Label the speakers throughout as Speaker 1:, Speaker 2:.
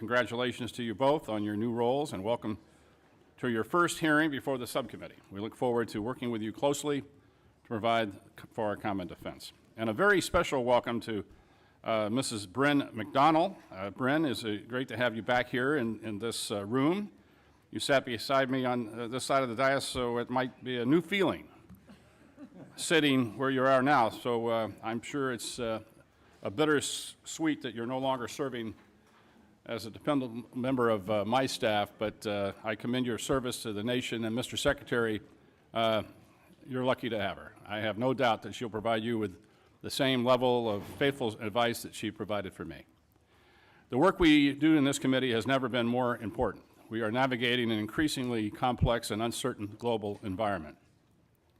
Speaker 1: Congratulations to you both on your new roles and welcome to your first hearing before the subcommittee. We look forward to working with you closely to provide for our common defense. And a very special welcome to Mrs. Bryn McDonnell. Bryn, it's great to have you back here in this room. You sat beside me on this side of the dais, so it might be a new feeling sitting where you are now. So I'm sure it's a bittersweet that you're no longer serving as a dependent member of my staff, but I commend your service to the nation, and Mr. Secretary, you're lucky to have her. I have no doubt that she'll provide you with the same level of faithful advice that she provided for me. The work we do in this committee has never been more important. We are navigating an increasingly complex and uncertain global environment,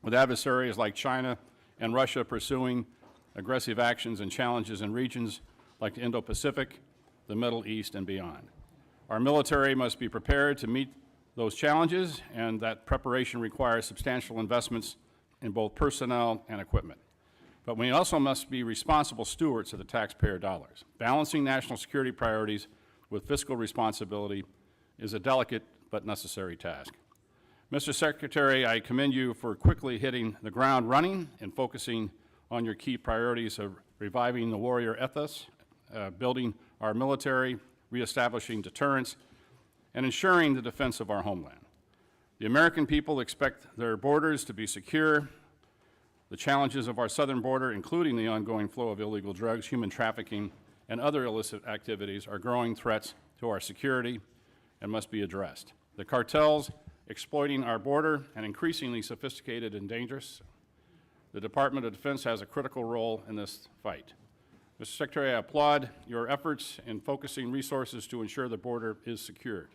Speaker 1: with adversaries like China and Russia pursuing aggressive actions and challenges in regions like the Indo-Pacific, the Middle East, and beyond. Our military must be prepared to meet those challenges, and that preparation requires substantial investments in both personnel and equipment. But we also must be responsible stewards of the taxpayer dollars. Balancing national security priorities with fiscal responsibility is a delicate but necessary task. Mr. Secretary, I commend you for quickly hitting the ground running and focusing on your key priorities of reviving the warrior ethos, building our military, reestablishing deterrence, and ensuring the defense of our homeland. The American people expect their borders to be secure. The challenges of our southern border, including the ongoing flow of illegal drugs, human trafficking, and other illicit activities, are growing threats to our security and must be addressed. The cartels exploiting our border and increasingly sophisticated and dangerous. The Department of Defense has a critical role in this fight. Mr. Secretary, I applaud your efforts in focusing resources to ensure the border is secured.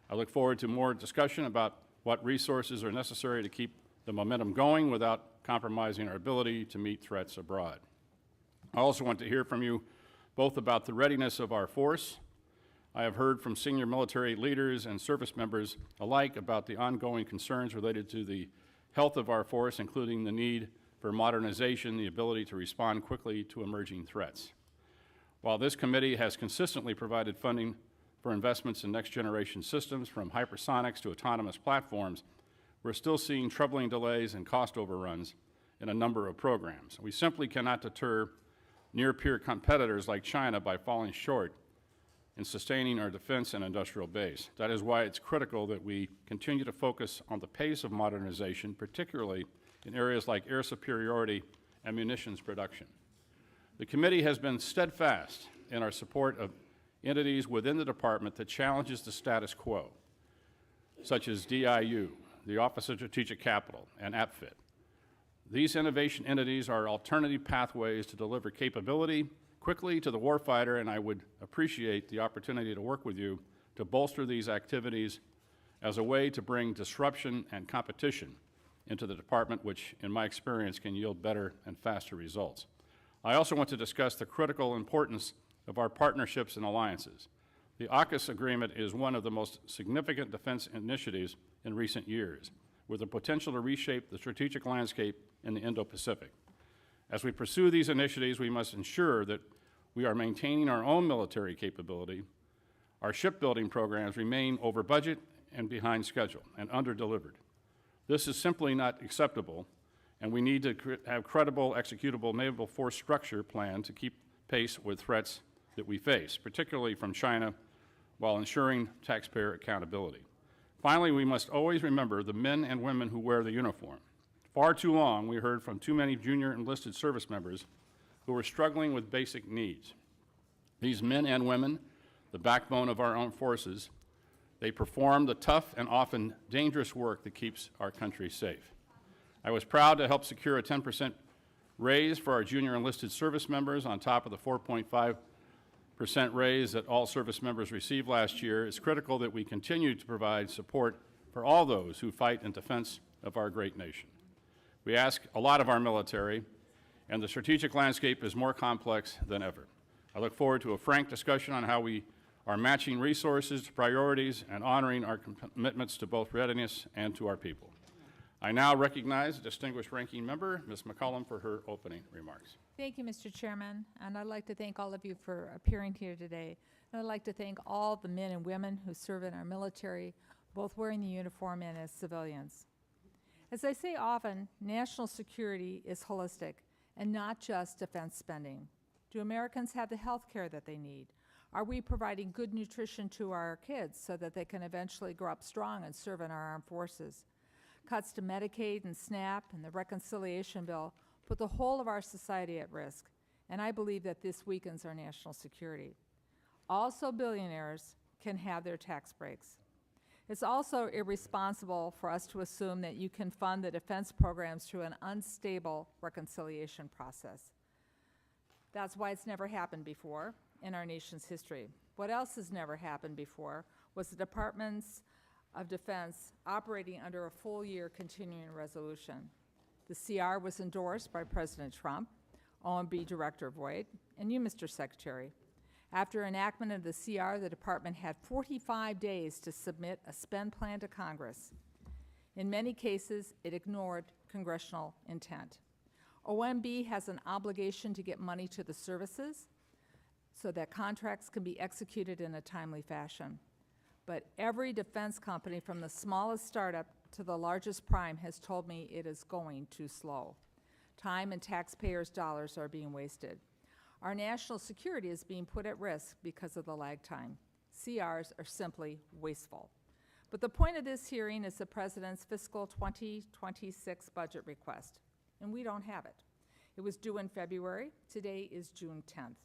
Speaker 1: I look forward to more discussion about what resources are necessary to keep the momentum going without compromising our ability to meet threats abroad. I also want to hear from you both about the readiness of our force. I have heard from senior military leaders and service members alike about the ongoing concerns related to the health of our force, including the need for modernization, the ability to respond quickly to emerging threats. While this committee has consistently provided funding for investments in next-generation systems, from hypersonics to autonomous platforms, we're still seeing troubling delays and cost overruns in a number of programs. We simply cannot deter near-peer competitors like China by falling short in sustaining our defense and industrial base. That is why it's critical that we continue to focus on the pace of modernization, particularly in areas like air superiority and munitions production. The committee has been steadfast in our support of entities within the department that challenges the status quo, such as DIU, the Office of Strategic Capital, and APFIT. These innovation entities are alternative pathways to deliver capability quickly to the warfighter, and I would appreciate the opportunity to work with you to bolster these activities as a way to bring disruption and competition into the department, which, in my experience, can yield better and faster results. I also want to discuss the critical importance of our partnerships and alliances. The AUKUS agreement is one of the most significant defense initiatives in recent years, with the potential to reshape the strategic landscape in the Indo-Pacific. As we pursue these initiatives, we must ensure that we are maintaining our own military capability. Our shipbuilding programs remain over budget and behind schedule and under-delivered. This is simply not acceptable, and we need to have credible, executable naval force structure plan to keep pace with threats that we face, particularly from China, while ensuring taxpayer accountability. Finally, we must always remember the men and women who wear the uniform. Far too long, we heard from too many junior enlisted service members who are struggling with basic needs. These men and women, the backbone of our armed forces, they perform the tough and often dangerous work that keeps our country safe. I was proud to help secure a 10% raise for our junior enlisted service members on top of the 4.5% raise that all service members received last year. It's critical that we continue to provide support for all those who fight in defense of our great nation. We ask a lot of our military, and the strategic landscape is more complex than ever. I look forward to a frank discussion on how we are matching resources to priorities and honoring our commitments to both readiness and to our people. I now recognize the distinguished ranking member, Ms. McCollum, for her opening remarks.
Speaker 2: Thank you, Mr. Chairman, and I'd like to thank all of you for appearing here today. I'd like to thank all the men and women who serve in our military, both wearing the uniform and as civilians. As I say often, national security is holistic and not just defense spending. Do Americans have the health care that they need? Are we providing good nutrition to our kids so that they can eventually grow up strong and serve in our armed forces? Cuts to Medicaid and SNAP and the reconciliation bill put the whole of our society at risk, and I believe that this weakens our national security. Also, billionaires can have their tax breaks. It's also irresponsible for us to assume that you can fund the defense programs through an unstable reconciliation process. That's why it's never happened before in our nation's history. What else has never happened before was the Departments of Defense operating under a full-year continuing resolution. The CR was endorsed by President Trump, OMB Director Voigt, and you, Mr. Secretary. After enactment of the CR, the department had 45 days to submit a spend plan to Congress. In many cases, it ignored congressional intent. OMB has an obligation to get money to the services so that contracts can be executed in a timely fashion. But every defense company, from the smallest startup to the largest prime, has told me it is going too slow. Time and taxpayers' dollars are being wasted. Our national security is being put at risk because of the lag time. CRs are simply wasteful. But the point of this hearing is the President's fiscal 2026 budget request, and we don't have it. It was due in February. Today is June 10th.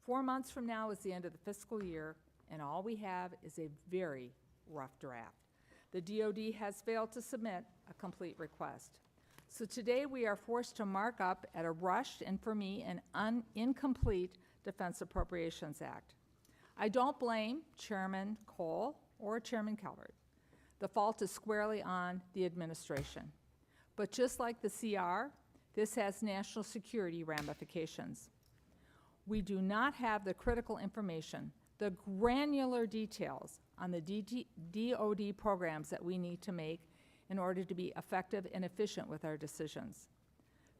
Speaker 2: 4 months from now is the end of the fiscal year, and all we have is a very rough draft. The DoD has failed to submit a complete request. So today we are forced to mark up at a rushed and, for me, an incomplete Defense Appropriations Act. I don't blame Chairman Cole or Chairman Calvert. The fault is squarely on the administration. But just like the CR, this has national security ramifications. We do not have the critical information, the granular details on the DoD programs that we need to make in order to be effective and efficient with our decisions.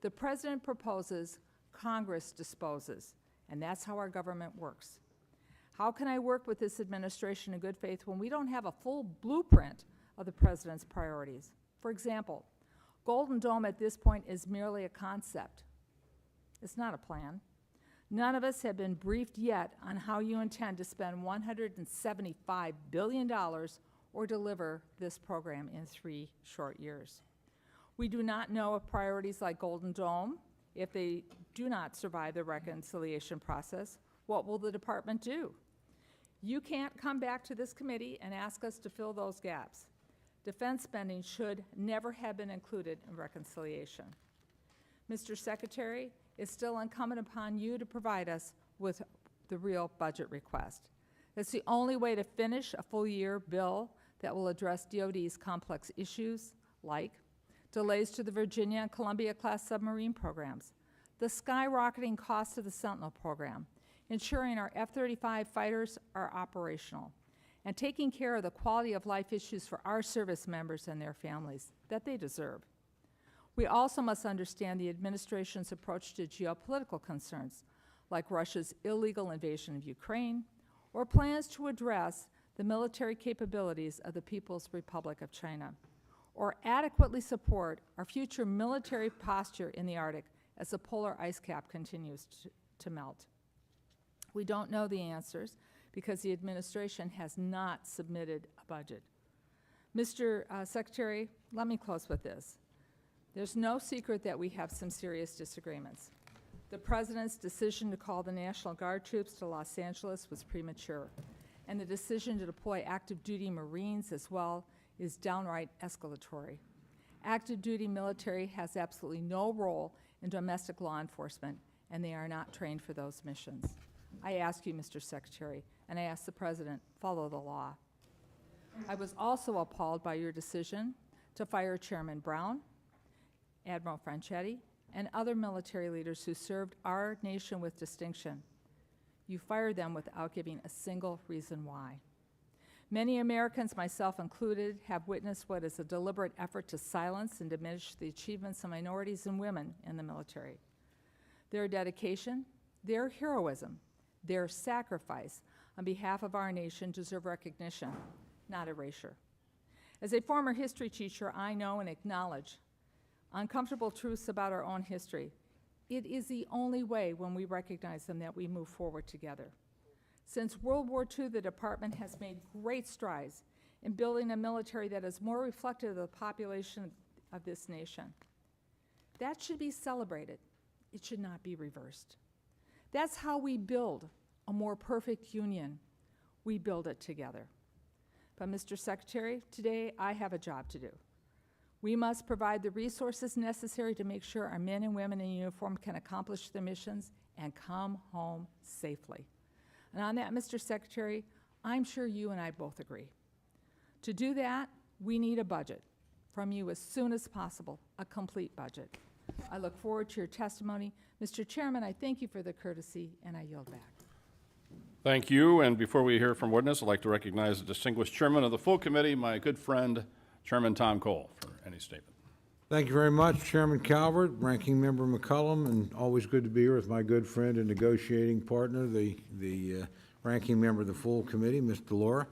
Speaker 2: The President proposes, Congress disposes, and that's how our government works. How can I work with this administration in good faith when we don't have a full blueprint of the President's priorities? For example, Golden Dome at this point is merely a concept. It's not a plan. None of us have been briefed yet on how you intend to spend $175 billion or deliver this program in 3 short years. We do not know if priorities like Golden Dome, if they do not survive the reconciliation process, what will the department do? You can't come back to this committee and ask us to fill those gaps. Defense spending should never have been included in reconciliation. Mr. Secretary, it's still incumbent upon you to provide us with the real budget request. It's the only way to finish a full-year bill that will address DoD's complex issues, like delays to the Virginia and Columbia-class submarine programs, the skyrocketing cost of the Sentinel program, ensuring our F-35 fighters are operational, and taking care of the quality of life issues for our service members and their families that they deserve. We also must understand the administration's approach to geopolitical concerns, like Russia's illegal invasion of Ukraine, or plans to address the military capabilities of the People's Republic of China, or adequately support our future military posture in the Arctic as the polar ice cap continues to melt. We don't know the answers because the administration has not submitted a budget. Mr. Secretary, let me close with this. There's no secret that we have some serious disagreements. The President's decision to call the National Guard troops to Los Angeles was premature, and the decision to deploy active duty Marines as well is downright escalatory. Active duty military has absolutely no role in domestic law enforcement, and they are not trained for those missions. I ask you, Mr. Secretary, and I ask the President, follow the law. I was also appalled by your decision to fire Chairman Brown, Admiral Franchetti, and other military leaders who served our nation with distinction. You fired them without giving a single reason why. Many Americans, myself included, have witnessed what is a deliberate effort to silence and diminish the achievements of minorities and women in the military. Their dedication, their heroism, their sacrifice on behalf of our nation deserve recognition, not erasure. As a former history teacher, I know and acknowledge uncomfortable truths about our own history. It is the only way, when we recognize them, that we move forward together. Since World War II, the department has made great strides in building a military that is more reflective of the population of this nation. That should be celebrated. It should not be reversed. That's how we build a more perfect union. We build it together. But Mr. Secretary, today I have a job to do. We must provide the resources necessary to make sure our men and women in uniform can accomplish their missions and come home safely. And on that, Mr. Secretary, I'm sure you and I both agree. To do that, we need a budget from you as soon as possible, a complete budget. I look forward to your testimony. Mr. Chairman, I thank you for the courtesy, and I yield back.
Speaker 1: Thank you, and before we hear from witness, I'd like to recognize the distinguished chairman of the full committee, my good friend, Chairman Tom Cole, for any statement.
Speaker 3: Thank you very much, Chairman Calvert, Ranking Member McCullum, and always good to be here with my good friend and negotiating partner, the Ranking Member of the full committee, Ms. Delora.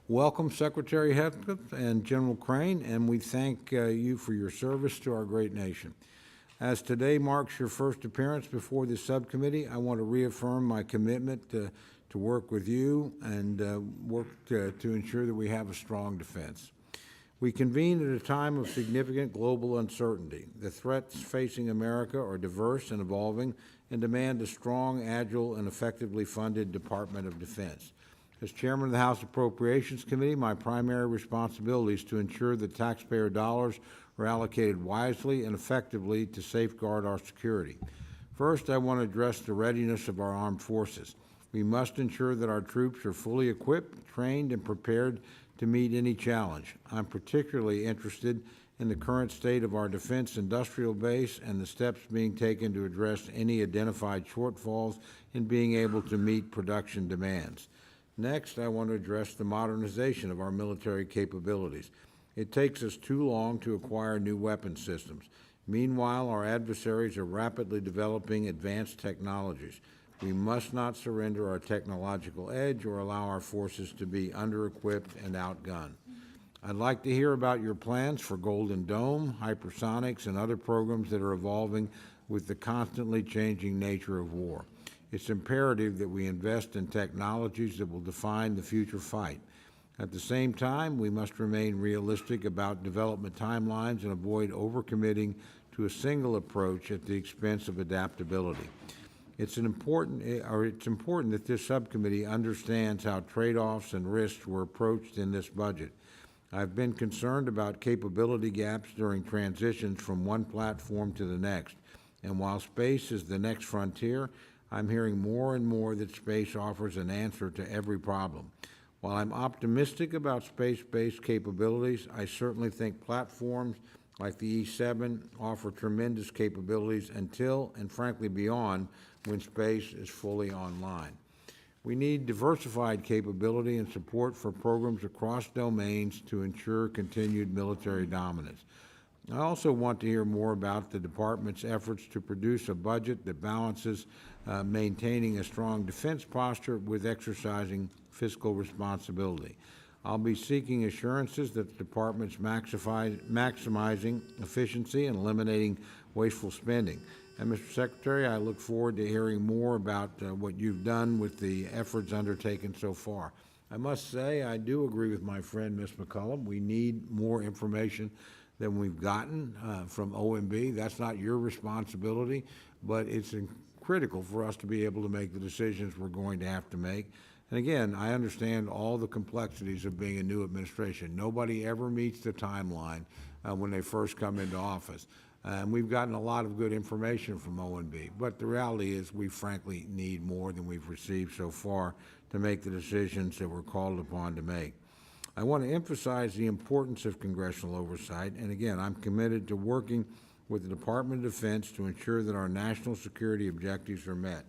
Speaker 3: Welcome, Secretary Hegseth and General Caine, and we thank you for your service to our great nation. As today marks your first appearance before the subcommittee, I want to reaffirm my commitment to work with you and work to ensure that we have a strong defense. We convene at a time of significant global uncertainty. The threats facing America are diverse and evolving and demand a strong, agile, and effectively funded Department of Defense. As Chairman of the House Appropriations Committee, my primary responsibility is to ensure that taxpayer dollars are allocated wisely and effectively to safeguard our security. First, I want to address the readiness of our armed forces. We must ensure that our troops are fully equipped, trained, and prepared to meet any challenge. I'm particularly interested in the current state of our defense industrial base and the steps being taken to address any identified shortfalls in being able to meet production demands. Next, I want to address the modernization of our military capabilities. It takes us too long to acquire new weapon systems. Meanwhile, our adversaries are rapidly developing advanced technologies. We must not surrender our technological edge or allow our forces to be under-equipped and outgunned. I'd like to hear about your plans for Golden Dome, hypersonics, and other programs that are evolving with the constantly changing nature of war. It's imperative that we invest in technologies that will define the future fight. At the same time, we must remain realistic about development timelines and avoid overcommitting to a single approach at the expense of adaptability. It's important that this subcommittee understands how trade-offs and risks were approached in this budget. I've been concerned about capability gaps during transitions from one platform to the next, and while space is the next frontier, I'm hearing more and more that space offers an answer to every problem. While I'm optimistic about space-based capabilities, I certainly think platforms like the E-7 offer tremendous capabilities until, and frankly beyond, when space is fully online. We need diversified capability and support for programs across domains to ensure continued military dominance. I also want to hear more about the Department's efforts to produce a budget that balances maintaining a strong defense posture with exercising fiscal responsibility. I'll be seeking assurances that the Department's maximizing efficiency and eliminating wasteful spending. And Mr. Secretary, I look forward to hearing more about what you've done with the efforts undertaken so far. I must say, I do agree with my friend, Ms. McCullum. We need more information than we've gotten from OMB. That's not your responsibility, but it's critical for us to be able to make the decisions we're going to have to make. And again, I understand all the complexities of being a new administration. Nobody ever meets the timeline when they first come into office. And we've gotten a lot of good information from OMB, but the reality is we frankly need more than we've received so far to make the decisions that we're called upon to make. I want to emphasize the importance of congressional oversight, and again, I'm committed to working with the Department of Defense to ensure that our national security objectives are met.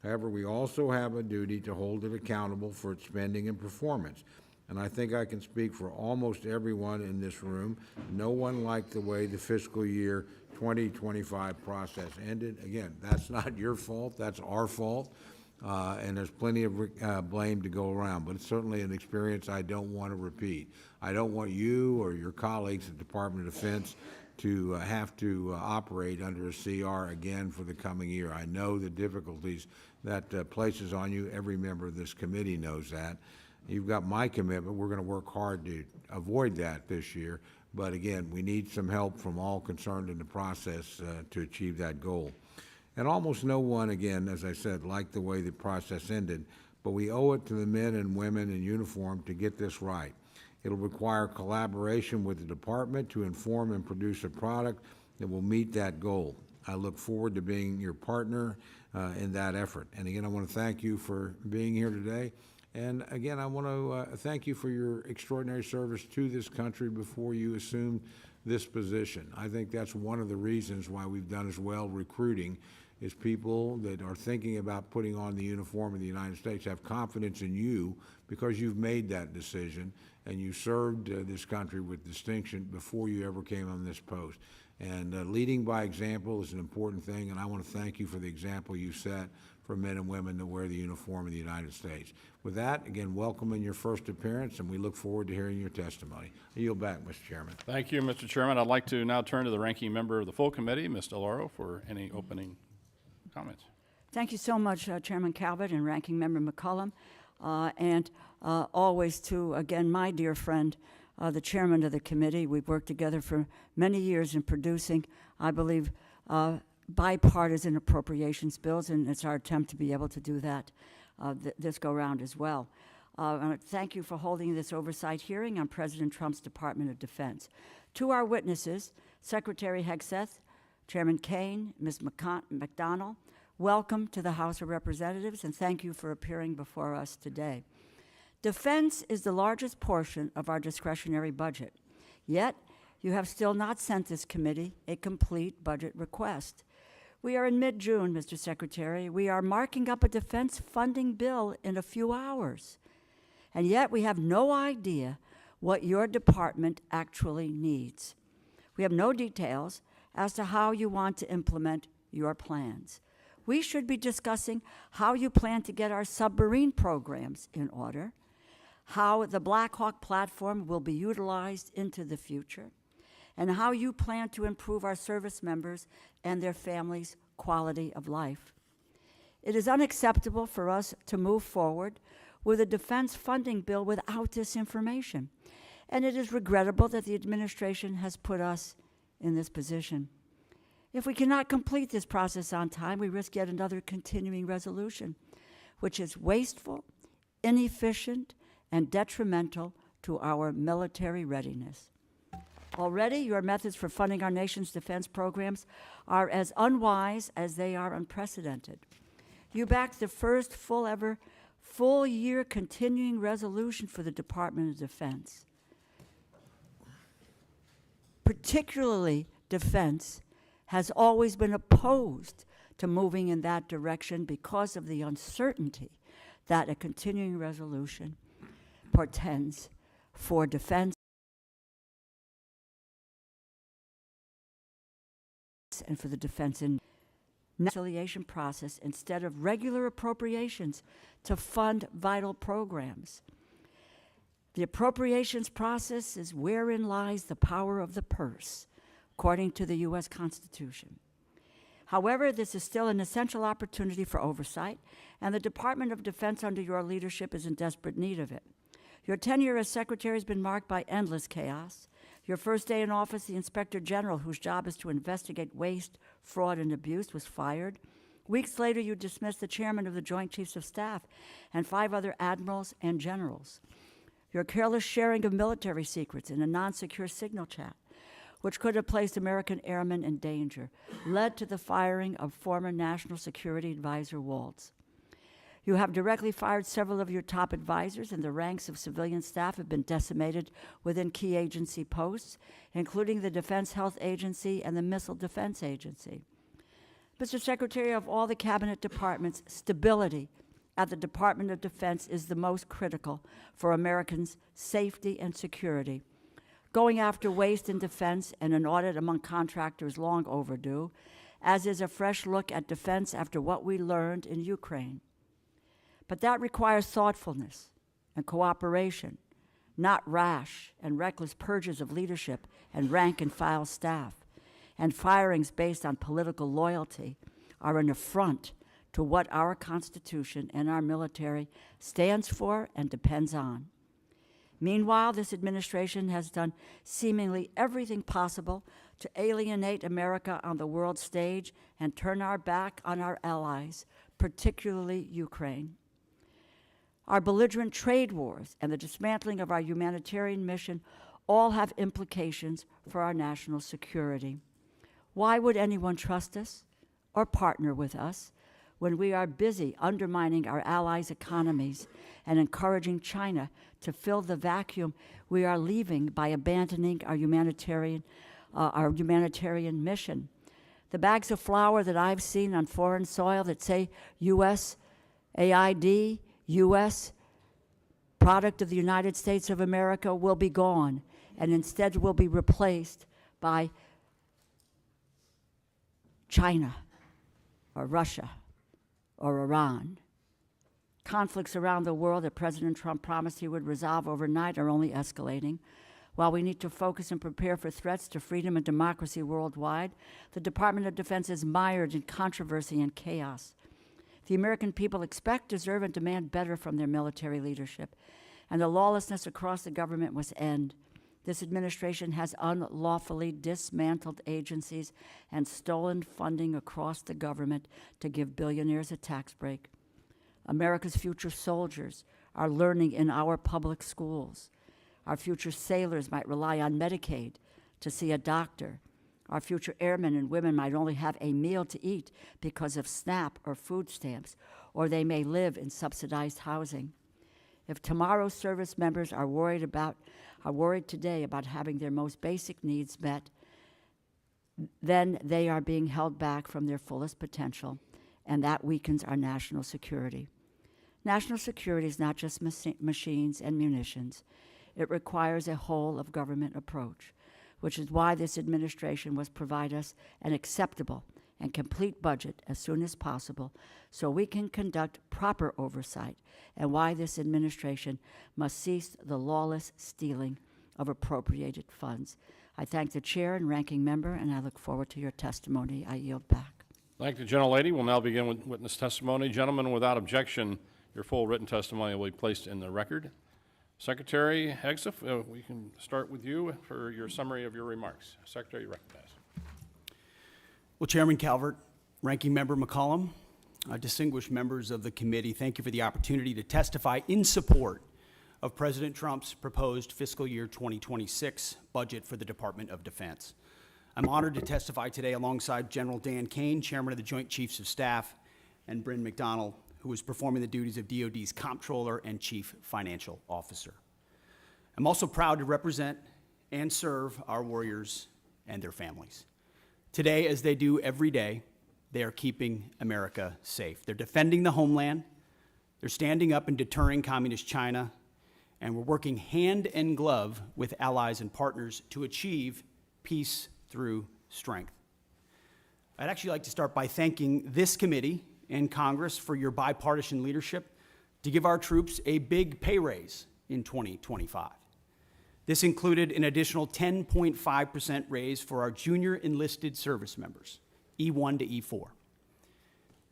Speaker 3: However, we also have a duty to hold it accountable for its spending and performance. And I think I can speak for almost everyone in this room. No one liked the way the fiscal year 2025 process ended. Again, that's not your fault, that's our fault. and there's plenty of blame to go around, but it's certainly an experience I don't want to repeat. I don't want you or your colleagues at the Department of Defense to have to operate under a CR again for the coming year. I know the difficulties that places on you. Every member of this committee knows that. You've got my commitment. We're going to work hard to avoid that this year. But again, we need some help from all concerned in the process to achieve that goal. And almost no one, again, as I said, liked the way the process ended, but we owe it to the men and women in uniform to get this right. It'll require collaboration with the department to inform and produce a product that will meet that goal. I look forward to being your partner in that effort. And again, I want to thank you for being here today. And again, I want to thank you for your extraordinary service to this country before you assumed this position. I think that's one of the reasons why we've done as well recruiting, is people that are thinking about putting on the uniform of the United States have confidence in you because you've made that decision and you served this country with distinction before you ever came on this post. And leading by example is an important thing, and I want to thank you for the example you set for men and women to wear the uniform of the United States. With that, again, welcome in your first appearance, and we look forward to hearing your testimony. I yield back, Mr. Chairman.
Speaker 1: Thank you, Mr. Chairman. I'd like to now turn to the ranking member of the full committee, Ms. DeLauro, for any opening comments.
Speaker 4: Thank you so much, Chairman Calvert and Ranking Member McCollum, and always to, again, my dear friend, the chairman of the committee. We've worked together for many years in producing, I believe, bipartisan appropriations bills, and it's our attempt to be able to do that this go-round as well. Thank you for holding this oversight hearing on President Trump's Department of Defense. To our witnesses, Secretary Hegseth, Chairman Caine, Ms. McDonnell, welcome to the House of Representatives, and thank you for appearing before us today. Defense is the largest portion of our discretionary budget, yet you have still not sent this committee a complete budget request. We are in mid-June, Mr. Secretary. We are marking up a defense funding bill in a few hours, and yet we have no idea what your department actually needs. We have no details as to how you want to implement your plans. We should be discussing how you plan to get our submarine programs in order, how the Black Hawk platform will be utilized into the future, and how you plan to improve our service members and their families' quality of life. It is unacceptable for us to move forward with a defense funding bill without this information, and it is regrettable that the administration has put us in this position. If we cannot complete this process on time, we risk yet another continuing resolution, which is wasteful, inefficient, and detrimental to our military readiness. Already, your methods for funding our nation's defense programs are as unwise as they are unprecedented. You backed the first full-year continuing resolution for the Department of Defense. Particularly, defense has always been opposed to moving in that direction because of the uncertainty that a continuing resolution portends for defense and for the defense and reconciliation process instead of regular appropriations to fund vital programs. The appropriations process is wherein lies the power of the purse, according to the U.S. Constitution. However, this is still an essential opportunity for oversight, and the Department of Defense under your leadership is in desperate need of it. Your tenure as Secretary has been marked by endless chaos. Your first day in office, the Inspector General, whose job is to investigate waste, fraud, and abuse, was fired. Weeks later, you dismissed the chairman of the Joint Chiefs of Staff and 5 other admirals and generals. Your careless sharing of military secrets in a non-secure signal chat, which could have placed American airmen in danger, led to the firing of former National Security Advisor Waltz. You have directly fired several of your top advisors, and the ranks of civilian staff have been decimated within key agency posts, including the Defense Health Agency and the Missile Defense Agency. Mr. Secretary, of all the cabinet departments, stability at the Department of Defense is the most critical for Americans' safety and security. Going after waste in defense and an audit among contractors long overdue, as is a fresh look at defense after what we learned in Ukraine. But that requires thoughtfulness and cooperation, not rash and reckless purges of leadership and rank-and-file staff. And firings based on political loyalty are an affront to what our Constitution and our military stands for and depends on. Meanwhile, this administration has done seemingly everything possible to alienate America on the world stage and turn our back on our allies, particularly Ukraine. Our belligerent trade wars and the dismantling of our humanitarian mission all have implications for our national security. Why would anyone trust us or partner with us when we are busy undermining our allies' economies and encouraging China to fill the vacuum we are leaving by abandoning our humanitarian mission? The bags of flour that I've seen on foreign soil that say U.S. AID, U.S. product of the United States of America will be gone, and instead will be replaced by China or Russia or Iran. Conflicts around the world that President Trump promised he would resolve overnight are only escalating. While we need to focus and prepare for threats to freedom and democracy worldwide, the Department of Defense is mired in controversy and chaos. The American people expect, deserve, and demand better from their military leadership, and the lawlessness across the government must end. This administration has unlawfully dismantled agencies and stolen funding across the government to give billionaires a tax break. America's future soldiers are learning in our public schools. Our future sailors might rely on Medicaid to see a doctor. Our future airmen and women might only have a meal to eat because of SNAP or food stamps, or they may live in subsidized housing. If tomorrow's service members are worried today about having their most basic needs met, then they are being held back from their fullest potential, and that weakens our national security. National security is not just machines and munitions. It requires a whole-of-government approach, which is why this administration must provide us an acceptable and complete budget as soon as possible so we can conduct proper oversight, and why this administration must cease the lawless stealing of appropriated funds. I thank the chair and ranking member, and I look forward to your testimony. I yield back.
Speaker 1: Thank the gentlelady. We'll now begin with witness testimony. Gentlemen, without objection, your full written testimony will be placed in the record. Secretary Hegseth, we can start with you for your summary of your remarks. Secretary, you recognize.
Speaker 5: Well, Chairman Calvert, Ranking Member McCollum, distinguished members of the committee, thank you for the opportunity to testify in support of President Trump's proposed fiscal year 2026 budget for the Department of Defense. I'm honored to testify today alongside General Dan Caine, Chairman of the Joint Chiefs of Staff, and Bryn McDonald, who is performing the duties of DoD's Comptroller and Chief Financial Officer. I'm also proud to represent and serve our warriors and their families. Today, as they do every day, they are keeping America safe. They're defending the homeland, they're standing up and deterring communist China, and we're working hand in glove with allies and partners to achieve peace through strength. I'd actually like to start by thanking this committee and Congress for your bipartisan leadership to give our troops a big pay raise in 2025. This included an additional 10.5% raise for our junior enlisted service members, E1 to E4.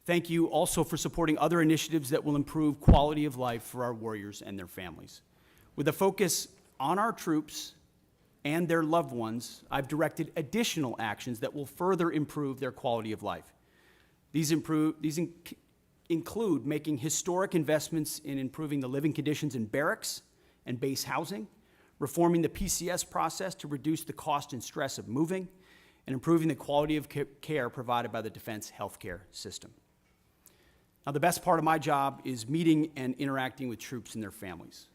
Speaker 5: Thank you also for supporting other initiatives that will improve quality of life for our warriors and their families. With a focus on our troops and their loved ones, I've directed additional actions that will further improve their quality of life. These include making historic investments in improving the living conditions in barracks and base housing, reforming the PCS process to reduce the cost and stress of moving, and improving the quality of care provided by the defense healthcare system. Now, the best part of my job is meeting and interacting with troops and their families.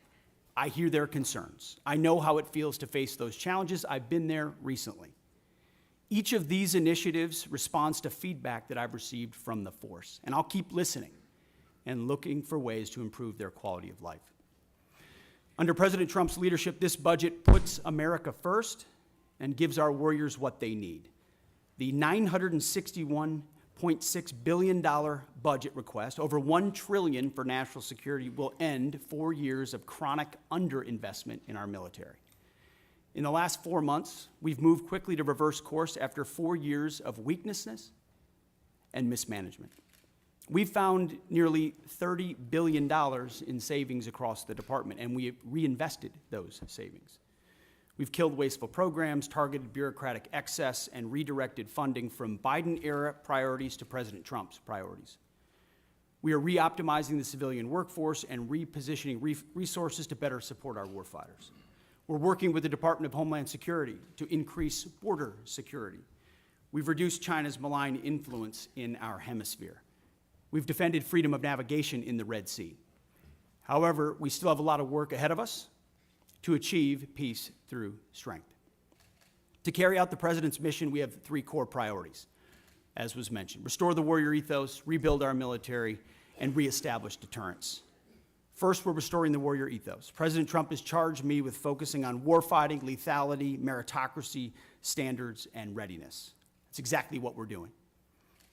Speaker 5: I hear their concerns. I know how it feels to face those challenges. I've been there recently. Each of these initiatives responds to feedback that I've received from the force, and I'll keep listening and looking for ways to improve their quality of life. Under President Trump's leadership, this budget puts America first and gives our warriors what they need. The $961 $0.6 billion budget request, over $1 trillion for national security, will end 4 years of chronic underinvestment in our military. In the last 4 months, we've moved quickly to reverse course after 4 years of weakness and mismanagement. We've found nearly $30 billion in savings across the department, and we have reinvested those savings. We've killed wasteful programs, targeted bureaucratic excess, and redirected funding from Biden-era priorities to President Trump's priorities. We are re-optimizing the civilian workforce and repositioning resources to better support our warfighters. We're working with the Department of Homeland Security to increase border security. We've reduced China's malign influence in our hemisphere. We've defended freedom of navigation in the Red Sea. However, we still have a lot of work ahead of us to achieve peace through strength. To carry out the President's mission, we have 3 core priorities, as was mentioned: restore the warrior ethos, rebuild our military, and reestablish deterrence. First, we're restoring the warrior ethos. President Trump has charged me with focusing on warfighting, lethality, meritocracy, standards, and readiness. That's exactly what we're doing.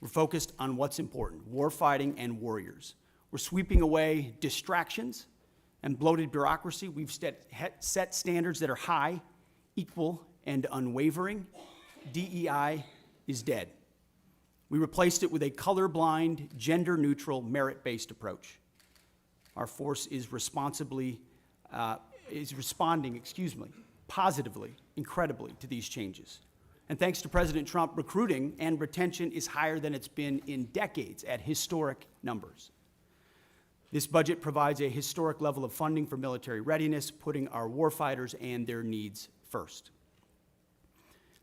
Speaker 5: We're focused on what's important: warfighting and warriors. We're sweeping away distractions and bloated bureaucracy. We've set standards that are high, equal, and unwavering. DEI is dead. We replaced it with a colorblind, gender-neutral, merit-based approach. Our force is responding positively, incredibly, to these changes. And thanks to President Trump, recruiting and retention is higher than it's been in decades at historic numbers. This budget provides a historic level of funding for military readiness, putting our warfighters and their needs first.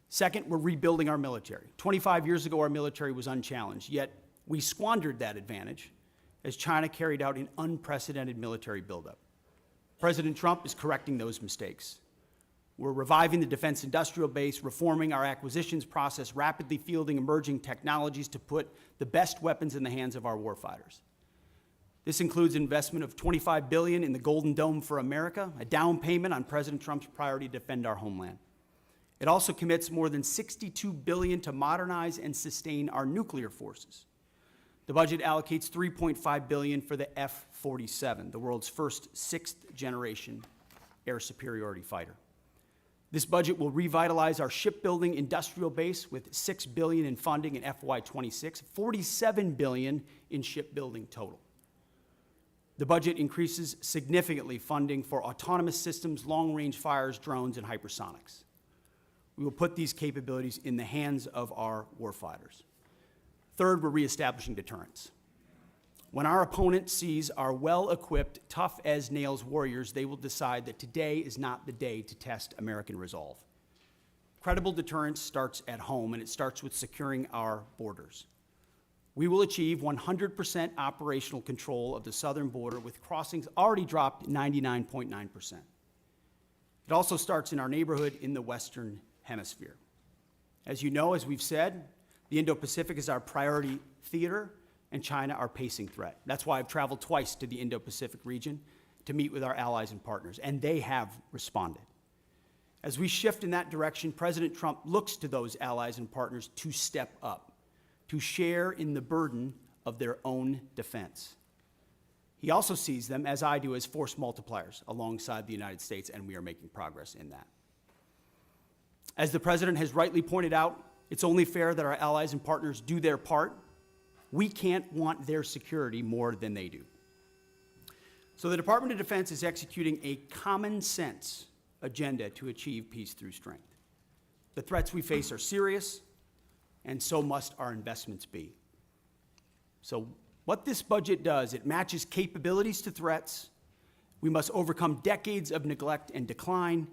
Speaker 5: Second, we're rebuilding our military. 25 years ago, our military was unchallenged, yet we squandered that advantage as China carried out an unprecedented military buildup. President Trump is correcting those mistakes. We're reviving the defense industrial base, reforming our acquisitions process, rapidly fielding emerging technologies to put the best weapons in the hands of our warfighters. This includes investment of $25 billion in the Golden Dome for America, a down payment on President Trump's priority to defend our homeland. It also commits more than $62 billion to modernize and sustain our nuclear forces. The budget allocates $3.5 billion for the F-47, the world's first 6th-generation air superiority fighter. This budget will revitalize our shipbuilding industrial base with $6 billion in funding in FY26, $47 billion in shipbuilding total. The budget increases significantly funding for autonomous systems, long-range fires, drones, and hypersonics. We will put these capabilities in the hands of our warfighters. Third, we're reestablishing deterrence. When our opponent sees our well-equipped, tough-as-nails warriors, they will decide that today is not the day to test American resolve. Credible deterrence starts at home, and it starts with securing our borders. We will achieve 100% operational control of the southern border, with crossings already dropped 99.9%. It also starts in our neighborhood in the Western Hemisphere. As you know, as we've said, the Indo-Pacific is our priority theater, and China our pacing threat. That's why I've traveled twice to the Indo-Pacific region to meet with our allies and partners, and they have responded. As we shift in that direction, President Trump looks to those allies and partners to step up, to share in the burden of their own defense. He also sees them, as I do, as force multipliers alongside the United States, and we are making progress in that. As the President has rightly pointed out, it's only fair that our allies and partners do their part. We can't want their security more than they do. So the Department of Defense is executing a common sense agenda to achieve peace through strength. The threats we face are serious, and so must our investments be. So what this budget does, it matches capabilities to threats. We must overcome decades of neglect and decline.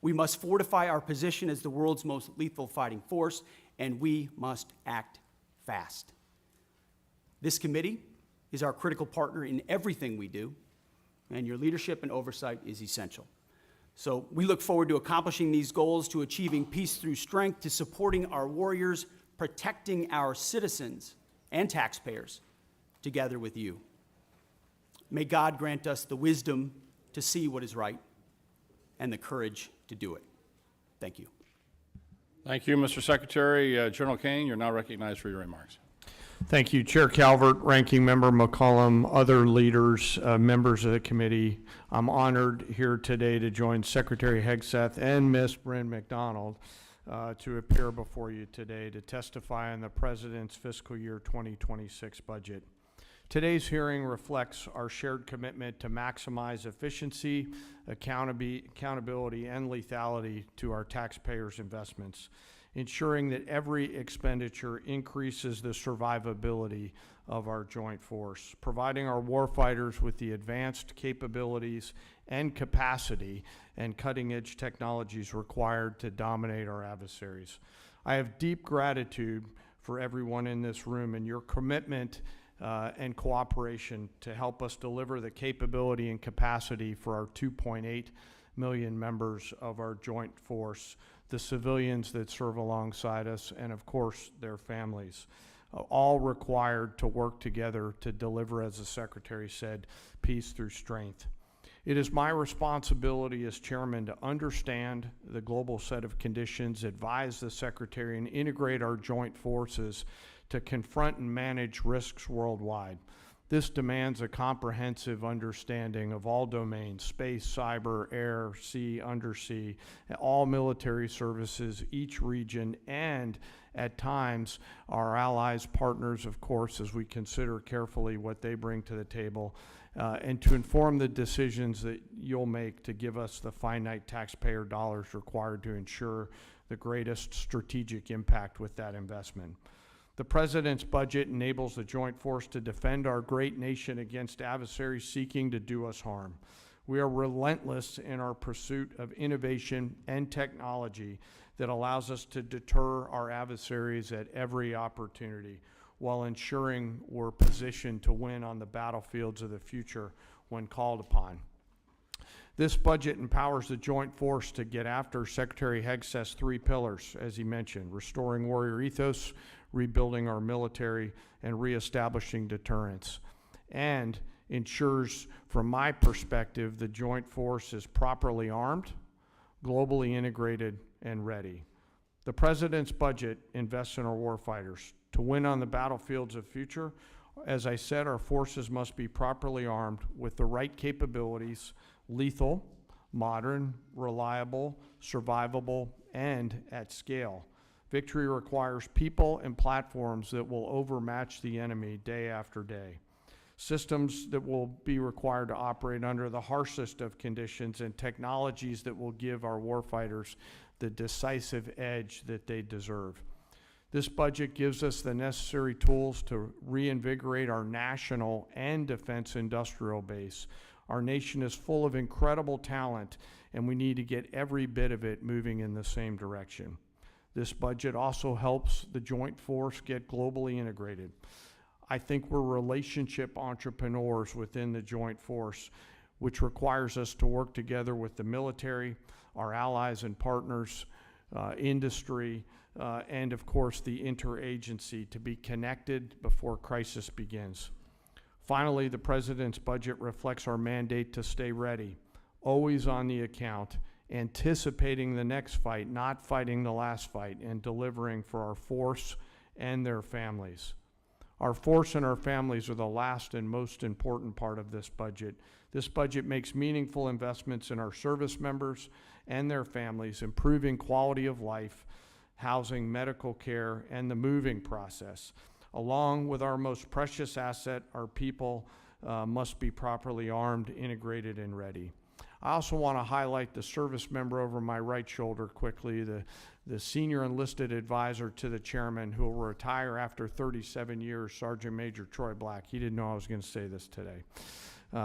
Speaker 5: We must fortify our position as the world's most lethal fighting force, and we must act fast. This committee is our critical partner in everything we do, and your leadership and oversight is essential. So we look forward to accomplishing these goals, to achieving peace through strength, to supporting our warriors, protecting our citizens and taxpayers together with you. May God grant us the wisdom to see what is right and the courage to do it. Thank you.
Speaker 1: Thank you, Mr. Secretary. General Caine, you're now recognized for your remarks.
Speaker 6: Thank you, Chair Calvert, Ranking Member McCollum, other leaders, members of the committee. I'm honored here today to join Secretary Hegseth and Ms. Bryn McDonald to appear before you today to testify on the President's fiscal year 2026 budget. Today's hearing reflects our shared commitment to maximize efficiency, accountability, and lethality to our taxpayers' investments, ensuring that every expenditure increases the survivability of our joint force, providing our warfighters with the advanced capabilities and capacity and cutting-edge technologies required to dominate our adversaries. I have deep gratitude for everyone in this room and your commitment and cooperation to help us deliver the capability and capacity for our 2.8 million members of our joint force, the civilians that serve alongside us, and of course, their families, all required to work together to deliver, as the Secretary said, peace through strength. It is my responsibility as chairman to understand the global set of conditions, advise the Secretary, and integrate our joint forces to confront and manage risks worldwide. This demands a comprehensive understanding of all domains: space, cyber, air, sea, undersea, all military services, each region, and at times our allies, partners, of course, as we consider carefully what they bring to the table, and to inform the decisions that you'll make to give us the finite taxpayer dollars required to ensure the greatest strategic impact with that investment. The President's budget enables the joint force to defend our great nation against adversaries seeking to do us harm. We are relentless in our pursuit of innovation and technology that allows us to deter our adversaries at every opportunity, while ensuring we're positioned to win on the battlefields of the future when called upon. This budget empowers the joint force to get after Secretary Hegseth's 3 pillars, as he mentioned: restoring warrior ethos, rebuilding our military, and reestablishing deterrence, and ensures, from my perspective, the joint force is properly armed, globally integrated, and ready. The President's budget invests in our warfighters. To win on the battlefields of future, as I said, our forces must be properly armed with the right capabilities: lethal, modern, reliable, survivable, and at scale. Victory requires people and platforms that will overmatch the enemy day after day. Systems that will be required to operate under the harshest of conditions, and technologies that will give our warfighters the decisive edge that they deserve. This budget gives us the necessary tools to reinvigorate our national and defense industrial base. Our nation is full of incredible talent, and we need to get every bit of it moving in the same direction. This budget also helps the joint force get globally integrated. I think we're relationship entrepreneurs within the joint force, which requires us to work together with the military, our allies and partners, industry, and of course the interagency, to be connected before crisis begins. Finally, the President's budget reflects our mandate to stay ready, always on the account, anticipating the next fight, not fighting the last fight, and delivering for our force and their families. Our force and our families are the last and most important part of this budget. This budget makes meaningful investments in our service members and their families, improving quality of life, housing, medical care, and the moving process. Along with our most precious asset, our people must be properly armed, integrated, and ready. I also want to highlight the service member over my right shoulder quickly, the senior enlisted advisor to the chairman, who will retire after 37 years, Sergeant Major Troy Black. He didn't know I was going to say this today.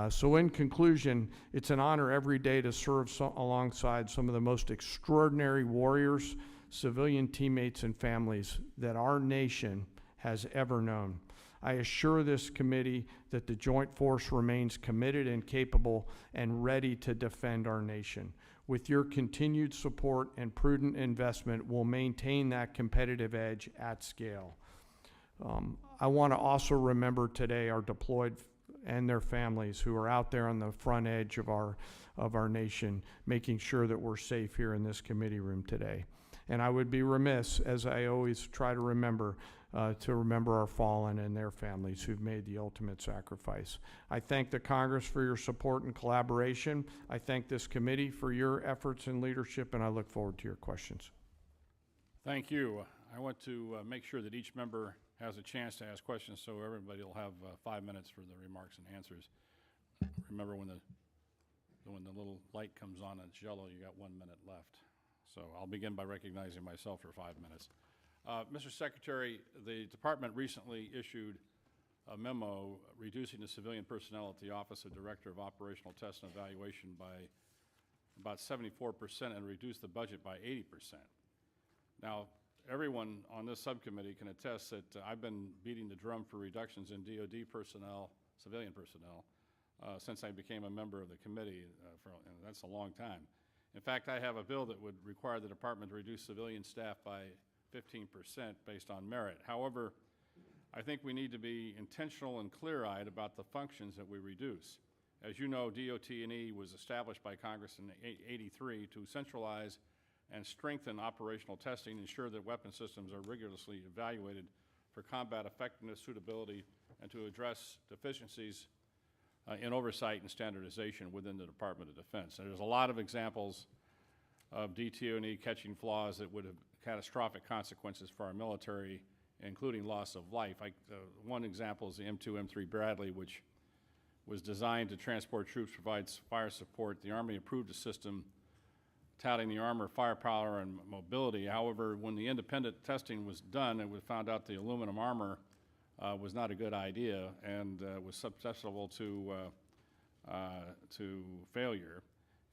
Speaker 6: So in conclusion, it's an honor every day to serve alongside some of the most extraordinary warriors, civilian teammates, and families that our nation has ever known. I assure this committee that the joint force remains committed and capable and ready to defend our nation. With your continued support and prudent investment, we'll maintain that competitive edge at scale. I want to also remember today our deployed and their families who are out there on the front edge of our nation, making sure that we're safe here in this committee room today. And I would be remiss, as I always try to remember, to remember our fallen and their families who've made the ultimate sacrifice. I thank the Congress for your support and collaboration. I thank this committee for your efforts and leadership, and I look forward to your questions.
Speaker 1: Thank you. I want to make sure that each member has a chance to ask questions, so everybody will have 5 minutes for the remarks and answers. Remember, when the little light comes on and it's yellow, you got 1 minute left. So I'll begin by recognizing myself for 5 minutes. Mr. Secretary, the department recently issued a memo reducing the civilian personnel at the Office of Director of Operational Test and Evaluation by about 74% and reduced the budget by 80%. Now, everyone on this subcommittee can attest that I've been beating the drum for reductions in DoD personnel, civilian personnel, since I became a member of the committee, and that's a long time. In fact, I have a bill that would require the department to reduce civilian staff by 15% based on merit. However, I think we need to be intentional and clear-eyed about the functions that we reduce. As you know, DOT&E was established by Congress in '83 to centralize and strengthen operational testing, ensure that weapon systems are rigorously evaluated for combat effectiveness, suitability, and to address deficiencies in oversight and standardization within the Department of Defense. And there's a lot of examples of DT&E catching flaws that would have catastrophic consequences for our military, including loss of life. One example is the M2, M3 Bradley, which was designed to transport troops, provides fire support. The Army approved a system touting the armor, firepower, and mobility. However, when the independent testing was done, it was found out the aluminum armor was not a good idea and was susceptible to failure.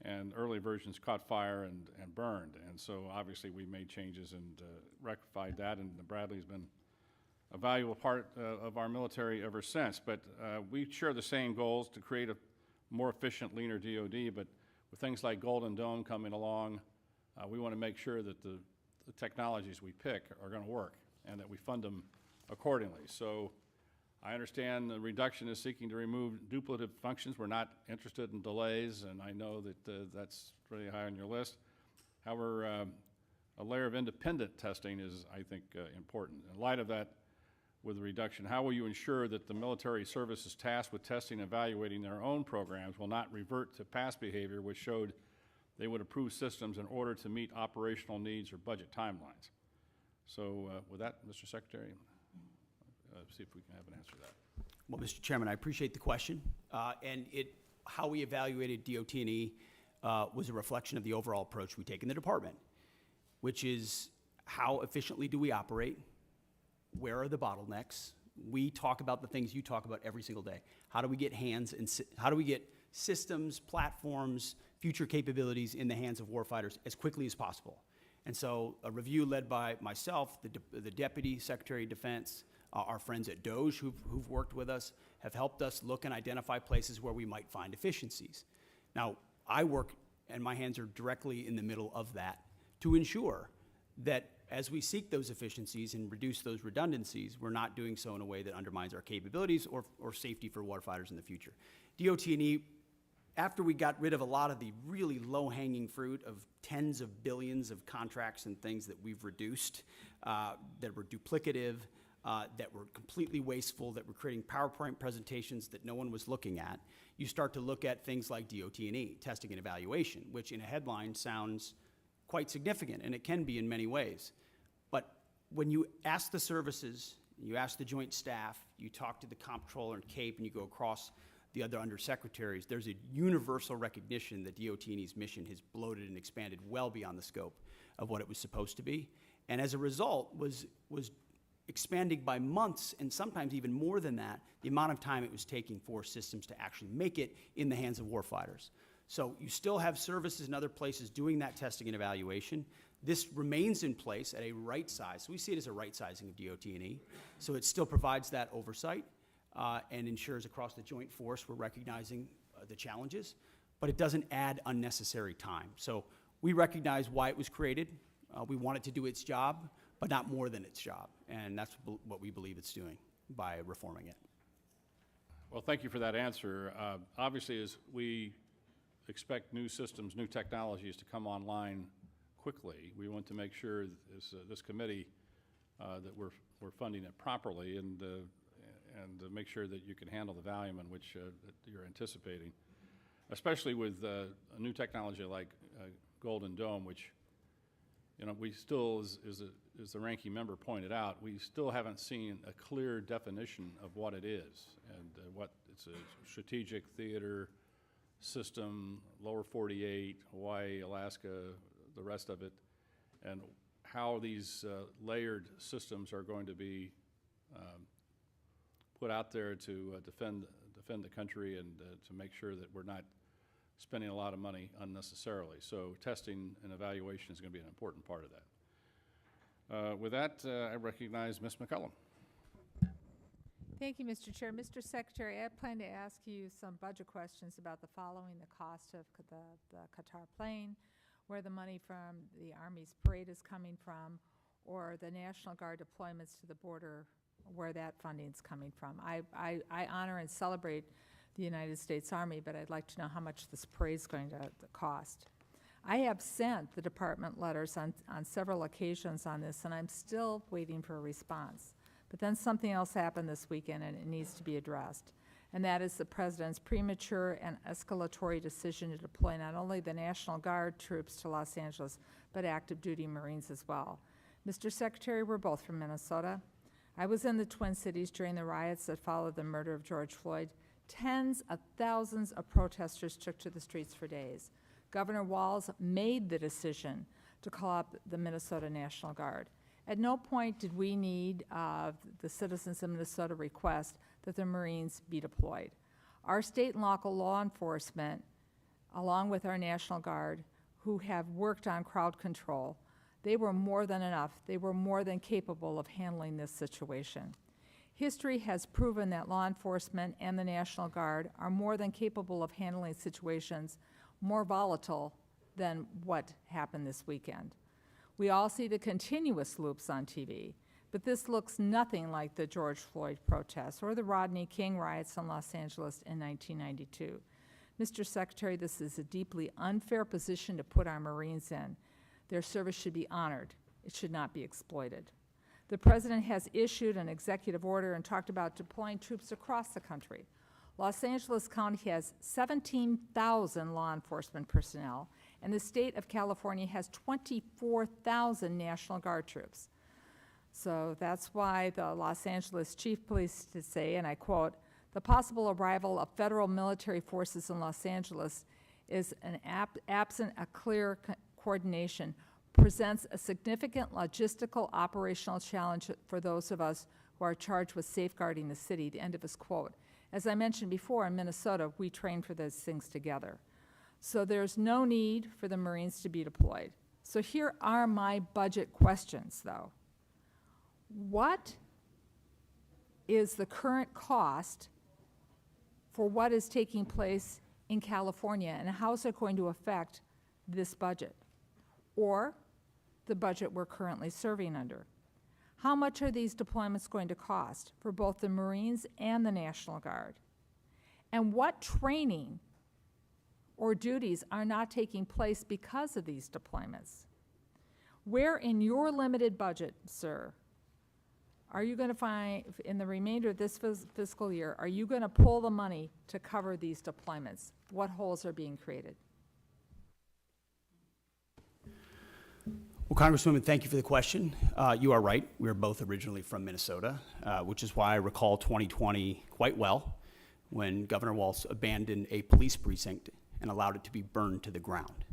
Speaker 1: And early versions caught fire and burned. And so obviously we made changes and rectified that, and the Bradley's been a valuable part of our military ever since. But we share the same goals to create a more efficient, leaner DoD, but with things like Golden Dome coming along, we want to make sure that the technologies we pick are going to work and that we fund them accordingly. So I understand the reduction is seeking to remove duplicative functions. We're not interested in delays, and I know that that's pretty high on your list. However, a layer of independent testing is, I think, important. In light of that, with the reduction, how will you ensure that the military services tasked with testing and evaluating their own programs will not revert to past behavior which showed they would approve systems in order to meet operational needs or budget timelines? So with that, Mr. Secretary, see if we can have an answer to that.
Speaker 5: Well, Mr. Chairman, I appreciate the question. And how we evaluated DOT&E was a reflection of the overall approach we take in the department, which is how efficiently do we operate? Where are the bottlenecks? We talk about the things you talk about every single day. How do we get how do we get systems, platforms, future capabilities in the hands of warfighters as quickly as possible? And so a review led by myself, the Deputy Secretary of Defense, our friends at DOJ who've worked with us, have helped us look and identify places where we might find efficiencies. Now, I work, and my hands are directly in the middle of that, to ensure that as we seek those efficiencies and reduce those redundancies, we're not doing so in a way that undermines our capabilities or safety for warfighters in the future. DOT&E, after we got rid of a lot of the really low-hanging fruit of tens of billions of contracts and things that we've reduced, that were duplicative, that were completely wasteful, that were creating PowerPoint presentations that no one was looking at, you start to look at things like DOT&E, testing and evaluation, which in a headline sounds quite significant, and it can be in many ways. But when you ask the services, you ask the joint staff, you talk to the comptroller and CAPE, and you go across the other undersecretaries, there's a universal recognition that DOT&E's mission has bloated and expanded well beyond the scope of what it was supposed to be. And as a result, was expanding by months, and sometimes even more than that, the amount of time it was taking for systems to actually make it in the hands of warfighters. So you still have services in other places doing that testing and evaluation. This remains in place at a right size. So we see it as a right sizing of DOT&E. So it still provides that oversight and ensures across the joint force we're recognizing the challenges, but it doesn't add unnecessary time. So we recognize why it was created. We want it to do its job, but not more than its job. And that's what we believe it's doing by reforming it.
Speaker 1: Well, thank you for that answer. Obviously, as we expect new systems, new technologies to come online quickly, we want to make sure this committee that we're funding it properly and to make sure that you can handle the volume in which that you're anticipating, especially with a new technology like Golden Dome, which, you know, we still, as the ranking member pointed out, we still haven't seen a clear definition of what it is and what it's a strategic theater system, lower 48, Hawaii, Alaska, the rest of it, and how these layered systems are going to be put out there to defend the country and to make sure that we're not spending a lot of money unnecessarily. So testing and evaluation is going to be an important part of that. With that, I recognize Ms. McCullum.
Speaker 2: Thank you, Mr. Chair. Mr. Secretary, I plan to ask you some budget questions about the following: the cost of the Qatar plane, where the money from the Army's parade is coming from, or the National Guard deployments to the border, where that funding is coming from. I honor and celebrate the United States Army, but I'd like to know how much this parade is going to cost. I have sent the department letters on several occasions on this, and I'm still waiting for a response. But then something else happened this weekend, and it needs to be addressed. And that is the President's premature and escalatory decision to deploy not only the National Guard troops to Los Angeles, but active duty Marines as well. Mr. Secretary, we're both from Minnesota. I was in the Twin Cities during the riots that followed the murder of George Floyd. Tens of thousands of protesters took to the streets for days. Governor Walz made the decision to call up the Minnesota National Guard. At no point did we need the citizens of Minnesota request that the Marines be deployed. Our state and local law enforcement, along with our National Guard, who have worked on crowd control, they were more than enough. They were more than capable of handling this situation. History has proven that law enforcement and the National Guard are more than capable of handling situations more volatile than what happened this weekend. We all see the continuous loops on TV, but this looks nothing like the George Floyd protests or the Rodney King riots in Los Angeles in 1992. Mr. Secretary, this is a deeply unfair position to put our Marines in. Their service should be honored. It should not be exploited. The President has issued an executive order and talked about deploying troops across the country. Los Angeles County has 17,000 law enforcement personnel, and the state of California has 24,000 National Guard troops. So that's why the Los Angeles Chief Police to say, and I quote, "The possible arrival of federal military forces in Los Angeles is absent a clear coordination, presents a significant logistical operational challenge for those of us who are charged with safeguarding the city," the end of his quote. As I mentioned before, in Minnesota, we train for those things together. So there's no need for the Marines to be deployed. So here are my budget questions, though. What is the current cost for what is taking place in California, and how is it going to affect this budget, or the budget we're currently serving under? How much are these deployments going to cost for both the Marines and the National Guard? And what training or duties are not taking place because of these deployments? Where in your limited budget, sir, are you going to find, in the remainder of this fiscal year, are you going to pull the money to cover these deployments? What holes are being created?
Speaker 5: Well, Congresswoman, thank you for the question. You are right. We are both originally from Minnesota, which is why I recall 2020 quite well, when Governor Walz abandoned a police precinct and allowed it to be burned to the ground,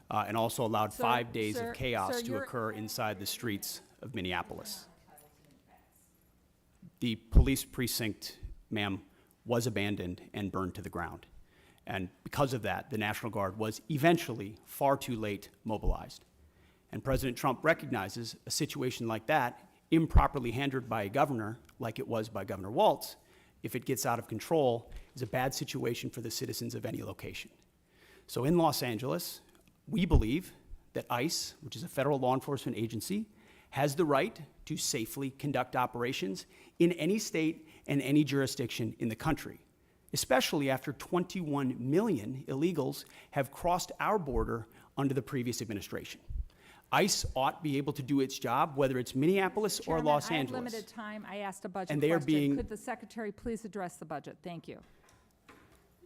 Speaker 5: and also allowed 5 days of chaos to occur inside the streets of Minneapolis. The police precinct, ma'am, was abandoned and burned to the ground. And because of that, the National Guard was eventually far too late mobilized. And President Trump recognizes a situation like that, improperly handled by a governor, like it was by Governor Walz, if it gets out of control, is a bad situation for the citizens of any location. So in Los Angeles, we believe that ICE, which is a federal law enforcement agency, has the right to safely conduct operations in any state and any jurisdiction in the country, especially after 21 million illegals have crossed our border under the previous administration. ICE ought to be able to do its job, whether it's Minneapolis or
Speaker 2: Chairman,
Speaker 5: Los
Speaker 2: I have
Speaker 5: Angeles.
Speaker 2: limited time. I asked a budget
Speaker 5: And they are
Speaker 2: question.
Speaker 5: being-
Speaker 2: Could the secretary please address the budget? Thank you.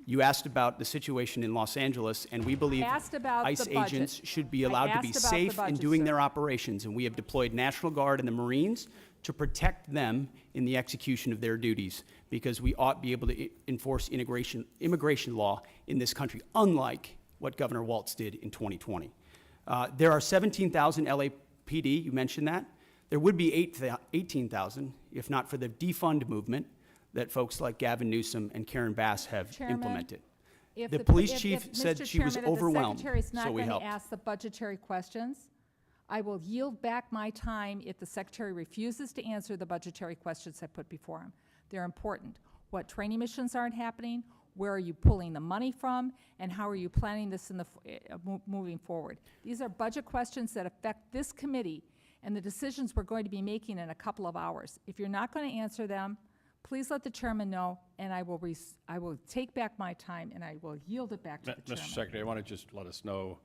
Speaker 5: You asked about the situation in Los Angeles, and we believe
Speaker 2: asked about
Speaker 5: ICE
Speaker 2: the budget.
Speaker 5: agents should be
Speaker 2: I
Speaker 5: allowed to be
Speaker 2: asked about the
Speaker 5: safe in
Speaker 2: budget,
Speaker 5: doing
Speaker 2: sir.
Speaker 5: their operations, and we have deployed National Guard and the Marines to protect them in the execution of their duties, because we ought to be able to enforce immigration law in this country, unlike what Governor Walz did in 2020. There are 17,000 LAPD, you mentioned that. There would be 18,000 if not for the defund movement that folks like Gavin Newsom and Karen Bass have
Speaker 2: Chairman,
Speaker 5: implemented.
Speaker 2: If
Speaker 5: The
Speaker 2: the
Speaker 5: police
Speaker 2: if-
Speaker 5: chief
Speaker 2: if,
Speaker 5: said
Speaker 2: Mr.
Speaker 5: she was
Speaker 2: Chairman, if
Speaker 5: overwhelmed,
Speaker 2: the secretary's not
Speaker 5: so we
Speaker 2: going to
Speaker 5: helped.
Speaker 2: ask the budgetary questions, I will yield back my time if the secretary refuses to answer the budgetary questions I put before him. They're important. What training missions aren't happening? Where are you pulling the money from? And how are you planning this in the moving forward? These are budget questions that affect this committee and the decisions we're going to be making in a couple of hours. If you're not going to answer them, please let the chairman know, and I will take back my time and I will yield it back to the
Speaker 1: Mr.
Speaker 2: chairman.
Speaker 1: Secretary, I want to just let us know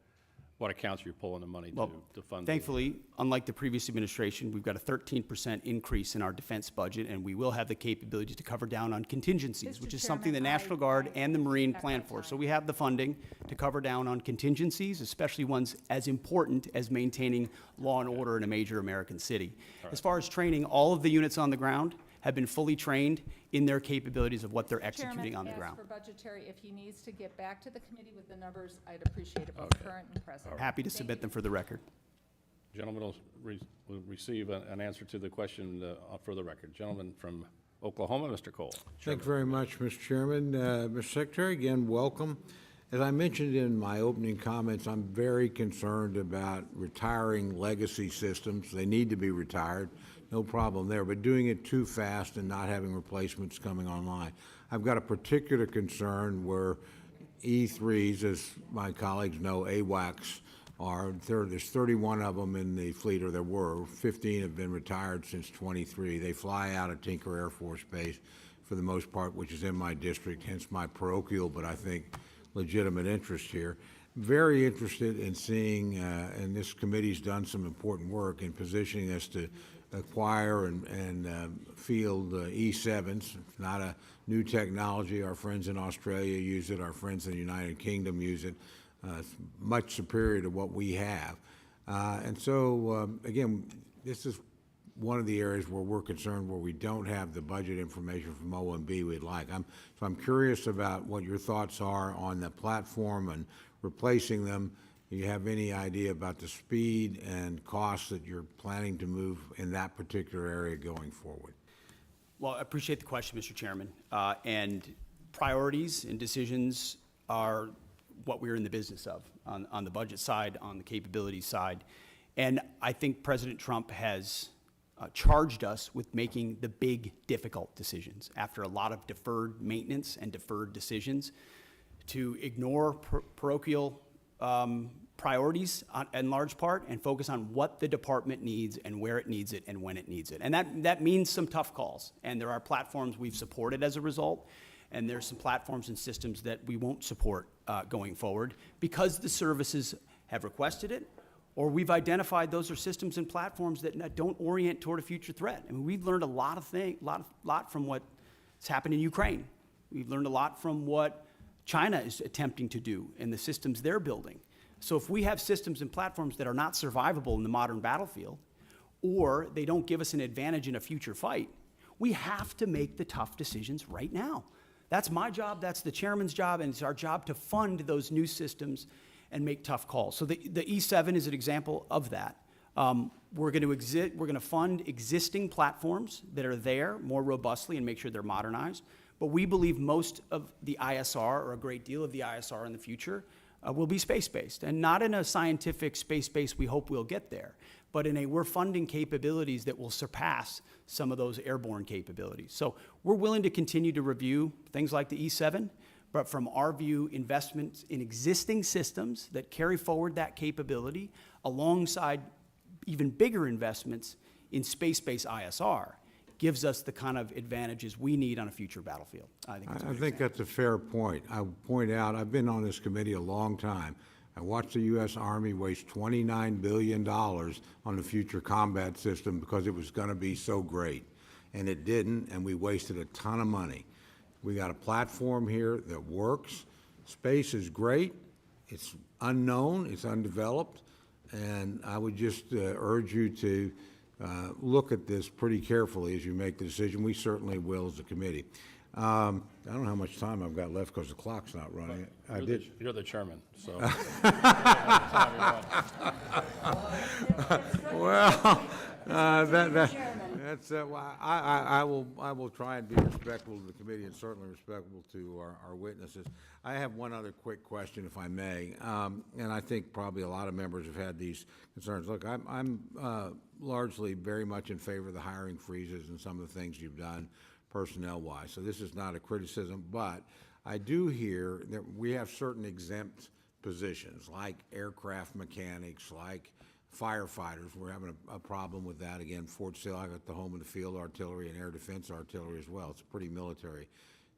Speaker 1: what accounts you're pulling the money
Speaker 5: Well,
Speaker 1: to fund.
Speaker 5: Thankfully, unlike the previous administration, we've got a 13% increase in our defense budget, and we will have the capability to cover down on contingencies,
Speaker 2: Mr.
Speaker 5: which is something the
Speaker 2: Chairman,
Speaker 5: National Guard and the Marine
Speaker 2: back
Speaker 5: plan
Speaker 2: my
Speaker 5: for. So
Speaker 2: time.
Speaker 5: we have the funding to cover down on contingencies, especially ones as important as maintaining law and order in a major American city. As far as training, all of the units on the ground have been fully trained in their capabilities of what they're executing on the ground.
Speaker 2: Chairman, ask for budgetary, if he needs to get back to the committee with the numbers, I'd appreciate it, both current and present.
Speaker 5: Happy to submit them for the record.
Speaker 1: Gentlemen will receive an answer to the question for the record. Gentleman from Oklahoma, Mr. Cole.
Speaker 3: Thank you very much, Mr. Chairman. Mr. Secretary, again, welcome. As I mentioned in my opening comments, I'm very concerned about retiring legacy systems. They need to be retired, no problem there, but doing it too fast and not having replacements coming online. I've got a particular concern where E3s, as my colleagues know, AWACS, there's 31 of them in the fleet, or there were. 15 have been retired since 23. They fly out of Tinker Air Force Base for the most part, which is in my district, hence my parochial, but I think legitimate interest here. Very interested in seeing, and this committee's done some important work in positioning us to acquire and field E7s. It's not a new technology. Our friends in Australia use it. Our friends in the United Kingdom use it. It's much superior to what we have. And so, again, this is one of the areas where we're concerned where we don't have the budget information from OMB we'd like. So I'm curious about what your thoughts are on the platform and replacing them. Do you have any idea about the speed and costs that you're planning to move in that particular area going forward?
Speaker 5: Well, I appreciate the question, Mr. Chairman. And priorities and decisions are what we're in the business of on the budget side, on the capability side. And I think President Trump has charged us with making the big, difficult decisions after a lot of deferred maintenance and deferred decisions to ignore parochial priorities in large part and focus on what the department needs and where it needs it and when it needs it. And that means some tough calls. And there are platforms we've supported as a result, and there's some platforms and systems that we won't support going forward because the services have requested it, or we've identified those are systems and platforms that don't orient toward a future threat. I mean, we've learned a lot from what's happened in Ukraine. We've learned a lot from what China is attempting to do and the systems they're building. So if we have systems and platforms that are not survivable in the modern battlefield, or they don't give us an advantage in a future fight, we have to make the tough decisions right now. That's my job, that's the chairman's job, and it's our job to fund those new systems and make tough calls. So the E7 is an example of that. We're going to fund existing platforms that are there more robustly and make sure they're modernized. But we believe most of the ISR, or a great deal of the ISR in the future, will be space-based. And not in a scientific space-based, we hope we'll get there, but we're funding capabilities that will surpass some of those airborne capabilities. So we're willing to continue to review things like the E7, but from our view, investments in existing systems that carry forward that capability alongside even bigger investments in space-based ISR gives us the kind of advantages we need on a future battlefield. I think
Speaker 3: I think that's a fair point. I point out, I've been on this committee a long time. I watched the U.S. Army waste $29 billion on the Future Combat System because it was going to be so great. And it didn't, and we wasted a ton of money. We got a platform here that works. Space is great. It's unknown, it's undeveloped, and I would just urge you to look at this pretty carefully as you make the decision. We certainly will as a committee. I don't know how much time I've got left because the clock's not running.
Speaker 1: You're the chairman, so.
Speaker 3: Well, that's, well, I will try and be respectful to the committee and certainly respectful to our witnesses. I have one other quick question, if I may, and I think probably a lot of members have had these concerns. Look, I'm largely very much in favor of the hiring freezes and some of the things you've done personnel-wise, so this is not a criticism, but I do hear that we have certain exempt positions, like aircraft mechanics, like firefighters. We're having a problem with that. Again, Fort Sill, I got the home and the field artillery and air defense artillery as well. It's a pretty military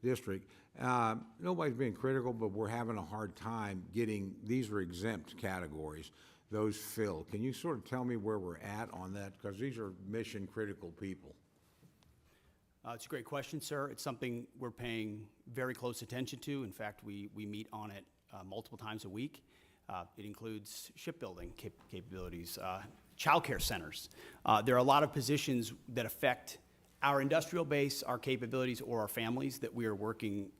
Speaker 3: district. Nobody's being critical, but we're having a hard time getting, these are exempt categories, those filled. Can you sort of tell me where we're at on that? Because these are mission critical people.
Speaker 5: It's a great question, sir. It's something we're paying very close attention to. In fact, we meet on it multiple times a week. It includes shipbuilding capabilities, childcare centers. There are a lot of positions that affect our industrial base, our capabilities, or our families that we are working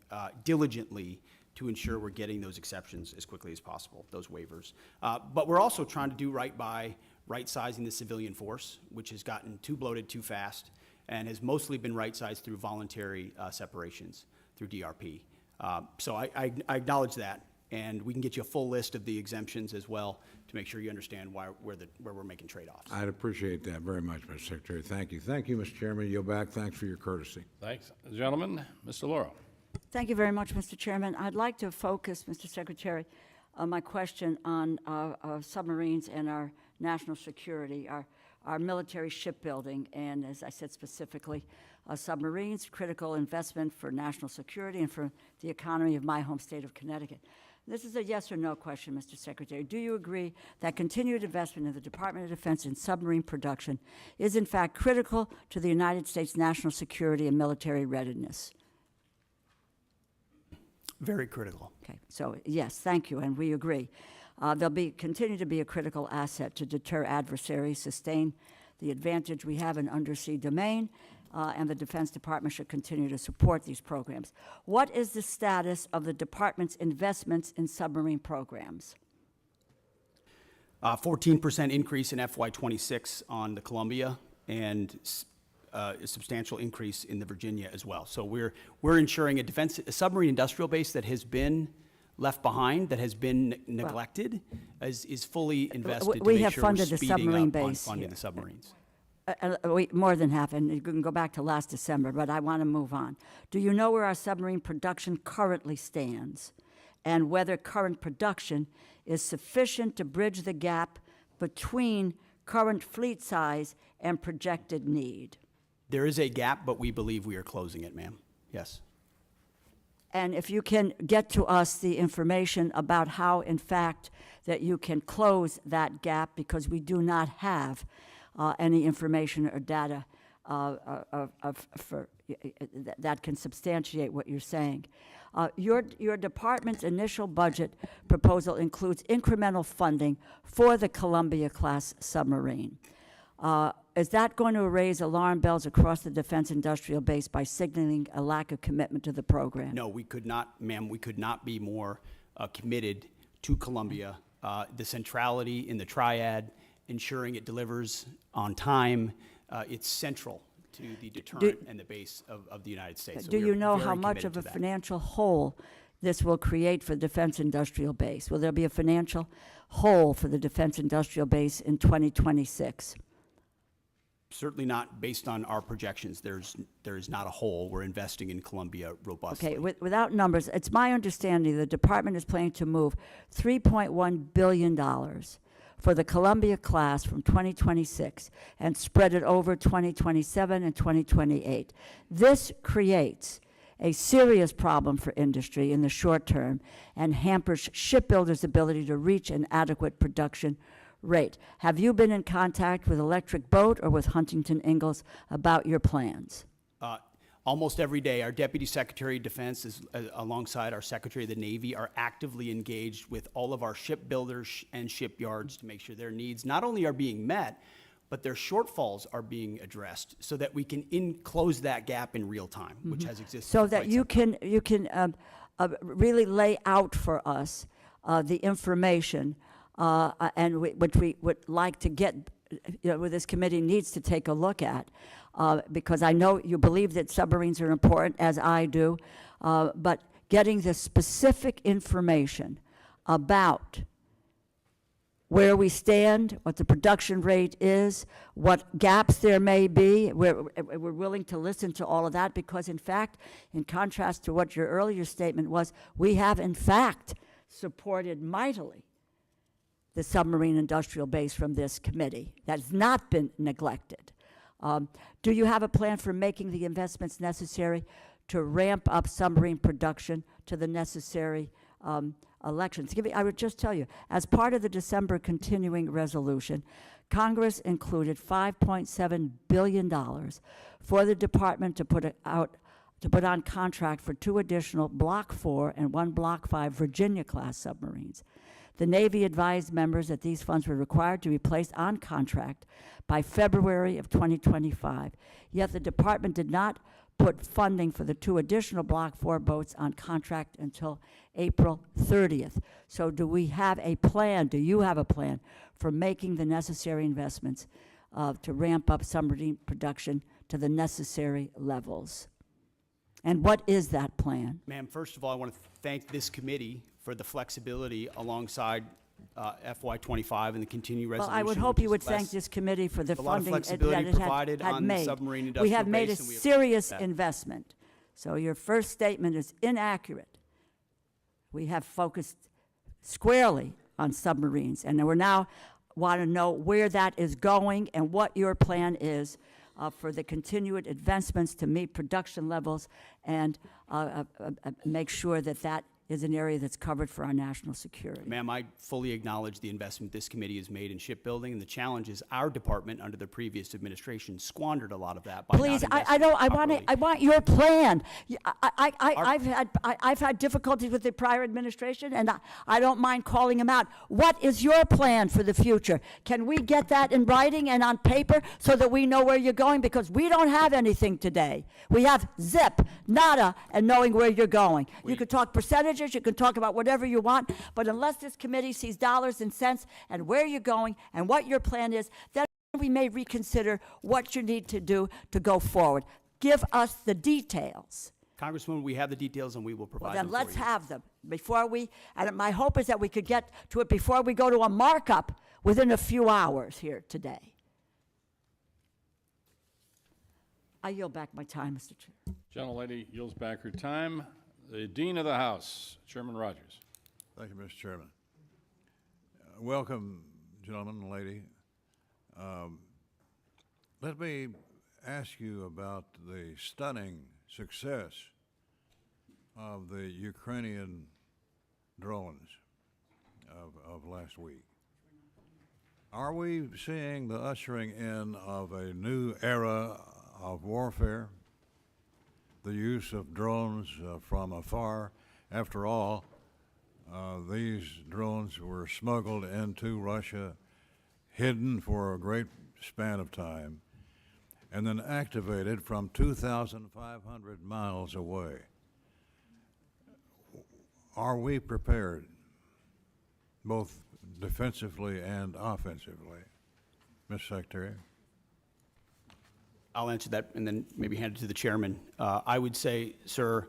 Speaker 5: diligently to ensure we're getting those exceptions as quickly as possible, those waivers. But we're also trying to do right by right-sizing the civilian force, which has gotten too bloated too fast and has mostly been right-sized through voluntary separations through DRP. So I acknowledge that. And we can get you a full list of the exemptions as well to make sure you understand where we're making trade-offs.
Speaker 3: I'd appreciate that very much, Mr. Secretary. Thank you. Thank you, Mr. Chairman. Yield back. Thanks for your courtesy.
Speaker 1: Thanks. Gentlemen, Mr. Lauro.
Speaker 4: Thank you very much, Mr. Chairman. I'd like to focus, Mr. Secretary, my question on submarines and our national security, our military shipbuilding, and as I said specifically, submarines, critical investment for national security and for the economy of my home state of Connecticut. This is a yes or no question, Mr. Secretary. Do you agree that continued investment in the Department of Defense in submarine production is in fact critical to the United States national security and military readiness?
Speaker 5: Very critical.
Speaker 4: Okay, so yes, thank you, and we agree. They'll continue to be a critical asset to deter adversaries, sustain the advantage we have in undersea domain, and the Defense Department should continue to support these programs. What is the status of the department's investments in submarine programs?
Speaker 5: 14% increase in FY26 on the Columbia, and a substantial increase in the Virginia as well. So we're ensuring a submarine industrial base that has been left behind, that has been neglected, is fully invested to
Speaker 4: we
Speaker 5: make
Speaker 4: have
Speaker 5: sure
Speaker 4: funded
Speaker 5: we're
Speaker 4: the
Speaker 5: speeding
Speaker 4: submarine
Speaker 5: up on
Speaker 4: base
Speaker 5: funding
Speaker 4: here.
Speaker 5: the submarines.
Speaker 4: More than half, and you can go back to last December, but I want to move on. Do you know where our submarine production currently stands, and whether current production is sufficient to bridge the gap between current fleet size and projected need?
Speaker 5: There is a gap, but we believe we are closing it, ma'am. Yes.
Speaker 4: And if you can get to us the information about how, in fact, that you can close that gap, because we do not have any information or data that can substantiate what you're saying. Your department's initial budget proposal includes incremental funding for the Columbia-class submarine. Is that going to raise alarm bells across the defense industrial base by signaling a lack of commitment to the program?
Speaker 5: No, we could not, ma'am, we could not be more committed to Columbia. The centrality in the triad, ensuring it delivers on time, it's central to the deterrent and the base of the United States. So
Speaker 4: Do
Speaker 5: we
Speaker 4: you
Speaker 5: are
Speaker 4: know
Speaker 5: very
Speaker 4: how much
Speaker 5: committed
Speaker 4: of
Speaker 5: to
Speaker 4: a
Speaker 5: that.
Speaker 4: financial hole this will create for the defense industrial base? Will there be a financial hole for the defense industrial base in 2026?
Speaker 5: Certainly not based on our projections. There is not a hole. We're investing in Columbia robustly.
Speaker 4: Okay, without numbers, it's my understanding the department is planning to move $3.1 billion for the Columbia class from 2026 and spread it over 2027 and 2028. This creates a serious problem for industry in the short term and hampers shipbuilders' ability to reach an adequate production rate. Have you been in contact with Electric Boat or with Huntington Ingalls about your plans?
Speaker 5: Almost every day, our Deputy Secretary of Defense, alongside our Secretary of the Navy, are actively engaged with all of our shipbuilders and shipyards to make sure their needs not only are being met, but their shortfalls are being addressed so that we can close that gap in real time, which has existed.
Speaker 4: So
Speaker 5: for
Speaker 4: that
Speaker 5: quite
Speaker 4: you
Speaker 5: some
Speaker 4: can really lay out for us the information which we would like to get, what this committee needs to take a look at, because I know you believe that submarines are important, as I do, but getting the specific information about where we stand, what the production rate is, what gaps there may be. We're willing to listen to all of that because, in fact, in contrast to what your earlier statement was, we have, in fact, supported mightily the submarine industrial base from this committee. That's not been neglected. Do you have a plan for making the investments necessary to ramp up submarine production to the necessary elections? I would just tell you, as part of the December continuing resolution, Congress included $5.7 billion for the department to put on contract for 2 additional Block 4 and 1 Block 5 Virginia-class submarines. The Navy advised members that these funds were required to be placed on contract by February of 2025, yet the department did not put funding for the 2 additional Block 4 boats on contract until April 30th. So do we have a plan, do you have a plan for making the necessary investments to ramp up submarine production to the necessary levels? And what is that plan?
Speaker 5: Ma'am, first of all, I want to thank this committee for the flexibility alongside FY25 and the continued
Speaker 4: Well,
Speaker 5: resolution.
Speaker 4: I would hope
Speaker 5: which
Speaker 4: you
Speaker 5: is
Speaker 4: would thank
Speaker 5: less-
Speaker 4: this committee for the
Speaker 5: a lot of
Speaker 4: funding that
Speaker 5: flexibility
Speaker 4: it
Speaker 5: provided
Speaker 4: had
Speaker 5: on the
Speaker 4: made.
Speaker 5: submarine
Speaker 4: We
Speaker 5: industrial
Speaker 4: have made a
Speaker 5: base, and we
Speaker 4: serious
Speaker 5: appreciate that.
Speaker 4: investment. So your first statement is inaccurate. We have focused squarely on submarines, and we now want to know where that is going and what your plan is for the continued advancements to meet production levels and make sure that that is an area that's covered for our national security.
Speaker 5: Ma'am, I fully acknowledge the investment this committee has made in shipbuilding, and the challenge is our department under the previous administration squandered a lot of that by not
Speaker 4: Please,
Speaker 5: investing properly.
Speaker 4: I want your plan. I've had difficulties with the prior administration, and I don't mind calling them out. What is your plan for the future? Can we get that in writing and on paper so that we know where you're going? Because we don't have anything today. We have zip, nada, and knowing where you're going. You could talk percentages, you can talk about whatever you want, but unless this committee sees dollars and cents and where you're going and what your plan is, then we may reconsider what you need to do to go forward. Give us the details.
Speaker 5: Congresswoman, we have the details and we will provide
Speaker 4: Then
Speaker 5: them
Speaker 4: let's
Speaker 5: for you.
Speaker 4: have them before and my hope is that we could get to it before we go to a markup within a few hours here today. I yield back my time, Mr. Chair.
Speaker 1: Gentlelady yields back her time. The Dean of the House, Chairman Rogers.
Speaker 7: Thank you, Mr. Chairman. Welcome, gentlemen and lady. Let me ask you about the stunning success of the Ukrainian drones of last week. Are we seeing the ushering in of a new era of warfare? The use of drones from afar. After all, these drones were smuggled into Russia, hidden for a great span of time, and then activated from 2,500 miles away. Are we prepared, both defensively and offensively, Mr. Secretary?
Speaker 5: I'll answer that and then maybe hand it to the chairman. I would say, sir,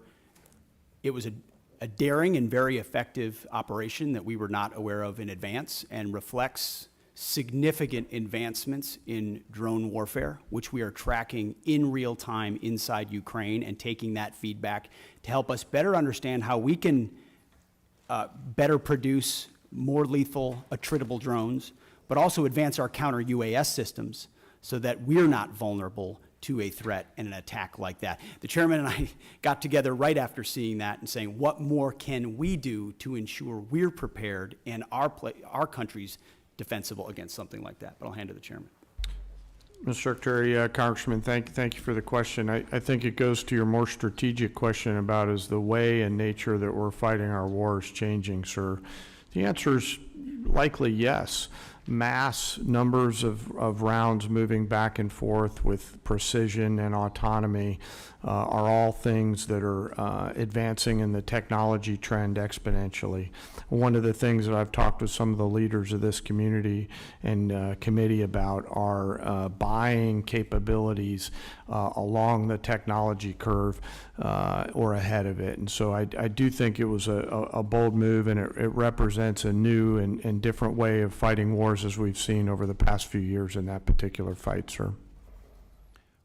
Speaker 5: it was a daring and very effective operation that we were not aware of in advance and reflects significant advancements in drone warfare, which we are tracking in real time inside Ukraine and taking that feedback to help us better understand how we can better produce more lethal, attritable drones, but also advance our counter-UAS systems so that we're not vulnerable to a threat and an attack like that. The chairman and I got together right after seeing that and saying, what more can we do to ensure we're prepared and our country's defensible against something like that? But I'll hand to the chairman.
Speaker 6: Mr. Secretary, Congressman, thank you for the question. I think it goes to your more strategic question about is the way and nature that we're fighting our wars changing, sir? The answer is likely yes. Mass numbers of rounds moving back and forth with precision and autonomy are all things that are advancing in the technology trend exponentially. One of the things that I've talked with some of the leaders of this community and committee about are buying capabilities along the technology curve or ahead of it. And so I do think it was a bold move, and it represents a new and different way of fighting wars as we've seen over the past few years in that particular fight, sir.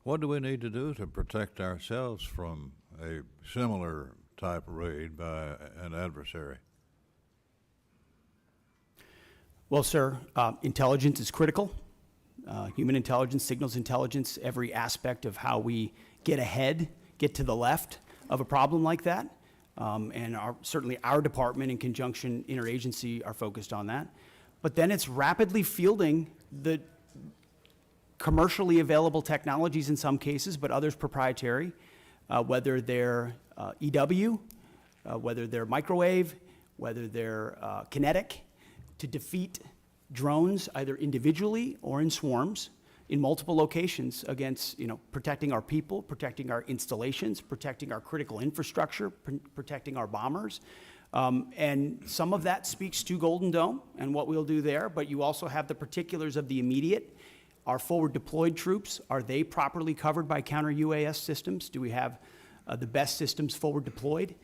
Speaker 7: What do we need to do to protect ourselves from a similar type raid by an adversary?
Speaker 5: Well, sir, intelligence is critical. Human intelligence, signals intelligence, every aspect of how we get ahead, get to the left of a problem like that. And certainly our department in conjunction, interagency, are focused on that. But then it's rapidly fielding the commercially available technologies in some cases, but others proprietary, whether they're EW, whether they're microwave, whether they're kinetic, to defeat drones either individually or in swarms in multiple locations against, protecting our people, protecting our installations, protecting our critical infrastructure, protecting our bombers. And some of that speaks to Golden Dome and what we'll do there, but you also have the particulars of the immediate. Our forward deployed troops, are they properly covered by counter-UAS systems? Do we have the best systems forward deployed?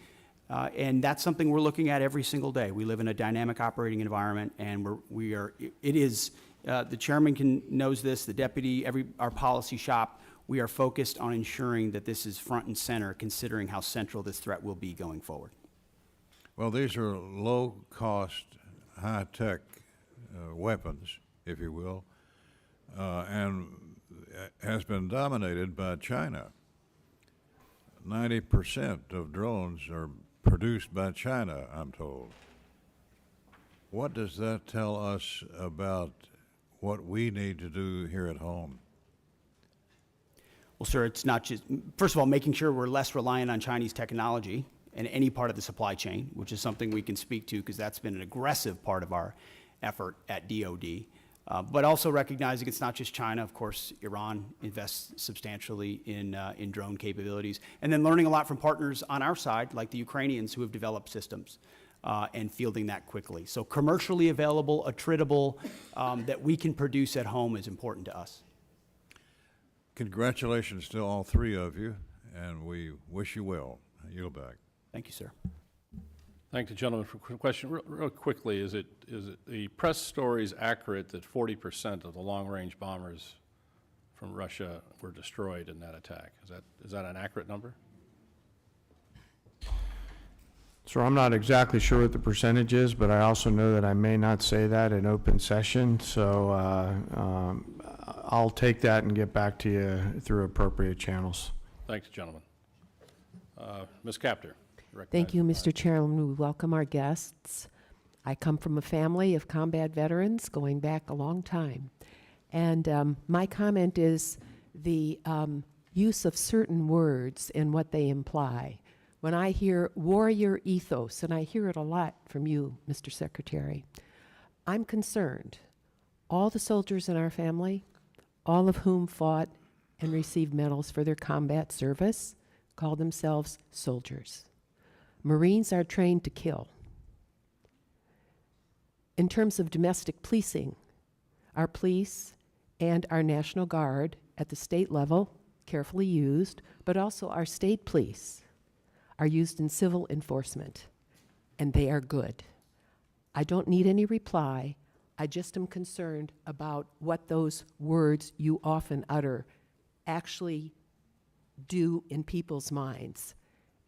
Speaker 5: And that's something we're looking at every single day. We live in a dynamic operating environment, and the chairman knows this, the deputy, our policy shop, we are focused on ensuring that this is front and center, considering how central this threat will be going forward.
Speaker 7: Well, these are low-cost, high-tech weapons, if you will, and has been dominated by China. 90% of drones are produced by China, I'm told. What does that tell us about what we need to do here at home?
Speaker 5: Well, sir, it's not just, first of all, making sure we're less reliant on Chinese technology in any part of the supply chain, which is something we can speak to because that's been an aggressive part of our effort at DOD. But also recognizing it's not just China. Of course, Iran invests substantially in drone capabilities. And then learning a lot from partners on our side, like the Ukrainians who have developed systems and fielding that quickly. So commercially available, attritable, that we can produce at home is important to us.
Speaker 7: Congratulations to all three of you, and we wish you well. Yield back.
Speaker 5: Thank you, sir.
Speaker 1: Thank the gentleman for the question. Real quickly, is it the press stories accurate that 40% of the long-range bombers from Russia were destroyed in that attack? Is that an accurate number?
Speaker 6: So I'm not exactly sure what the percentage is, but I also know that I may not say that in open session. So I'll take that and get back to you through appropriate channels.
Speaker 1: Thanks, gentlemen. Ms. Capter.
Speaker 8: Thank you, Mr. Chairman. We welcome our guests. I come from a family of combat veterans going back a long time. And my comment is the use of certain words and what they imply. When I hear warrior ethos, and I hear it a lot from you, Mr. Secretary, I'm concerned. All the soldiers in our family, all of whom fought and received medals for their combat service, call themselves soldiers. Marines are trained to kill. In terms of domestic policing, our police and our National Guard at the state level, carefully used, but also our state police are used in civil enforcement, and they are good. I don't need any reply. I just am concerned about what those words you often utter actually do in people's minds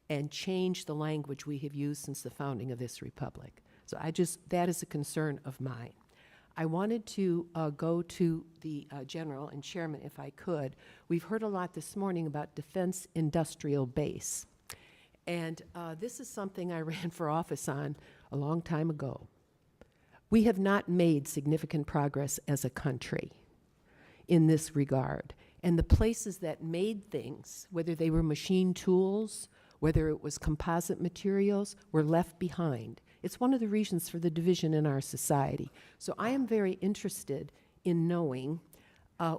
Speaker 8: and change the language we have used since the founding of this republic. So that is a concern of mine. I wanted to go to the general and chairman, if I could. We've heard a lot this morning about defense industrial base. And this is something I ran for office on a long time ago. We have not made significant progress as a country in this regard. And the places that made things, whether they were machine tools, whether it was composite materials, were left behind. It's one of the reasons for the division in our society. So I am very interested in knowing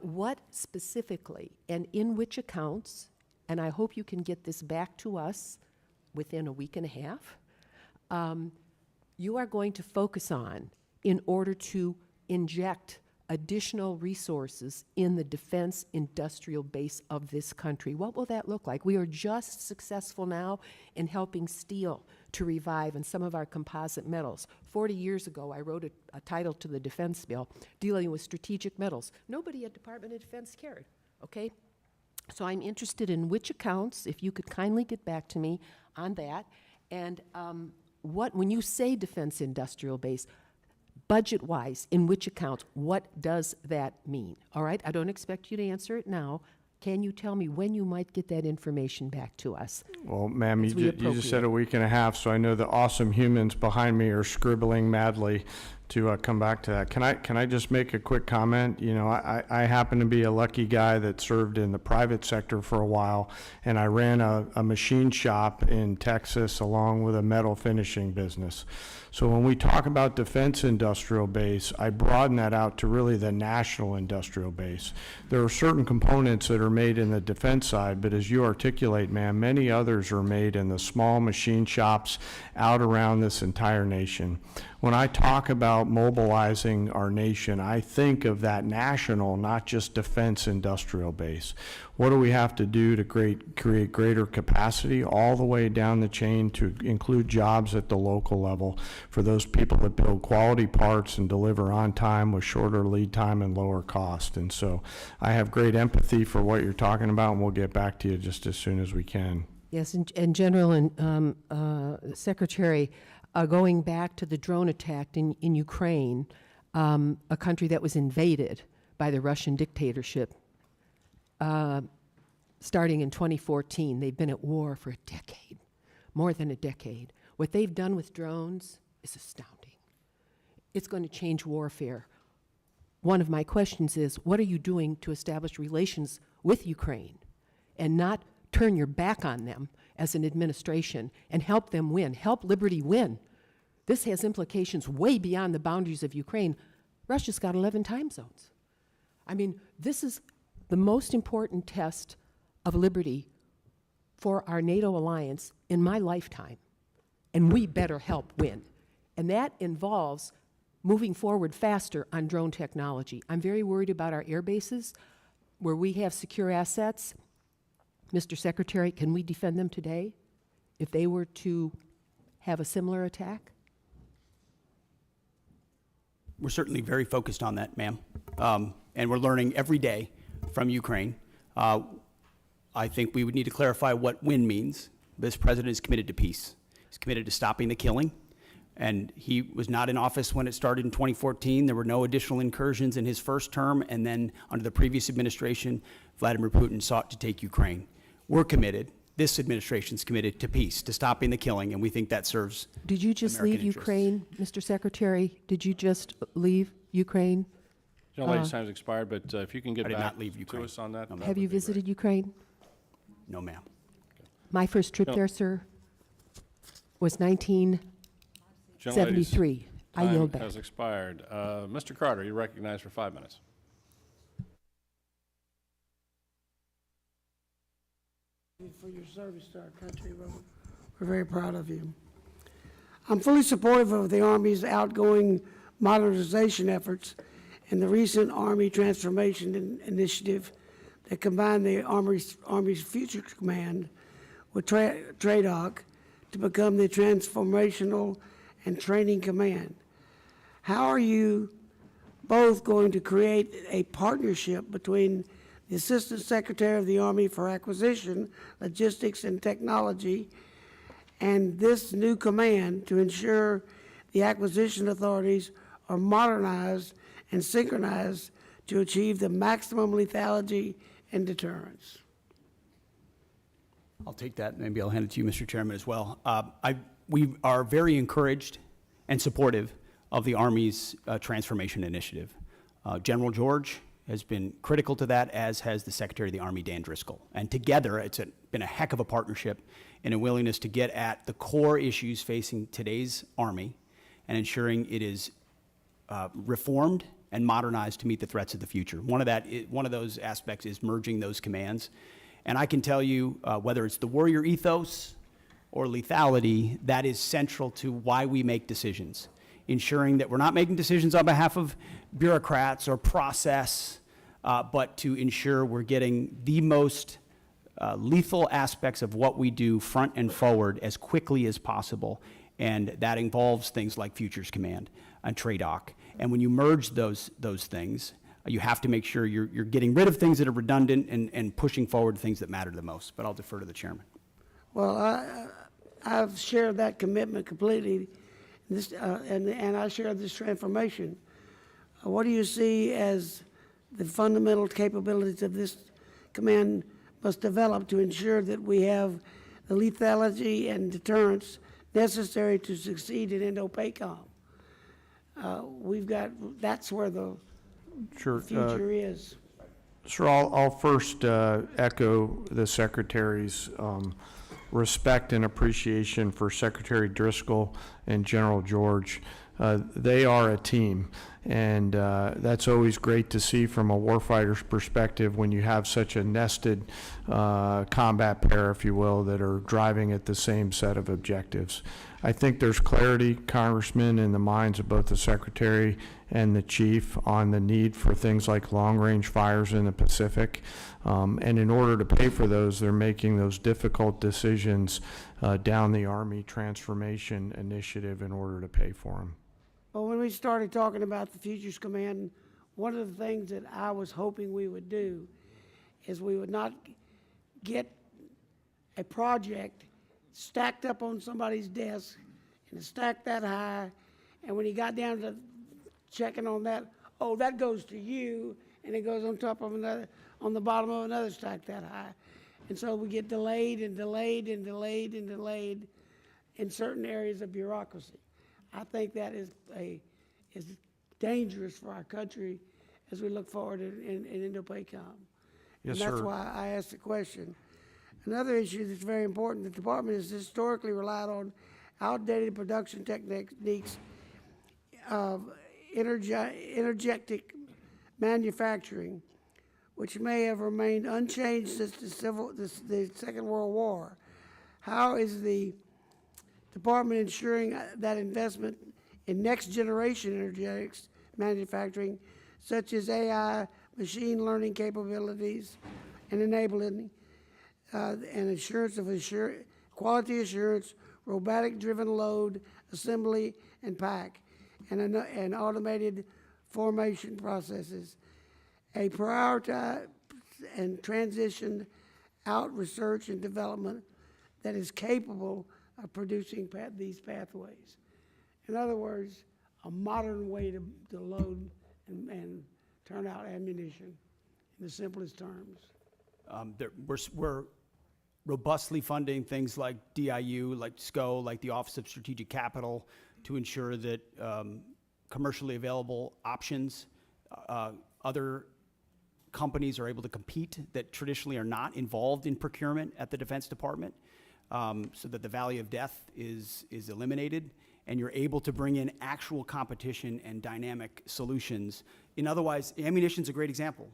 Speaker 8: what specifically and in which accounts, and I hope you can get this back to us within a week and a half, you are going to focus on in order to inject additional resources in the defense industrial base of this country. What will that look like? We are just successful now in helping steel to revive and some of our composite metals. 40 years ago, I wrote a title to the defense bill dealing with strategic metals. Nobody at Department of Defense cared, okay? So I'm interested in which accounts, if you could kindly get back to me on that, and when you say defense industrial base, budget-wise, in which accounts, what does that mean? All right, I don't expect you to answer it now. Can you tell me when you might get that information back to us?
Speaker 6: Well, ma'am,
Speaker 8: As we
Speaker 6: you just said
Speaker 8: appropriate.
Speaker 6: a week and a half, so I know the awesome humans behind me are scribbling madly to come back to that. Can I just make a quick comment? You know, I happen to be a lucky guy that served in the private sector for a while, and I ran a machine shop in Texas along with a metal finishing business. So when we talk about defense industrial base, I broaden that out to really the national industrial base. There are certain components that are made in the defense side, but as you articulate, ma'am, many others are made in the small machine shops out around this entire nation. When I talk about mobilizing our nation, I think of that national, not just defense industrial base. What do we have to do to create greater capacity all the way down the chain to include jobs at the local level for those people that build quality parts and deliver on time with shorter lead time and lower cost? And so I have great empathy for what you're talking about, and we'll get back to you just as soon as we can.
Speaker 8: Yes, and General and Secretary, going back to the drone attack in Ukraine, a country that was invaded by the Russian dictatorship, starting in 2014. They've been at war for a decade, more than a decade. What they've done with drones is astounding. It's going to change warfare. One of my questions is, what are you doing to establish relations with Ukraine and not turn your back on them as an administration and help them win, help liberty win? This has implications way beyond the boundaries of Ukraine. Russia's got 11 time zones. I mean, this is the most important test of liberty for our NATO alliance in my lifetime, and we better help win. And that involves moving forward faster on drone technology. I'm very worried about our air bases where we have secure assets. Mr. Secretary, can we defend them today if they were to have a similar attack?
Speaker 5: We're certainly very focused on that, ma'am. And we're learning every day from Ukraine. I think we would need to clarify what win means. This president is committed to peace. He's committed to stopping the killing. And he was not in office when it started in 2014. There were no additional incursions in his first term. And then under the previous administration, Vladimir Putin sought to take Ukraine. We're committed. This administration's committed to peace, to stopping the killing, and we think that serves
Speaker 8: Did you just
Speaker 5: American
Speaker 8: leave
Speaker 5: interests.
Speaker 8: Ukraine, Mr. Secretary? Did you just leave Ukraine?
Speaker 1: Gentlelady's time's expired, but if you can get
Speaker 5: I did
Speaker 1: back
Speaker 5: not leave
Speaker 1: to
Speaker 5: Ukraine.
Speaker 1: us on that. that
Speaker 8: Have
Speaker 1: would
Speaker 8: you
Speaker 1: be great.
Speaker 8: visited Ukraine?
Speaker 5: No, ma'am.
Speaker 8: My first trip
Speaker 1: No.
Speaker 8: there, sir, was 1973.
Speaker 1: Gentlelady's
Speaker 8: I yield
Speaker 1: time
Speaker 8: back.
Speaker 1: has expired. Mr. Carter, you're recognized for 5 minutes.
Speaker 9: For your service to our country. We're very proud of you. I'm fully supportive of the Army's outgoing modernization efforts and the recent Army Transformation Initiative that combined the Army's Future Command with TRADOC to become the Transformational and Training Command. How are you both going to create a partnership between the Assistant Secretary of the Army for Acquisition, Logistics, and Technology, and this new command to ensure the acquisition authorities are modernized and synchronized to achieve the maximum lethality and deterrence.
Speaker 5: I'll take that. Maybe I'll hand it to you, Mr. Chairman, as well. We are very encouraged and supportive of the Army's transformation initiative. General George has been critical to that, as has the Secretary of the Army, Dan Driscoll. And together, it's been a heck of a partnership and a willingness to get at the core issues facing today's Army and ensuring it is reformed and modernized to meet the threats of the future. One of those aspects is merging those commands. And I can tell you, whether it's the warrior ethos or lethality, that is central to why we make decisions, ensuring that we're not making decisions on behalf of bureaucrats or process, but to ensure we're getting the most lethal aspects of what we do front and forward as quickly as possible. And that involves things like Futures Command and TRADOC. And when you merge those things, you have to make sure you're getting rid of things that are redundant and pushing forward things that matter the most. But I'll defer to the chairman.
Speaker 9: Well, I've shared that commitment completely, and I share this transformation. What do you see as the fundamental capabilities of this command must develop to ensure that we have the lethality and deterrence necessary to succeed in Indo-PACOM? That's where the
Speaker 6: Sure.
Speaker 9: future is.
Speaker 6: Sir, I'll first echo the Secretary's respect and appreciation for Secretary Driscoll and General George. They are a team, and that's always great to see from a warfighter's perspective when you have such a nested combat pair, if you will, that are driving at the same set of objectives. I think there's clarity, Congressman, in the minds of both the Secretary and the Chief on the need for things like long-range fires in the Pacific. And in order to pay for those, they're making those difficult decisions down the Army Transformation Initiative in order to pay for them.
Speaker 9: Well, when we started talking about the Futures Command, one of the things that I was hoping we would do is we would not get a project stacked up on somebody's desk and stacked that high, and when he got down to checking on that, oh, that goes to you, and it goes on top of another, on the bottom of another stack that high. And so we get delayed and delayed and delayed and delayed in certain areas of bureaucracy. I think that is dangerous for our country as we look forward in Indo-PACOM.
Speaker 6: Yes,
Speaker 9: and that's
Speaker 6: sir.
Speaker 9: why I asked the question. Another issue that's very important, the department has historically relied on outdated production techniques of energetic manufacturing, which may have remained unchanged since the Second World War. How is the department ensuring that investment in next-generation energetics manufacturing, such as AI, machine learning capabilities, and enabling and assurance of quality assurance, robotic-driven load, assembly, and pack, and automated formation processes, a prioritized and transitioned out research and development that is capable of producing these pathways. In other words, a modern way to load and turn out ammunition in the simplest terms.
Speaker 5: We're robustly funding things like DIU, like SCO, like the Office of Strategic Capital, to ensure that commercially available options, other companies are able to compete that traditionally are not involved in procurement at the Defense Department, so that the valley of death is eliminated, and you're able to bring in actual competition and dynamic solutions. Otherwise, ammunition's a great example.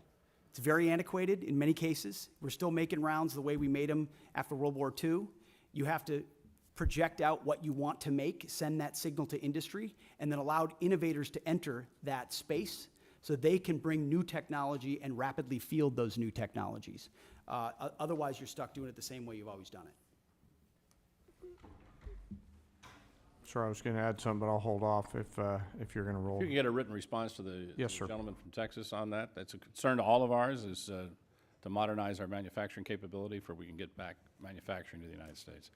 Speaker 5: It's very antiquated in many cases. We're still making rounds the way we made them after World War II. You have to project out what you want to make, send that signal to industry, and then allow innovators to enter that space so they can bring new technology and rapidly field those new technologies. Otherwise, you're stuck doing it the same way you've always done it.
Speaker 6: Sir, I was going to add something, but I'll hold off if you're going to roll.
Speaker 1: You can get a written response to the
Speaker 6: Yes, sir.
Speaker 1: gentleman from Texas on that. That's a concern to all of ours, is to modernize our manufacturing capability for we can get back manufacturing to the United States.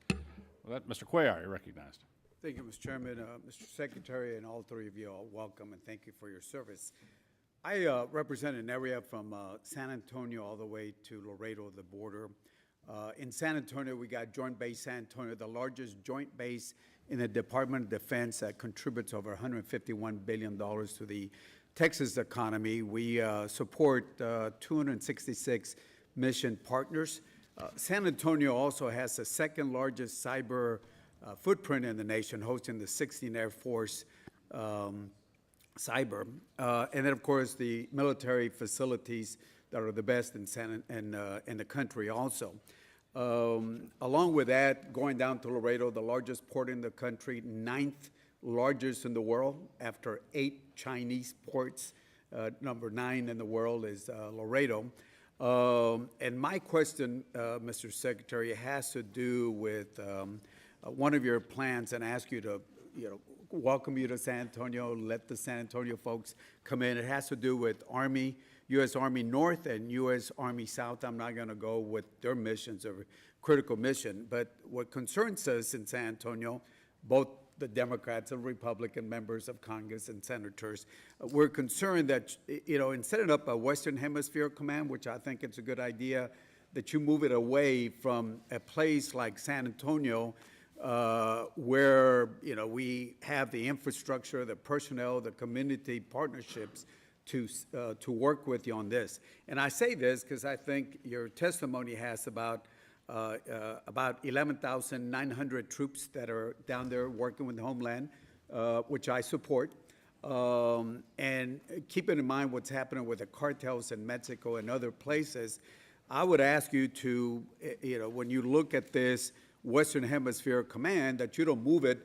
Speaker 1: Well, Mr. Cuellar, you're recognized.
Speaker 10: Thank you, Mr. Chairman. Mr. Secretary, and all three of you all, welcome and thank you for your service. I represent an area from San Antonio all the way to Laredo, the border. In San Antonio, we got Joint Base San Antonio, the largest joint base in the Department of Defense that contributes over $151 billion to the Texas economy. We support 266 mission partners. San Antonio also has the second largest cyber footprint in the nation, hosting the 16th Air Force cyber. And then, of course, the military facilities that are the best in the country also. Along with that, going down to Laredo, the largest port in the country, 9th largest in the world after 8 Chinese ports. Number 9 in the world is Laredo. And my question, Mr. Secretary, has to do with one of your plans, and ask you to, welcome you to San Antonio, let the San Antonio folks come in. It has to do with Army, U.S. Army North and U.S. Army South. I'm not going to go with their missions or critical mission, but what concerns us in San Antonio, both the Democrats and Republican members of Congress and senators, we're concerned that, in setting up a Western Hemisphere command, which I think it's a good idea, that you move it away from a place like San Antonio, where, we have the infrastructure, the personnel, the community partnerships to work with you on this. And I say this because I think your testimony has about 11,900 troops that are down there working with the Homeland, which I support. And keeping in mind what's happening with the cartels in Mexico and other places, I would ask you to, when you look at this Western Hemisphere Command, that you don't move it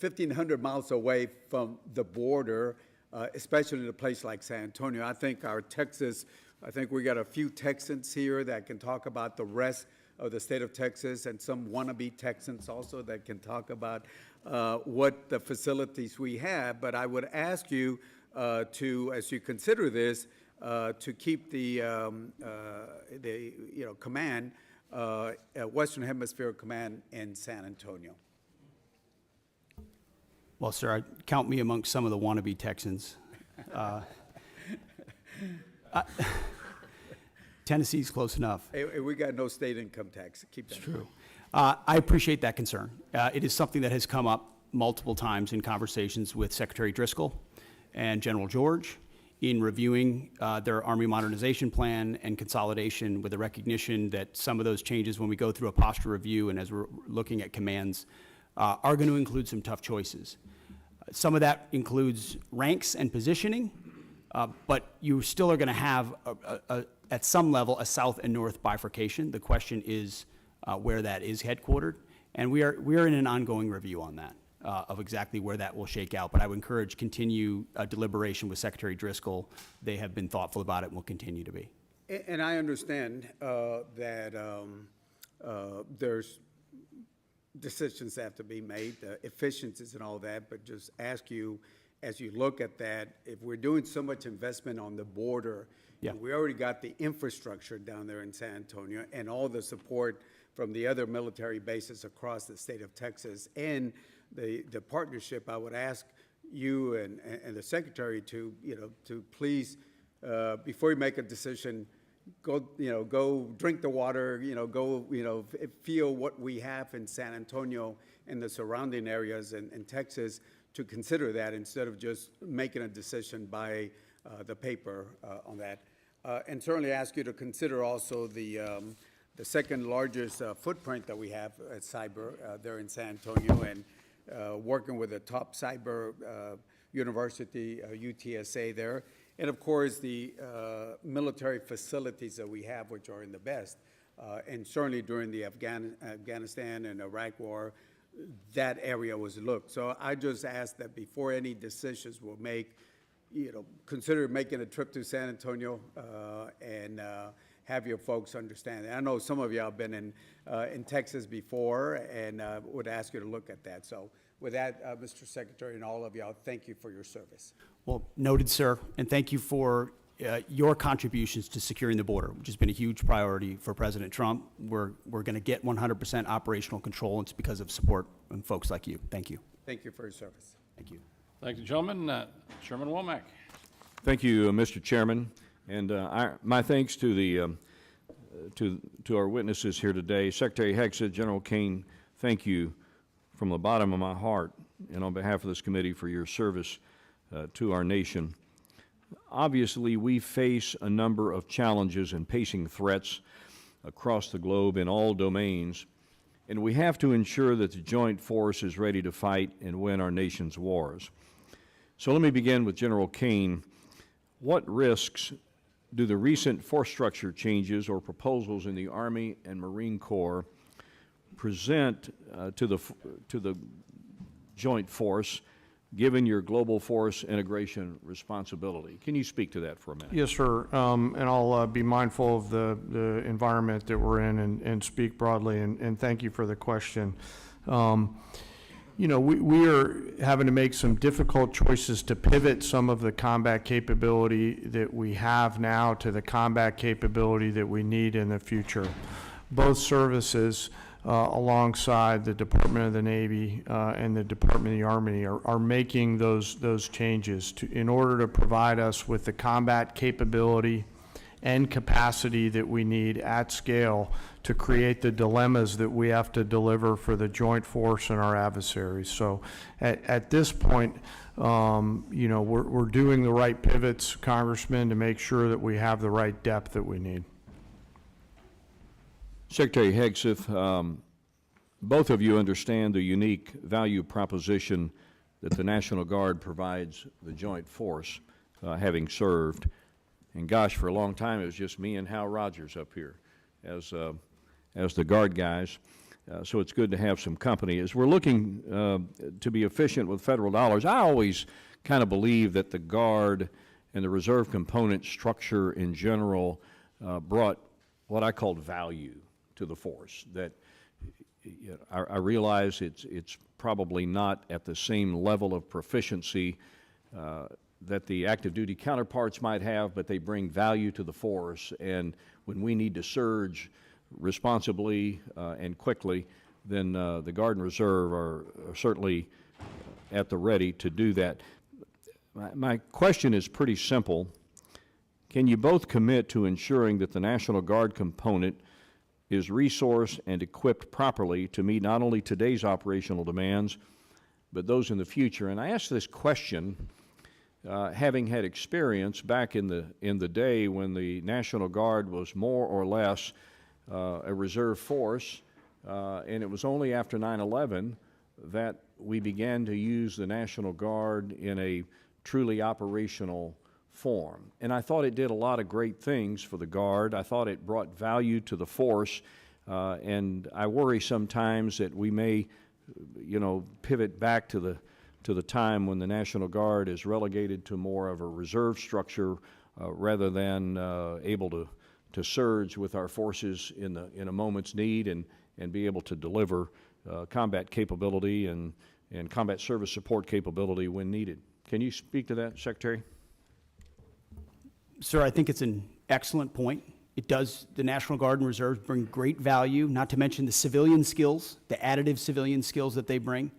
Speaker 10: 1,500 miles away from the border, especially in a place like San Antonio. I think we got a few Texans here that can talk about the rest of the state of Texas, and some wannabe Texans also that can talk about what the facilities we have. But I would ask you to, as you consider this, to keep the command, Western Hemisphere Command in San Antonio.
Speaker 5: Well, sir, count me amongst some of the wannabe Texans. Tennessee's close enough.
Speaker 10: Hey, we got no state income tax. Keep that.
Speaker 5: It's true. I appreciate that concern. It is something that has come up multiple times in conversations with Secretary Driscoll and General George in reviewing their Army modernization plan and consolidation, with the recognition that some of those changes, when we go through a posture review and as we're looking at commands, are going to include some tough choices. Some of that includes ranks and positioning, but you still are going to have, at some level, a south and north bifurcation. The question is where that is headquartered, and we are in an ongoing review on that, of exactly where that will shake out. But I would encourage continue deliberation with Secretary Driscoll. They have been thoughtful about it and will continue to be.
Speaker 10: And I understand that there's decisions that have to be made, efficiencies and all that, but just ask you, as you look at that, if we're doing so much investment on the border,
Speaker 5: yeah,
Speaker 10: we already got the infrastructure down there in San Antonio and all the support from the other military bases across the state of Texas and the partnership, I would ask you and the Secretary to, to please, before you make a decision, go drink the water, go, feel what we have in San Antonio and the surrounding areas in Texas, to consider that instead of just making a decision by the paper on that. And certainly ask you to consider also the second largest footprint that we have at cyber there in San Antonio, and working with the top cyber university, UTSA there. And of course, the military facilities that we have, which are in the best. And certainly during the Afghanistan and Iraq war, that area was looked. So I just ask that before any decisions were made, consider making a trip to San Antonio and have your folks understand. I know some of y'all have been in Texas before, and would ask you to look at that. So with that, Mr. Secretary, and all of y'all, thank you for your service.
Speaker 5: Well, noted, sir, and thank you for your contributions to securing the border, which has been a huge priority for President Trump. We're going to get 100% operational control, and it's because of support from folks like you. Thank you.
Speaker 10: Thank you for your service.
Speaker 5: Thank you.
Speaker 1: Thank you, gentlemen. Chairman Womack.
Speaker 11: Thank you, Mr. Chairman, and my thanks to the to our witnesses here today. Secretary Hegseth, General Caine, thank you from the bottom of my heart and on behalf of this committee for your service to our nation. Obviously, we face a number of challenges and pacing threats across the globe in all domains, and we have to ensure that the joint force is ready to fight and win our nation's wars. So let me begin with General Caine. What risks do the recent force structure changes or proposals in the Army and Marine Corps present to the joint force, given your global force integration responsibility? Can you speak to that for a minute?
Speaker 6: Yes, sir. And I'll be mindful of the environment that we're in and speak broadly, and thank you for the question. You know, we are having to make some difficult choices to pivot some of the combat capability that we have now to the combat capability that we need in the future. Both services, alongside the Department of the Navy and the Department of the Army, are making those changes in order to provide us with the combat capability and capacity that we need at scale to create the dilemmas that we have to deliver for the joint force and our adversaries. So at this point, you know, we're doing the right pivots, Congressman, to make sure that we have the right depth that we need.
Speaker 11: Secretary Hegseth, both of you understand the unique value proposition that the National Guard provides the joint force, having served. And gosh, for a long time, it was just me and Hal Rogers up here as the Guard guys. So it's good to have some company. As we're looking to be efficient with federal dollars, I always kind of believe that the Guard and the reserve component structure in general brought what I called value to the force. That I realize it's probably not at the same level of proficiency that the active duty counterparts might have, but they bring value to the force. And when we need to surge responsibly and quickly, then the Guard and Reserve are certainly at the ready to do that. My question is pretty simple. Can you both commit to ensuring that the National Guard component is resourced and equipped properly to meet not only today's operational demands, but those in the future? And I ask this question having had experience back in the day when the National Guard was more or less a reserve force, and it was only after 9/11 that we began to use the National Guard in a truly operational form. And I thought it did a lot of great things for the Guard. I thought it brought value to the force, and I worry sometimes that we may, you know, pivot back to the time when the National Guard is relegated to more of a reserve structure rather than able to surge with our forces in a moment's need and be able to deliver combat capability and combat service support capability when needed. Can you speak to that, Secretary?
Speaker 5: Sir, I think it's an excellent point. It does, the National Guard and Reserves bring great value, not to mention the civilian skills, the additive civilian skills that they bring.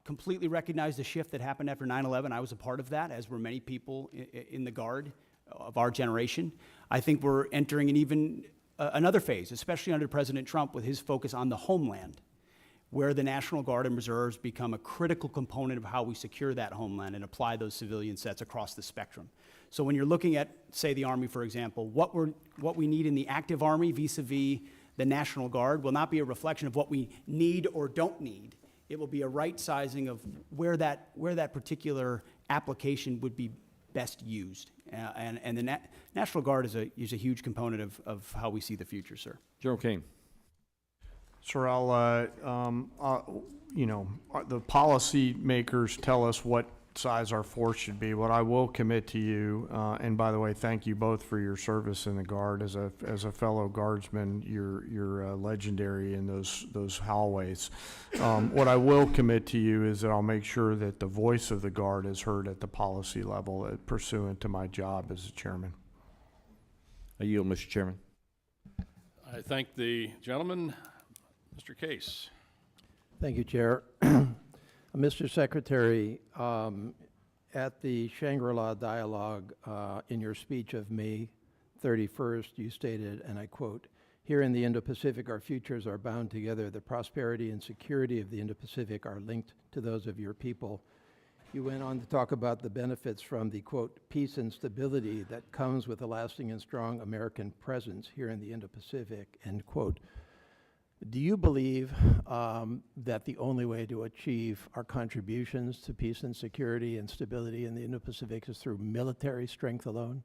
Speaker 5: Completely recognize the shift that happened after 9/11. I was a part of that, as were many people in the Guard of our generation. I think we're entering an even another phase, especially under President Trump with his focus on the homeland, where the National Guard and Reserves become a critical component of how we secure that homeland and apply those civilian sets across the spectrum. So when you're looking at, say, the Army, for example, what we need in the active Army vis-a-vis the National Guard will not be a reflection of what we need or don't need. It will be a right sizing of where that particular application would be best used. And the National Guard is a huge component of how we see the future, sir.
Speaker 11: General Caine.
Speaker 6: Sir, you know, the policy makers tell us what size our force should be. What I will commit to you, and by the way, thank you both for your service in the Guard. As a fellow Guardsman, you're legendary in those hallways. What I will commit to you is that I'll make sure that the voice of the Guard is heard at the policy level, pursuant to my job as a chairman.
Speaker 11: I yield, Mr. Chairman.
Speaker 1: I thank the gentleman. Mr. Case.
Speaker 12: Thank you, Chair. Mr. Secretary, At the Shangri-La Dialogue, in your speech of May 31st, you stated, and I quote, "Here in the Indo-Pacific, our futures are bound together. The prosperity and security of the Indo-Pacific are linked to those of your people." You went on to talk about the benefits from the, quote, "peace and stability that comes with a lasting and strong American presence here in the Indo-Pacific," end quote. Do you believe that the only way to achieve our contributions to peace and security and stability in the Indo-Pacific is through military strength alone?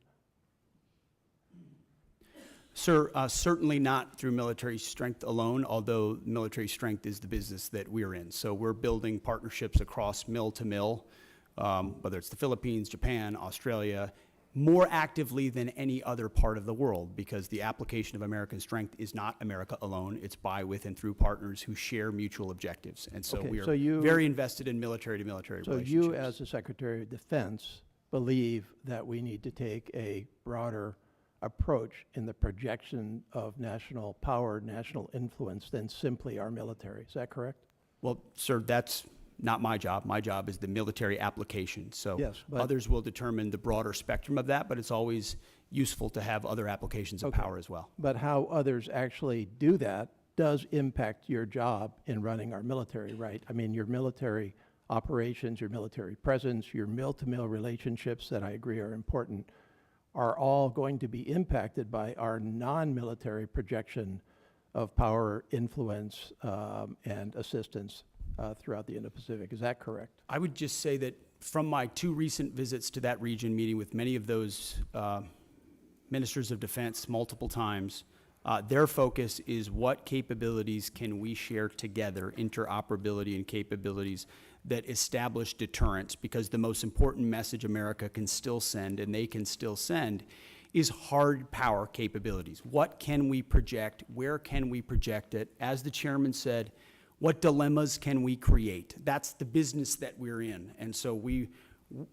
Speaker 5: Sir, certainly not through military strength alone, although military strength is the business that we're in. So we're building partnerships across mill to mill, whether it's the Philippines, Japan, Australia, more actively than any other part of the world, because the application of American strength is not America alone. It's by, with, and through partners who share mutual objectives. And so
Speaker 12: Okay,
Speaker 5: we are
Speaker 12: so you-
Speaker 5: very invested in military-to-military
Speaker 12: So
Speaker 5: relationships.
Speaker 12: you, as the Secretary of Defense, believe that we need to take a broader approach in the projection of national power, national influence than simply our military. Is that correct?
Speaker 5: Well, sir, that's not my job. My job is the military application. So
Speaker 12: Yes, but-
Speaker 5: others will determine the broader spectrum of that, but it's always useful to have other applications of
Speaker 12: Okay.
Speaker 5: power as well.
Speaker 12: But how others actually do that does impact your job in running our military, right? I mean, your military operations, your military presence, your mill-to-mill relationships that I agree are important, are all going to be impacted by our non-military projection of power, influence, and assistance throughout the Indo-Pacific. Is that correct?
Speaker 5: I would just say that from my 2 recent visits to that region, meeting with many of those ministers of defense multiple times, their focus is what capabilities can we share together, interoperability and capabilities that establish deterrence, because the most important message America can still send, and they can still send, is hard power capabilities. What can we project? Where can we project it? As the chairman said, what dilemmas can we create? That's the business that we're in. And so we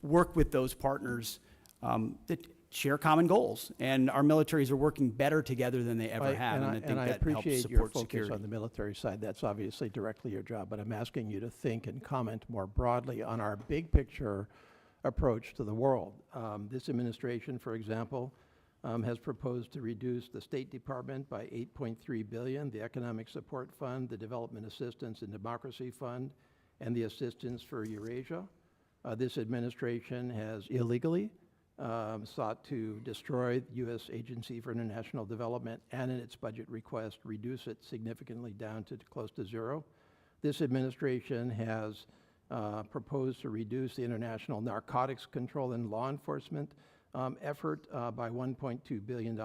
Speaker 5: work with those partners that share common goals. And our militaries are working better together than they ever have. And I think
Speaker 12: and I
Speaker 5: that helps
Speaker 12: appreciate your
Speaker 5: support
Speaker 12: focus
Speaker 5: security.
Speaker 12: on the military side. That's obviously directly your job, but I'm asking you to think and comment more broadly on our big picture approach to the world. This administration, for example, has proposed to reduce the State Department by $8.3 billion, the Economic Support Fund, the Development Assistance and Democracy Fund, and the Assistance for Eurasia. This administration has illegally sought to destroy the U.S. Agency for International Development, and in its budget request, reduce it significantly down to close to zero. This administration has proposed to reduce the international narcotics control and law enforcement effort by $1.2 billion.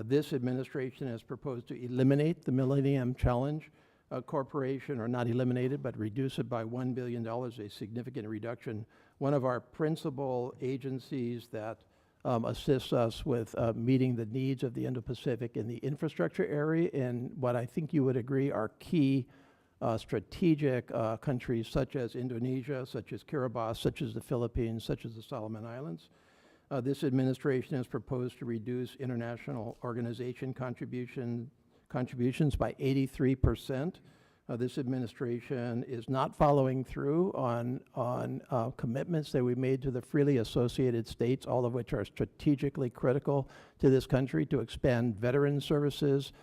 Speaker 12: This administration has proposed to eliminate the Millennium Challenge Corporation, or not eliminate it, but reduce it by $1 billion, a significant reduction. One of our principal agencies that assists us with meeting the needs of the Indo-Pacific in the infrastructure area, and what I think you would agree are key strategic countries such as Indonesia, such as Kiribati, such as the Philippines, such as the Solomon Islands. This administration has proposed to reduce international organization contributions by 83%. This administration is not following through on commitments that we made to the freely associated states, all of which are strategically critical to this country, to expand veteran services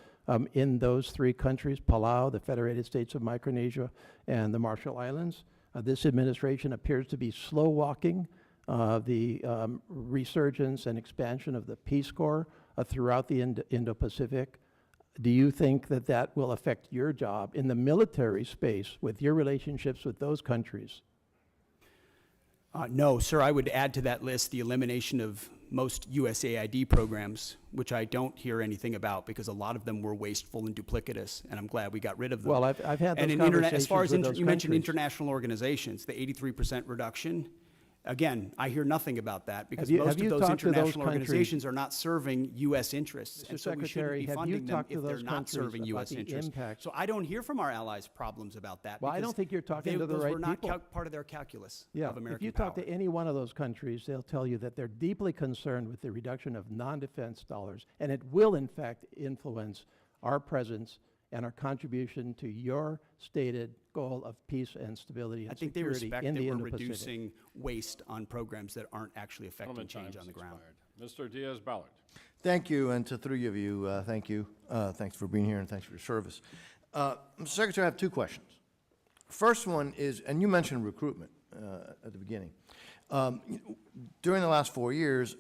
Speaker 12: in those 3 countries, Palau, the Federated States of Micronesia, and the Marshall Islands. This administration appears to be slow walking the resurgence and expansion of the Peace Corps throughout the Indo-Pacific. Do you think that that will affect your job in the military space with your relationships with those countries?
Speaker 5: No, sir, I would add to that list the elimination of most USAID programs, which I don't hear anything about because a lot of them were wasteful and duplicitous, and I'm glad we got rid of them.
Speaker 12: Well, I've had those
Speaker 5: and
Speaker 12: conversations
Speaker 5: as far as
Speaker 12: with those
Speaker 5: you mentioned
Speaker 12: countries.
Speaker 5: international organizations, the 83% reduction, again, I hear nothing about that because
Speaker 12: Have
Speaker 5: most
Speaker 12: you
Speaker 5: of those
Speaker 12: talked to those
Speaker 5: international
Speaker 12: countries?
Speaker 5: organizations are not serving U.S. interests,
Speaker 12: Mr.
Speaker 5: and so we shouldn't
Speaker 12: Secretary,
Speaker 5: be
Speaker 12: have you
Speaker 5: funding them
Speaker 12: talked to
Speaker 5: if they're
Speaker 12: those
Speaker 5: not
Speaker 12: countries
Speaker 5: serving
Speaker 12: about
Speaker 5: U.S.
Speaker 12: the
Speaker 5: interests.
Speaker 12: impact?
Speaker 5: So I don't hear from our allies problems about that.
Speaker 12: Well, I
Speaker 5: because
Speaker 12: don't think you're talking to the
Speaker 5: those
Speaker 12: right
Speaker 5: were not
Speaker 12: people.
Speaker 5: part of their calculus
Speaker 12: Yeah,
Speaker 5: of American
Speaker 12: if you
Speaker 5: power.
Speaker 12: talk to any one of those countries, they'll tell you that they're deeply concerned with the reduction of non-defense dollars, and it will in fact influence our presence and our contribution to your stated goal of peace and stability
Speaker 5: I
Speaker 12: and
Speaker 5: think they
Speaker 12: security
Speaker 5: respect
Speaker 12: in
Speaker 5: that
Speaker 12: the
Speaker 5: we're
Speaker 12: Indo-Pacific.
Speaker 5: reducing waste on programs that aren't actually affecting
Speaker 1: Gentleman,
Speaker 5: change
Speaker 1: time
Speaker 5: on the
Speaker 1: has
Speaker 5: ground.
Speaker 1: expired. Mr. Diaz-Ballard.
Speaker 13: Thank you, and to three of you, thank you. Thanks for being here, and thanks for your service. Mr. Secretary, I have two questions. First one is, and you mentioned recruitment at the beginning. During the last 4 years,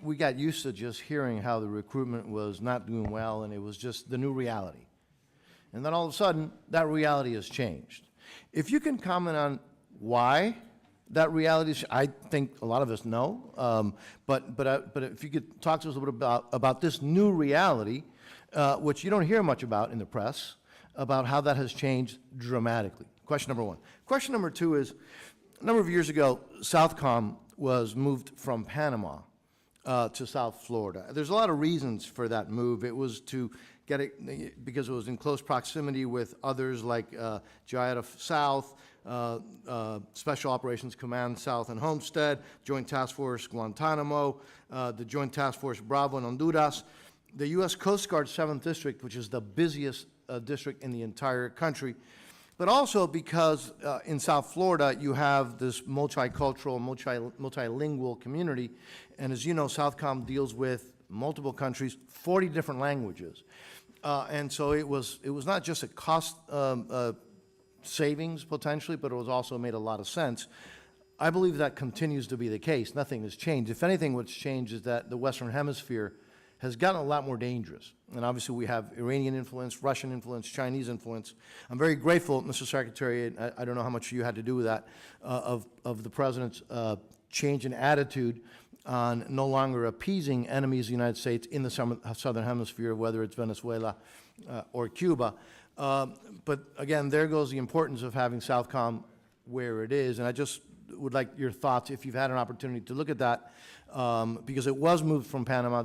Speaker 13: we got used to just hearing how the recruitment was not doing well, and it was just the new reality. And then all of a sudden, that reality has changed. If you can comment on why that reality is, I think a lot of us know, but if you could talk to us a little bit about this new reality, which you don't hear much about in the press, about how that has changed dramatically. Question number one. Question number two is, a number of years ago, Southcom was moved from Panama to South Florida. There's a lot of reasons for that move. It was to get it because it was in close proximity with others like GIATA South, Special Operations Command South and Homestead, Joint Task Force Guantanamo, the Joint Task Force Bravo in Honduras, the U.S. Coast Guard 7th District, which is the busiest district in the entire country, but also because in South Florida you have this multicultural, multilingual community, and as you know, Southcom deals with multiple countries, 40 different languages, and so it was not just a cost savings potentially, but it was also made a lot of sense. I believe that continues to be the case. Nothing has changed. If anything, what's changed is that the Western Hemisphere has gotten a lot more dangerous. And obviously we have Iranian influence, Russian influence, Chinese influence. I'm very grateful, Mr. Secretary, and I don't know how much you had to do with that, of the President's change in attitude on no longer appeasing enemies of the United States in the Southern Hemisphere, whether it's Venezuela or Cuba. But again, there goes the importance of having Southcom where it is. And I just would like your thoughts, if you've had an opportunity to look at that, because it was moved from Panama.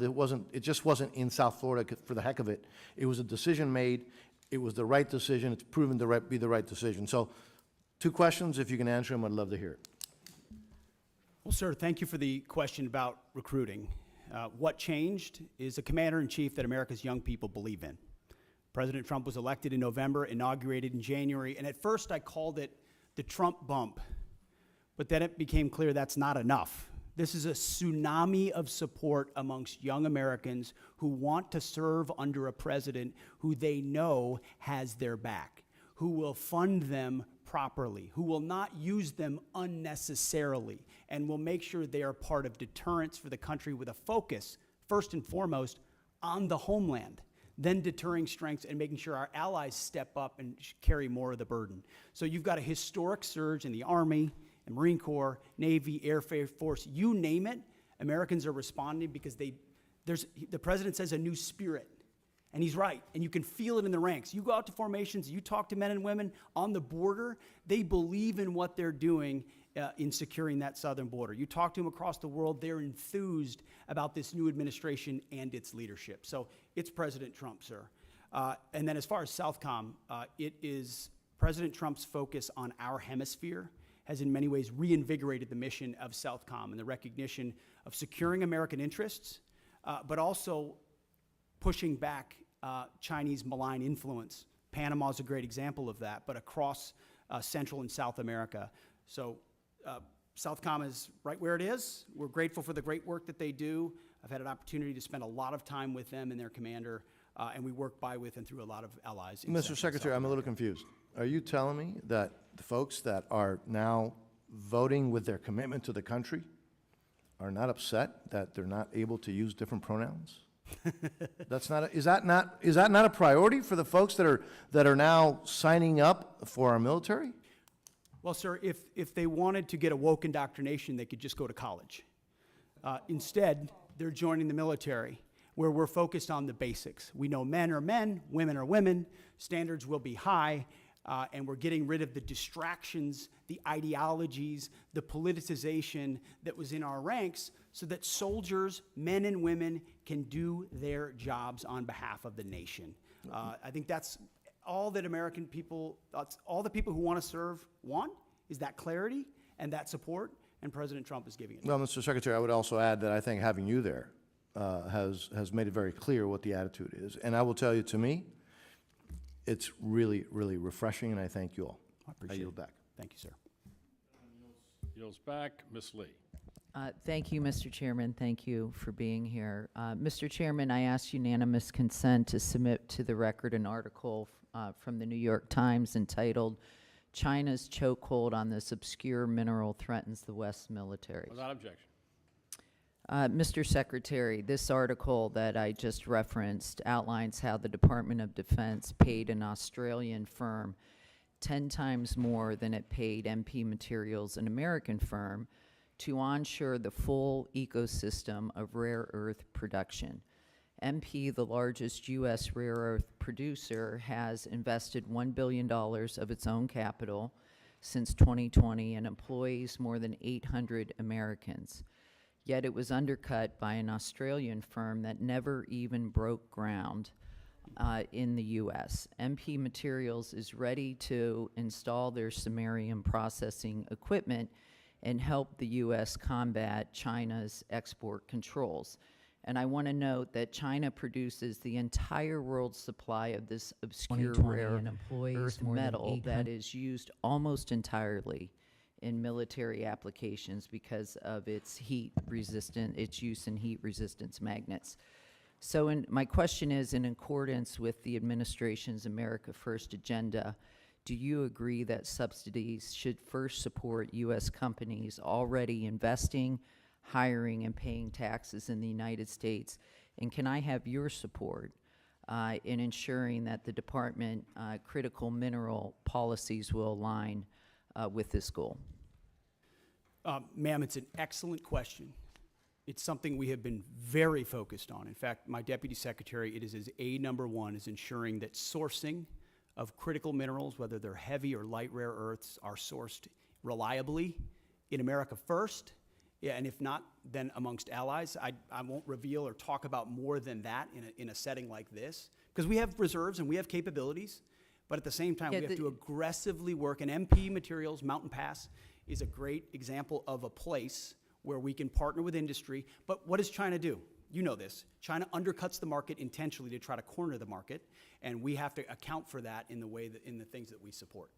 Speaker 13: It just wasn't in South Florida for the heck of it. It was a decision made. It was the right decision. It's proven to be the right decision. So, two questions. If you can answer them, I'd love to hear it.
Speaker 5: Well, sir, thank you for the question about recruiting. What changed is a commander-in-chief that America's young people believe in. President Trump was elected in November, inaugurated in January, and at first I called it the Trump bump. But then it became clear that's not enough. This is a tsunami of support amongst young Americans who want to serve under a president who they know has their back, who will fund them properly, who will not use them unnecessarily, and will make sure they are part of deterrence for the country with a focus, first and foremost, on the homeland, then deterring strengths and making sure our allies step up and carry more of the burden. So you've got a historic surge in the Army, the Marine Corps, Navy, Air Force, you name it. Americans are responding because the president says a new spirit. And he's right, and you can feel it in the ranks. You go out to formations, you talk to men and women on the border, they believe in what they're doing in securing that southern border. You talk to them across the world, they're enthused about this new administration and its leadership. So it's President Trump, sir. And then as far as Southcom, it is President Trump's focus on our hemisphere has in many ways reinvigorated the mission of Southcom and the recognition of securing American interests, but also pushing back Chinese malign influence. Panama is a great example of that, but across Central and South America. So Southcom is right where it is. We're grateful for the great work that they do. I've had an opportunity to spend a lot of time with them and their commander, and we work by, with, and through a lot of allies.
Speaker 13: Mr. Secretary, I'm a little confused. Are you telling me that the folks that are now voting with their commitment to the country are not upset that they're not able to use different pronouns? Is that not a priority for the folks that are now signing up for our military?
Speaker 5: Well, sir, if they wanted to get a woke indoctrination, they could just go to college. Instead, they're joining the military, where we're focused on the basics. We know men are men, women are women, standards will be high, and we're getting rid of the distractions, the ideologies, the politicization that was in our ranks, so that soldiers, men and women, can do their jobs on behalf of the nation. I think that's all that American people, all the people who want to serve want, is that clarity and that support, and President Trump is giving it.
Speaker 13: Well, Mr. Secretary, I would also add that I think having you there has made it very clear what the attitude is. And I will tell you, to me, It's really, really refreshing, and I thank you all.
Speaker 5: I appreciate
Speaker 13: yield
Speaker 5: it.
Speaker 13: back.
Speaker 5: Thank you, sir.
Speaker 1: Yields back, Ms. Lee.
Speaker 14: Thank you, Mr. Chairman. Thank you for being here. Mr. Chairman, I ask unanimous consent to submit to the record an article from the New York Times entitled, "China's Chokehold on This Obscure Mineral Threatens the West Military."
Speaker 1: Without objection.
Speaker 14: Mr. Secretary, this article that I just referenced outlines how the Department of Defense paid an Australian firm 10 times more than it paid MP Materials, an American firm, to onshore the full ecosystem of rare earth production. MP, the largest U.S. rare earth producer, has invested $1 billion of its own capital since 2020 and employs more than 800 Americans. Yet it was undercut by an Australian firm that never even broke ground in the U.S. MP Materials is ready to install their samarium processing equipment and help the U.S. combat China's export controls. And I want to note that China produces the entire world's supply of this obscure rare earth metal that is used almost entirely in military applications because of its its use in heat resistance magnets. So my question is, in accordance with the administration's America First agenda, do you agree that subsidies should first support U.S. companies already investing, hiring, and paying taxes in the United States? And can I have your support in ensuring that the department critical mineral policies will align with this goal?
Speaker 5: Ma'am, it's an excellent question. It's something we have been very focused on. In fact, my deputy secretary, it is his number one is ensuring that sourcing of critical minerals, whether they're heavy or light rare earths, are sourced reliably in America first, and if not, then amongst allies. I won't reveal or talk about more than that in a setting like this, because we have reserves and we have capabilities, but at the same time, we have to aggressively work, and MP Materials, Mountain Pass, is a great example of a place where we can partner with industry. But what does China do? You know this. China undercuts the market intentionally to try to corner the market, and we have to account for that in the way that in the things that we support.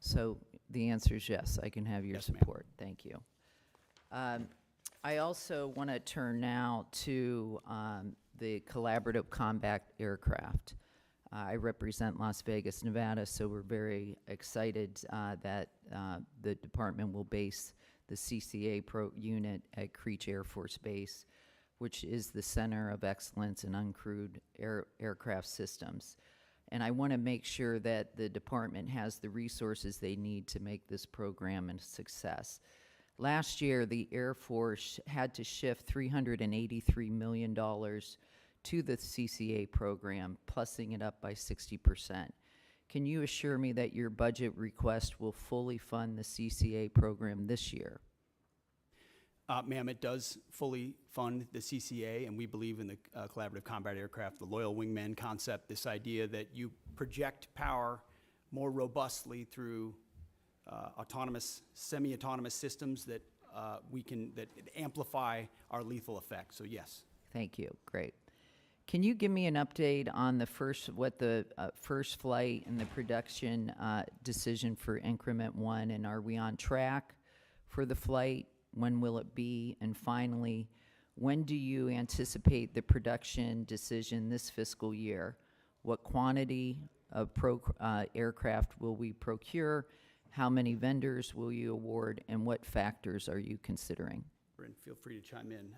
Speaker 14: So the answer is yes, I can have your support. Thank you. I also want to turn now to the collaborative combat aircraft. I represent Las Vegas, Nevada, so we're very excited that the department will base the CCA unit at Creech Air Force Base, which is the center of excellence in uncrewed aircraft systems. And I want to make sure that the department has the resources they need to make this program a success. Last year, the Air Force had to shift $383 million to the CCA program, plussing it up by 60%. Can you assure me that your budget request will fully fund the CCA program this year?
Speaker 5: Ma'am, it does fully fund the CCA, and we believe in the collaborative combat aircraft, the loyal wingman concept, this idea that you project power more robustly through autonomous, semi-autonomous systems that that amplify our lethal effect. So yes.
Speaker 14: Thank you. Great. Can you give me an update on the first flight and the production decision for Increment 1, and are we on track for the flight? When will it be? And finally, when do you anticipate the production decision this fiscal year? What quantity of aircraft will we procure? How many vendors will you award? And what factors are you considering?
Speaker 5: Bryn, feel free to chime in.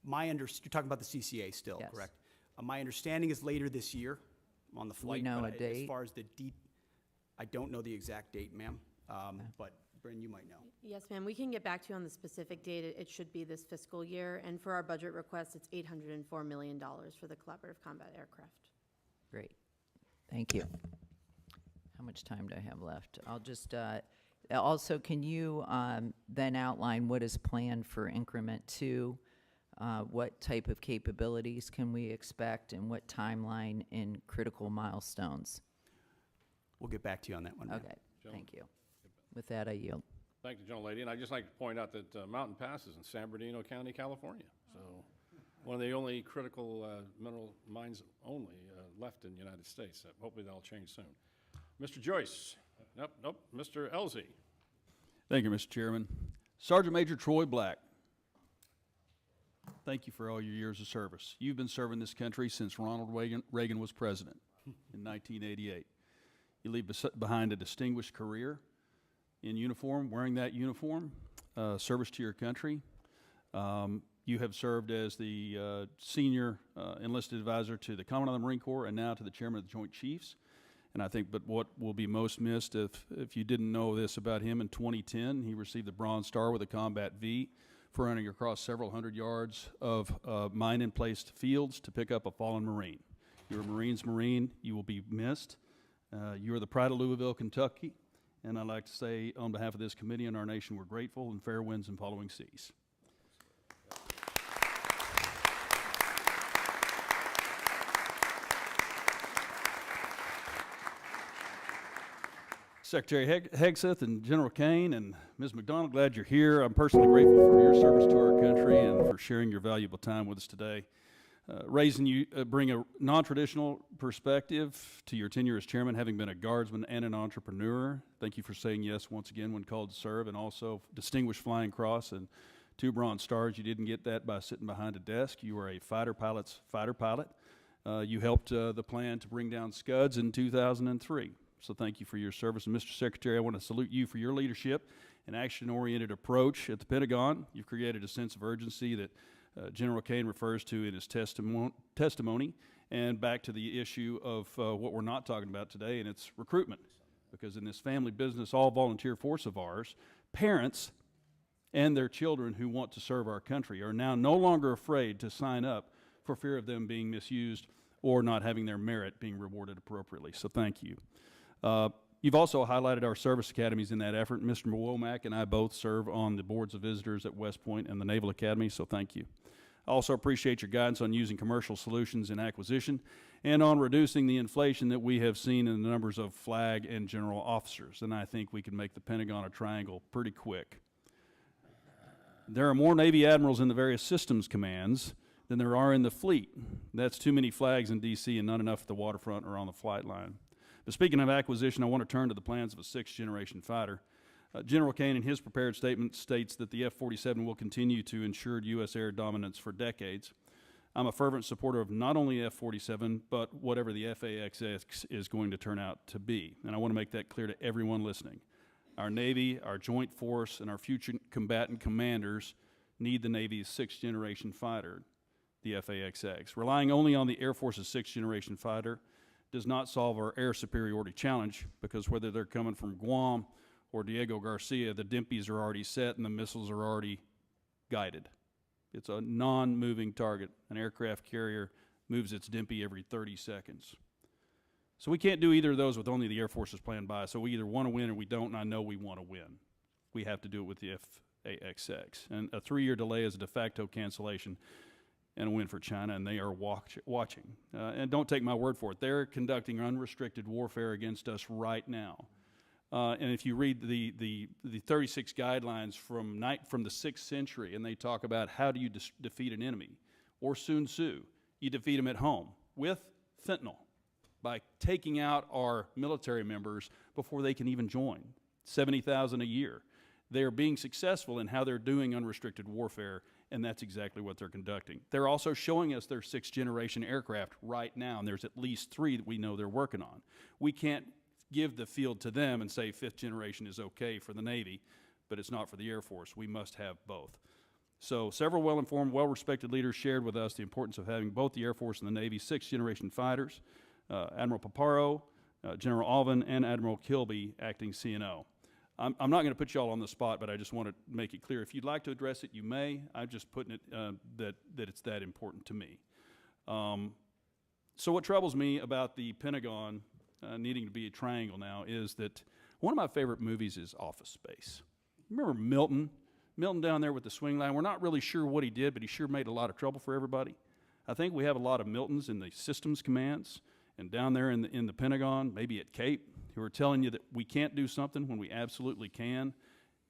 Speaker 5: You're talking about the CCA still,
Speaker 14: Yes.
Speaker 5: correct? My understanding is later this year on the flight.
Speaker 14: We know
Speaker 5: but
Speaker 14: a date?
Speaker 5: As far as I don't know the exact date, ma'am, but Bryn, you might know.
Speaker 15: Yes, ma'am. We can get back to you on the specific date. It should be this fiscal year. And for our budget request, it's $804 million for the collaborative combat aircraft.
Speaker 14: Great. Thank you. How much time do I have left? I'll just, also, can you then outline what is planned for Increment 2? What type of capabilities can we expect, and what timeline in critical milestones?
Speaker 5: We'll get back to you on that one, ma'am.
Speaker 14: Okay, thank you. With that, I yield.
Speaker 1: Thank you, gentlelady. And I'd just like to point out that Mountain Pass is in San Bernardino County, California. So one of the only critical mineral mines left in the United States. Hopefully that'll change soon. Mr. Joyce. Nope. Mr. Elzey.
Speaker 16: Thank you, Mr. Chairman. Sergeant Major Troy Black, thank you for all your years of service. You've been serving this country since Ronald Reagan was president in 1988. You leave behind a distinguished career in uniform, wearing that uniform, service to your country. You have served as the senior enlisted advisor to the Commandant of the Marine Corps and now to the Chairman of the Joint Chiefs. And I think, but what will be most missed, if you didn't know this about him, in 2010, he received the Bronze Star with a Combat V for running across several hundred yards of mine-in-placed fields to pick up a fallen Marine. You're a Marine's Marine. You will be missed. You are the pride of Louisville, Kentucky. And I'd like to say, on behalf of this committee and our nation, we're grateful, and fair winds and following seas. Secretary Hegseth and General Caine and Ms. McDonald, glad you're here. I'm personally grateful for your service to our country and for sharing your valuable time with us today. Raising you, bring a non-traditional perspective to your tenure as chairman, having been a guardsman and an entrepreneur. Thank you for saying yes once again when called to serve, and also distinguished Flying Cross and 2 Bronze Stars. You didn't get that by sitting behind a desk. You were a fighter pilot's fighter pilot. You helped the plan to bring down Scuds in 2003. So thank you for your service. And Mr. Secretary, I want to salute you for your leadership and action-oriented approach at the Pentagon. You've created a sense of urgency that General Caine refers to in his testimony, and back to the issue of what we're not talking about today, and it's recruitment. Because in this family business, all volunteer force of ours, parents and their children who want to serve our country are now no longer afraid to sign up for fear of them being misused or not having their merit being rewarded appropriately. So thank you. You've also highlighted our service academies in that effort. Mr. Womack and I both serve on the boards of visitors at West Point and the Naval Academy, so thank you. I also appreciate your guidance on using commercial solutions in acquisition and on reducing the inflation that we have seen in the numbers of flag and general officers. And I think we can make the Pentagon a triangle pretty quick. There are more Navy admirals in the various systems commands than there are in the fleet. That's too many flags in D.C. and not enough at the waterfront or on the flight line. But speaking of acquisition, I want to turn to the plans of a 6th-generation fighter. General Caine, in his prepared statement, states that the F-47 will continue to ensure U.S. air dominance for decades. I'm a fervent supporter of not only F-47, but whatever the FAXX is going to turn out to be. And I want to make that clear to everyone listening. Our Navy, our Joint Force, and our future combatant commanders need the Navy's 6th-generation fighter, the FAXX. Relying only on the Air Force's 6th-generation fighter does not solve our air superiority challenge, because whether they're coming from Guam or Diego Garcia, the DIMPs are already set and the missiles are already guided. It's a non-moving target. An aircraft carrier moves its DIMP every 30 seconds. So we can't do either of those with only the Air Force's plan by. So we either want to win or we don't, and I know we want to win. We have to do it with the FAXX. And a 3-year delay is a de facto cancellation and a win for China, and they are watching. And don't take my word for it. They're conducting unrestricted warfare against us right now. And if you read the 36 guidelines from the 6th century, and they talk about how do you defeat an enemy, or Sun Tzu, you defeat them at home with fentanyl, by taking out our military members before they can even join, 70,000 a year. They are being successful in how they're doing unrestricted warfare, and that's exactly what they're conducting. They're also showing us their 6th-generation aircraft right now, and there's at least 3 that we know they're working on. We can't give the field to them and say 5th generation is okay for the Navy, but it's not for the Air Force. We must have both. So several well-informed, well-respected leaders shared with us the importance of having both the Air Force and the Navy 6th-generation fighters, Admiral Paparo, General Alvin, and Admiral Kilby acting CNO. I'm not going to put you all on the spot, but I just want to make it clear. If you'd like to address it, you may. I'm just putting it that it's that important to me. So what troubles me about the Pentagon needing to be a triangle now is that one of my favorite movies is Office Space. Remember Milton? Milton down there with the swing line. We're not really sure what he did, but he sure made a lot of trouble for everybody. I think we have a lot of Miltons in the systems commands and down there in the Pentagon, maybe at Cape, who are telling you that we can't do something when we absolutely can.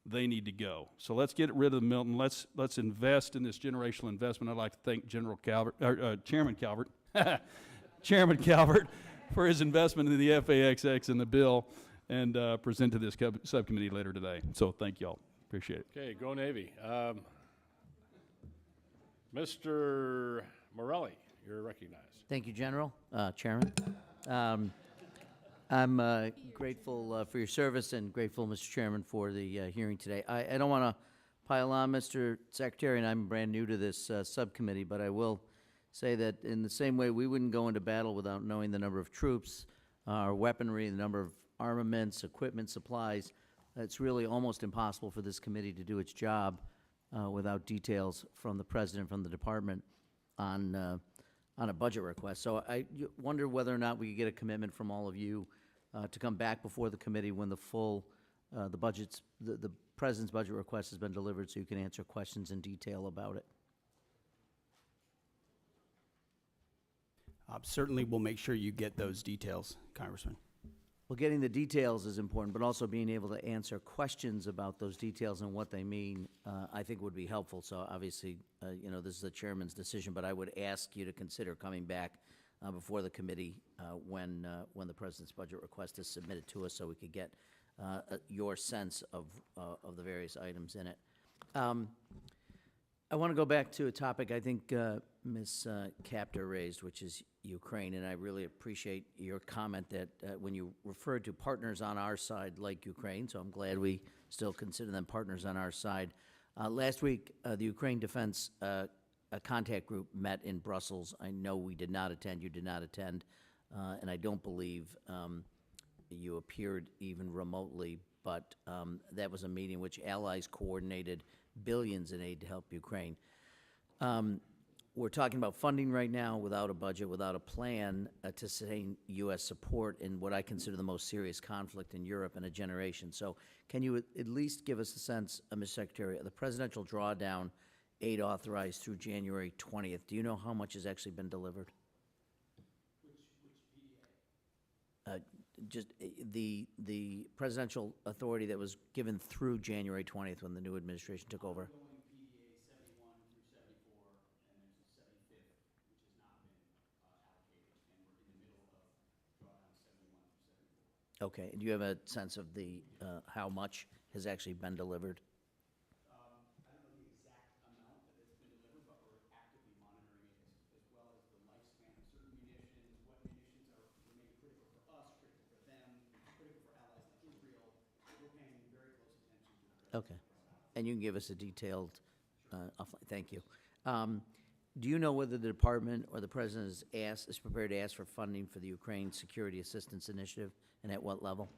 Speaker 16: They need to go. So let's get rid of the Milton. Let's invest in this generational investment. I'd like to thank Chairman Calvert Chairman Calvert for his investment in the FAXX and the bill, and present to this subcommittee later today. So thank y'all. Appreciate it.
Speaker 1: Okay, go Navy. Mr. Morelli, you're recognized.
Speaker 17: Thank you, General, Chairman. I'm grateful for your service and grateful, Mr. Chairman, for the hearing today. I don't want to pile on, Mr. Secretary, and I'm brand new to this subcommittee, but I will say that in the same way we wouldn't go into battle without knowing the number of troops, our weaponry, the number of armaments, equipment, supplies. It's really almost impossible for this committee to do its job without details from the President, from the Department on a budget request. So I wonder whether or not we could get a commitment from all of you to come back before the committee when the full, the President's budget request has been delivered, so you can answer questions in detail about it.
Speaker 5: Certainly, we'll make sure you get those details, Congressman.
Speaker 17: Well, getting the details is important, but also being able to answer questions about those details and what they mean, I think would be helpful. So obviously, you know, this is the chairman's decision, but I would ask you to consider coming back before the committee when the President's budget request is submitted to us, so we could get your sense of the various items in it. I want to go back to a topic I think Ms. Capter raised, which is Ukraine, and I really appreciate your comment that when you referred to partners on our side like Ukraine, so I'm glad we still consider them partners on our side. Last week, the Ukraine Defense Contact Group met in Brussels. I know we did not attend, you did not attend, and I don't believe you appeared even remotely, but that was a meeting in which allies coordinated billions in aid to help Ukraine. We're talking about funding right now without a budget, without a plan to sustain U.S. support in what I consider the most serious conflict in Europe in a generation. So can you at least give us a sense, Mr. Secretary, of the presidential drawdown aid authorized through January 20th? Do you know how much has actually been delivered? Just the presidential authority that was given through January 20th when the new administration took over. Okay, do you have a sense of the how much has actually been delivered?
Speaker 5: I don't know the exact amount that has been delivered, but we're actively monitoring it as well as the lifespan of certain munitions, what munitions remain critical for us, critical for them, critical for allies like Israel. We're paying very close attention to the
Speaker 17: Okay, and you can give us a detailed, thank you. Do you know whether the department or the president is prepared to ask for funding for the Ukraine Security Assistance Initiative, and at what level?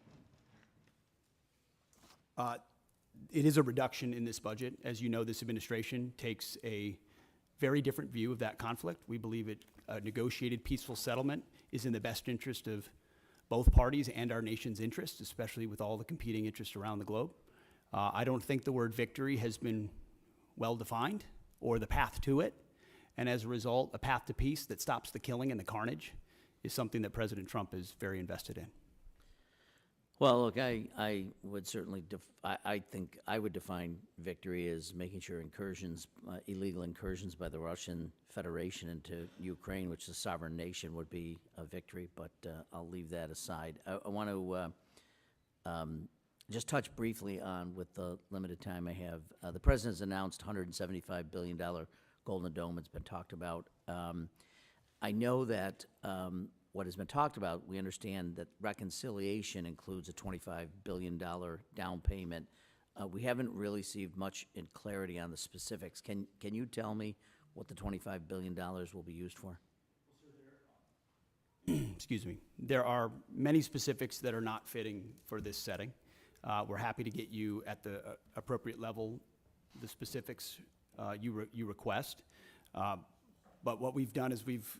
Speaker 5: It is a reduction in this budget. As you know, this administration takes a very different view of that conflict. We believe a negotiated peaceful settlement is in the best interest of both parties and our nation's interests, especially with all the competing interests around the globe. I don't think the word victory has been well defined, or the path to it. And as a result, a path to peace that stops the killing and the carnage is something that President Trump is very invested in.
Speaker 17: Well, look, I would certainly, I think I would define victory as making sure incursions, illegal incursions by the Russian Federation into Ukraine, which is a sovereign nation, would be a victory, but I'll leave that aside. I want to just touch briefly on, with the limited time I have, the President's announced $175 billion Golden Dome. It's been talked about. I know that what has been talked about, we understand that reconciliation includes a $25 billion down payment. We haven't really received much in clarity on the specifics. Can you tell me what the $25 billion will be used for?
Speaker 5: Excuse me. There are many specifics that are not fitting for this setting. We're happy to get you at the appropriate level the specifics you request. But what we've done is we've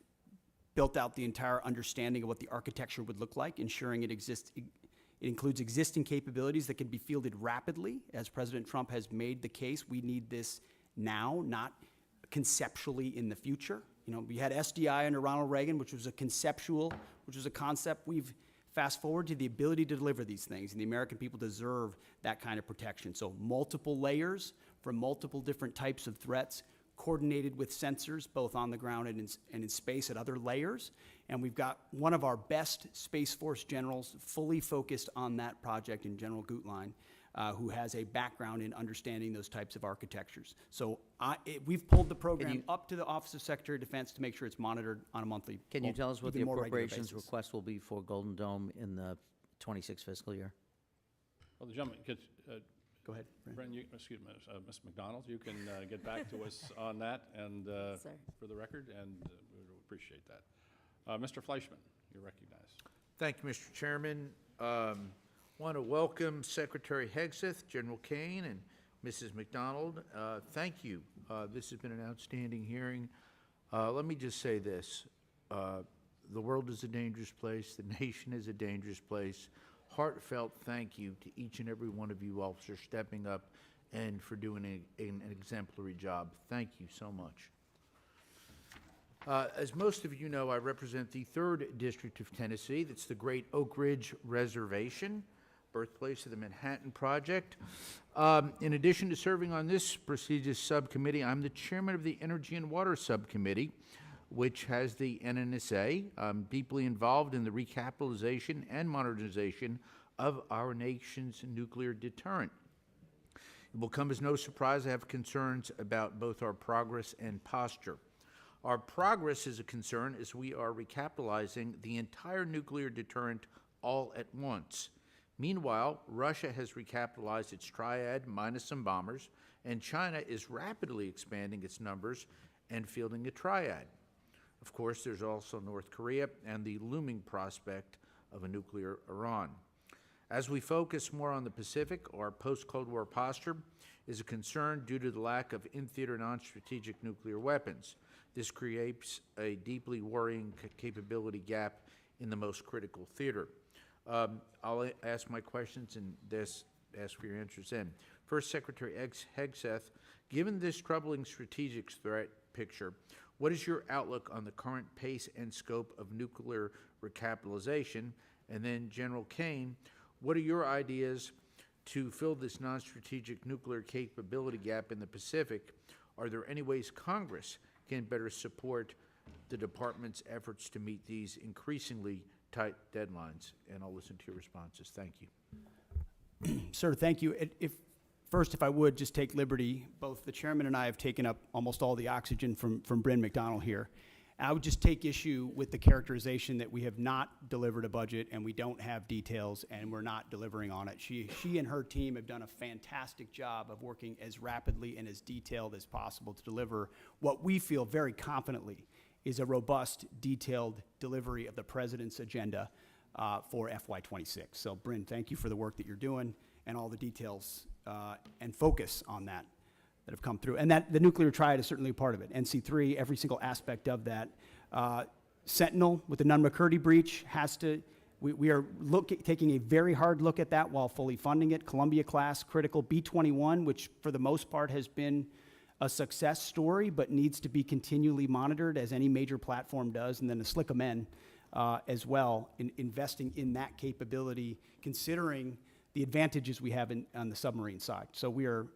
Speaker 5: built out the entire understanding of what the architecture would look like, ensuring it includes existing capabilities that can be fielded rapidly. As President Trump has made the case, we need this now, not conceptually in the future. You know, we had SDI under Ronald Reagan, which was a concept. We've fast forward to the ability to deliver these things, and the American people deserve that kind of protection. So multiple layers for multiple different types of threats coordinated with sensors, both on the ground and in space at other layers. And we've got one of our best Space Force generals fully focused on that project in General Gutlein, who has a background in understanding those types of architectures. So we've pulled the program up to the Office of Secretary of Defense to make sure it's monitored on a monthly,
Speaker 17: Can you tell us what the
Speaker 5: even more regular
Speaker 17: appropriations
Speaker 5: basis.
Speaker 17: request will be for Golden Dome in the 26 fiscal year?
Speaker 1: Well, the gentleman, could,
Speaker 5: Go ahead, Brent.
Speaker 1: Bren, excuse me, Ms. McDonald, you can get back to us on that and for the record, and we would appreciate that. Mr. Fleischman, you're recognized.
Speaker 18: Thank you, Mr. Chairman. Want to welcome Secretary Hegseth, General Caine, and Mrs. McDonald. Thank you. This has been an outstanding hearing. Let me just say this. The world is a dangerous place. The nation is a dangerous place. Heartfelt thank you to each and every one of you officers stepping up and for doing an exemplary job. Thank you so much. As most of you know, I represent the 3rd District of Tennessee. That's the Great Oak Ridge Reservation, birthplace of the Manhattan Project. In addition to serving on this prestigious subcommittee, I'm the chairman of the Energy and Water Subcommittee, which has the NNSA. I'm deeply involved in the recapitalization and modernization of our nation's nuclear deterrent. It will come as no surprise I have concerns about both our progress and posture. Our progress is a concern as we are recapitalizing the entire nuclear deterrent all at once. Meanwhile, Russia has recapitalized its triad minus some bombers, and China is rapidly expanding its numbers and fielding a triad. Of course, there's also North Korea and the looming prospect of a nuclear Iran. As we focus more on the Pacific, our post-Cold War posture is a concern due to the lack of in-theater non-strategic nuclear weapons. This creates a deeply worrying capability gap in the most critical theater. I'll ask my questions and ask for your answers in. First, Secretary Hegseth, given this troubling strategic threat picture, what is your outlook on the current pace and scope of nuclear recapitalization? And then, General Caine, what are your ideas to fill this non-strategic nuclear capability gap in the Pacific? Are there any ways Congress can better support the department's efforts to meet these increasingly tight deadlines? And I'll listen to your responses. Thank you.
Speaker 5: Sir, thank you. First, if I would just take liberty, both the chairman and I have taken up almost all the oxygen from Bryn McDonald here. I would just take issue with the characterization that we have not delivered a budget and we don't have details and we're not delivering on it. She and her team have done a fantastic job of working as rapidly and as detailed as possible to deliver what we feel very confidently is a robust, detailed delivery of the president's agenda for FY26. So, Bryn, thank you for the work that you're doing and all the details and focus on that have come through. And that the nuclear triad is certainly a part of it. NC3, every single aspect of that. Sentinel with the Nunn-McCurdy breach has to, we are taking a very hard look at that while fully funding it. Columbia class, critical. B-21, which for the most part has been a success story, but needs to be continually monitored as any major platform does. And then the SLICM-N as well, investing in that capability, considering the advantages we have on the submarine side. So we are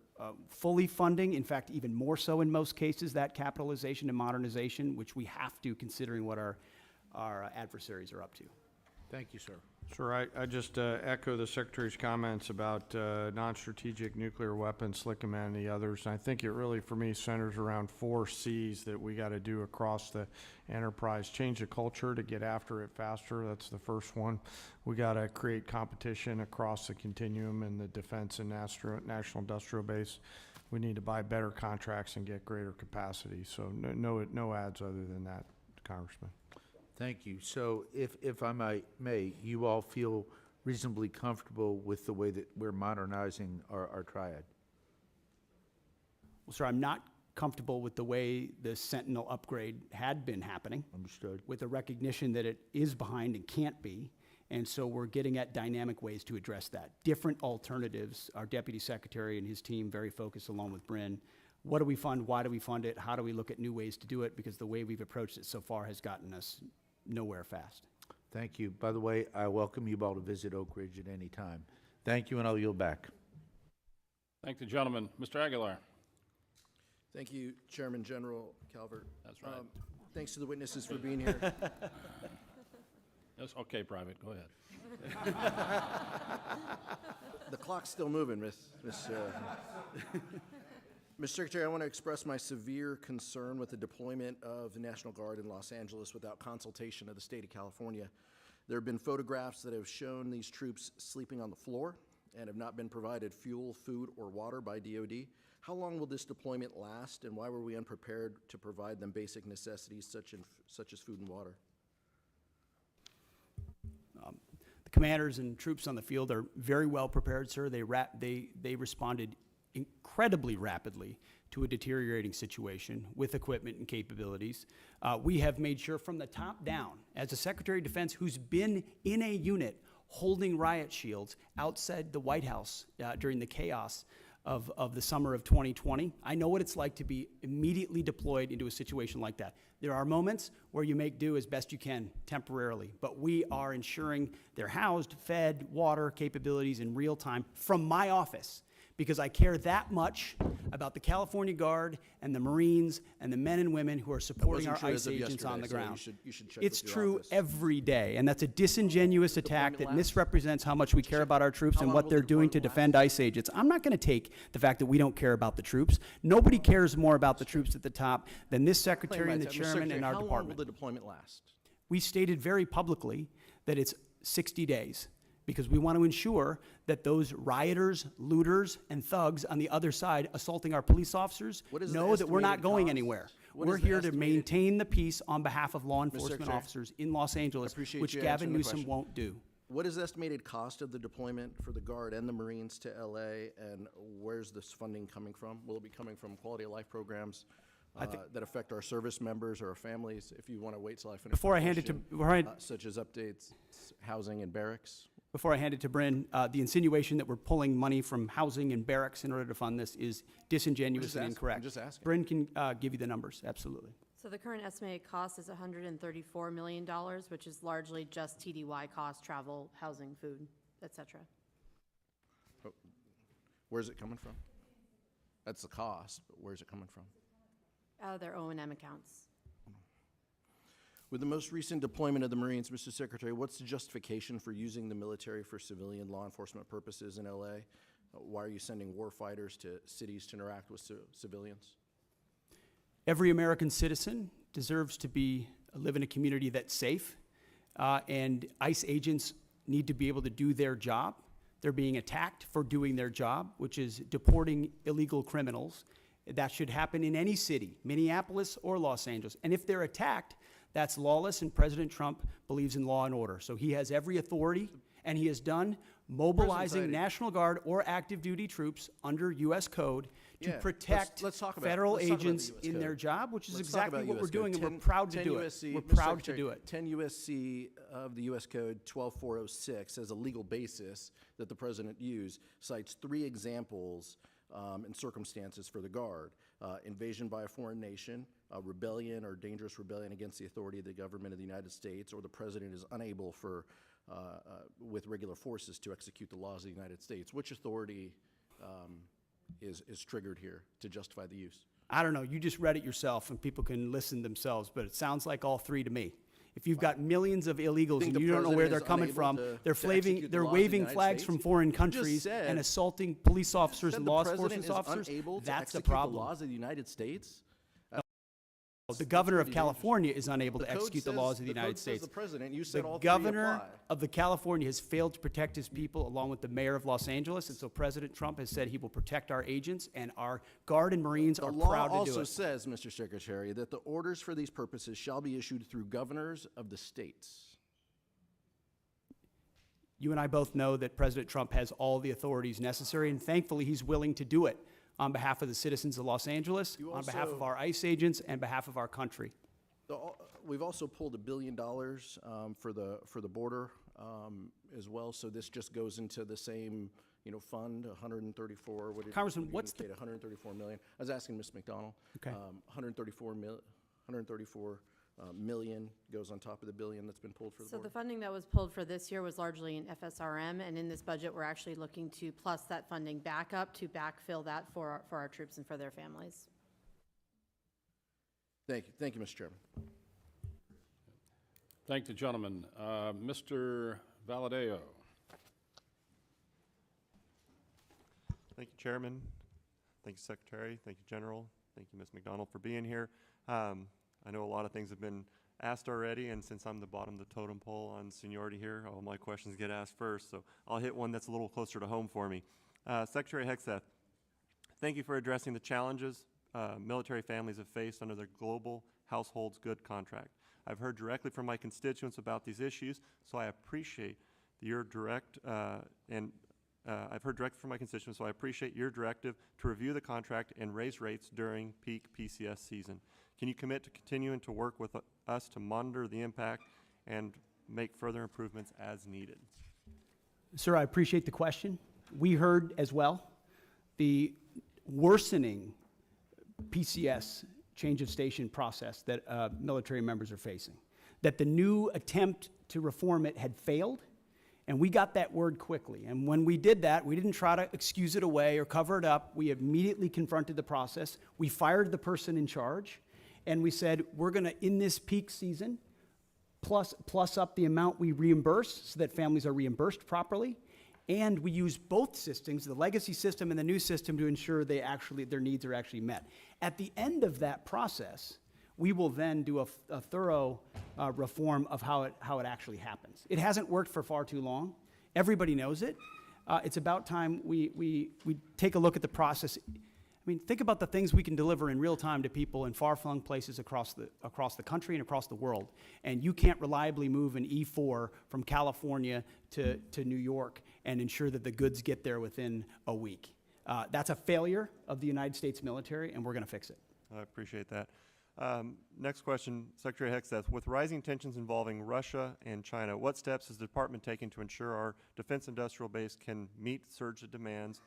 Speaker 5: fully funding, in fact, even more so in most cases, that capitalization and modernization, which we have to, considering what our adversaries are up to.
Speaker 18: Thank you, sir.
Speaker 6: Sure, I just echo the Secretary's comments about non-strategic nuclear weapons, SLICM and the others. And I think it really, for me, centers around 4 C's that we got to do across the enterprise. Change the culture to get after it faster. That's the first one. We got to create competition across the continuum in the defense and national industrial base. We need to buy better contracts and get greater capacity. So no ads other than that, Congressman.
Speaker 18: Thank you. So if I may, you all feel reasonably comfortable with the way that we're modernizing our triad?
Speaker 5: Well, sir, I'm not comfortable with the way the Sentinel upgrade had been happening.
Speaker 18: Understood.
Speaker 5: With the recognition that it is behind and can't be. And so we're getting at dynamic ways to address that. Different alternatives. Our Deputy Secretary and his team very focused along with Bryn. What do we fund? Why do we fund it? How do we look at new ways to do it? Because the way we've approached it so far has gotten us nowhere fast.
Speaker 18: Thank you. By the way, I welcome you all to visit Oak Ridge at any time. Thank you, and I'll yield back.
Speaker 1: Thank the gentleman. Mr. Aguilar.
Speaker 19: Thank you, Chairman General Calvert.
Speaker 1: That's right.
Speaker 19: Thanks to the witnesses for being here.
Speaker 1: Yes, okay, Private, go ahead.
Speaker 19: The clock's still moving, Mr. Secretary, I want to express my severe concern with the deployment of the National Guard in Los Angeles without consultation of the state of California. There have been photographs that have shown these troops sleeping on the floor and have not been provided fuel, food, or water by DoD. How long will this deployment last, and why were we unprepared to provide them basic necessities such as food and water?
Speaker 5: The commanders and troops on the field are very well prepared, sir. They responded incredibly rapidly to a deteriorating situation with equipment and capabilities. We have made sure from the top down, as a Secretary of Defense who's been in a unit holding riot shields outside the White House during the chaos of the summer of 2020. I know what it's like to be immediately deployed into a situation like that. There are moments where you make do as best you can temporarily, but we are ensuring they're housed, fed, water capabilities in real time from my office, because I care that much about the California Guard and the Marines and the men and women who are supporting our ICE agents on the ground.
Speaker 19: You should check
Speaker 5: It's
Speaker 19: with your
Speaker 5: true
Speaker 19: office.
Speaker 5: every day, and that's a disingenuous attack that misrepresents how much we care about our troops and what they're doing to defend ICE agents. I'm not going to take the fact that we don't care about the troops. Nobody cares more about the troops at the top than this Secretary and the Chairman and our
Speaker 19: How long will
Speaker 5: department.
Speaker 19: the deployment last?
Speaker 5: We stated very publicly that it's 60 days, because we want to ensure that those rioters, looters, and thugs on the other side assaulting our police officers know that we're not going anywhere. We're here to maintain the peace on behalf of law enforcement
Speaker 19: Secretary,
Speaker 5: officers in Los Angeles,
Speaker 19: appreciate
Speaker 5: which
Speaker 19: you
Speaker 5: Gavin
Speaker 19: answering the
Speaker 5: Newsom
Speaker 19: question.
Speaker 5: won't do.
Speaker 19: What is the estimated cost of the deployment for the Guard and the Marines to LA, and where's this funding coming from? Will it be coming from quality of life programs that affect our service members or our families? If you want to wait till I finish
Speaker 5: Before
Speaker 19: my
Speaker 5: I hand it to-
Speaker 19: question, such as updates, housing and barracks?
Speaker 5: Before I hand it to Bryn, the insinuation that we're pulling money from housing and barracks in order to fund this is disingenuous and incorrect.
Speaker 19: I'm just asking.
Speaker 5: Bryn can give you the numbers, absolutely.
Speaker 15: So the current estimated cost is $134 million, which is largely just TDY costs, travel, housing, food, et cetera.
Speaker 19: Where's it coming from? That's the cost, but where's it coming from?
Speaker 15: Out of their O&M accounts.
Speaker 19: With the most recent deployment of the Marines, Mr. Secretary, what's the justification for using the military for civilian law enforcement purposes in LA? Why are you sending war fighters to cities to interact with civilians?
Speaker 5: Every American citizen deserves to live in a community that's safe, and ICE agents need to be able to do their job. They're being attacked for doing their job, which is deporting illegal criminals. That should happen in any city, Minneapolis or Los Angeles. And if they're attacked, that's lawless, and President Trump believes in law and order. So he has every authority, and he has done mobilizing National Guard or active duty troops under U.S. code to protect federal agents in their job, which is exactly what we're doing, and we're proud to do it. We're proud to do it.
Speaker 19: 10 U.S.C. of the U.S. Code 12406 as a legal basis that the President used cites 3 examples and circumstances for the Guard: invasion by a foreign nation, rebellion or dangerous rebellion against the authority of the government of the United States, or the President is unable with regular forces to execute the laws of the United States. Which authority is triggered here to justify the use?
Speaker 5: I don't know. You just read it yourself, and people can listen themselves, but it sounds like all 3 to me. If you've got millions of illegals and you don't know where they're coming from, they're waving flags from foreign countries and assaulting police officers and law enforcement officers, that's a problem.
Speaker 19: The laws of the United States?
Speaker 5: The governor of California is unable to execute the laws of the United States.
Speaker 19: The President, you said all
Speaker 5: The
Speaker 19: 3
Speaker 5: governor
Speaker 19: apply.
Speaker 5: of the California has failed to protect his people, along with the mayor of Los Angeles, and so President Trump has said he will protect our agents, and our Guard and Marines are proud to do it.
Speaker 19: The law also says, Mr. Secretary, that the orders for these purposes shall be issued through governors of the states.
Speaker 5: You and I both know that President Trump has all the authorities necessary, and thankfully he's willing to do it on behalf of the citizens of Los Angeles, on behalf of our ICE agents, and behalf of our country.
Speaker 19: We've also pulled $1 billion for the border as well, so this just goes into the same fund, 134. What did
Speaker 5: Congressman,
Speaker 19: what's the 134 million? I was asking Ms. McDonald.
Speaker 5: Okay.
Speaker 19: 134 million goes on top of the billion that's been pulled for the
Speaker 15: So
Speaker 19: border.
Speaker 15: the funding that was pulled for this year was largely in FSRM, and in this budget, we're actually looking to plus that funding back up to backfill that for our troops and for their families.
Speaker 19: Thank you, Mr. Chairman.
Speaker 1: Thank the gentleman. Mr. Valadeo.
Speaker 20: Thank you, Chairman. Thank you, Secretary. Thank you, General. Thank you, Ms. McDonald, for being here. I know a lot of things have been asked already, and since I'm the bottom of the totem pole on seniority here, all my questions get asked first, so I'll hit one that's a little closer to home for me. Secretary Hegseth, thank you for addressing the challenges military families have faced under their Global Households Good contract. I've heard directly from my constituents about these issues, so I appreciate your directive to review the contract and raise rates during peak PCS season. Can you commit to continuing to work with us to monitor the impact and make further improvements as needed?
Speaker 5: Sir, I appreciate the question. We heard as well the worsening PCS change of station process that military members are facing, that the new attempt to reform it had failed, and we got that word quickly. And when we did that, we didn't try to excuse it away or cover it up. We immediately confronted the process. We fired the person in charge, and we said, we're going to, in this peak season, plus up the amount we reimburse so that families are reimbursed properly. And we use both systems, the legacy system and the new system, to ensure their needs are actually met. At the end of that process, we will then do a thorough reform of how it actually happens. It hasn't worked for far too long. Everybody knows it. It's about time we take a look at the process. I mean, think about the things we can deliver in real time to people in far-flung places across the country and across the world. And you can't reliably move an E4 from California to New York and ensure that the goods get there within a week. That's a failure of the United States military, and we're going to fix it.
Speaker 20: I appreciate that. Next question, Secretary Hegseth. With rising tensions involving Russia and China, what steps is the department taking to ensure our defense industrial base can meet surge of demands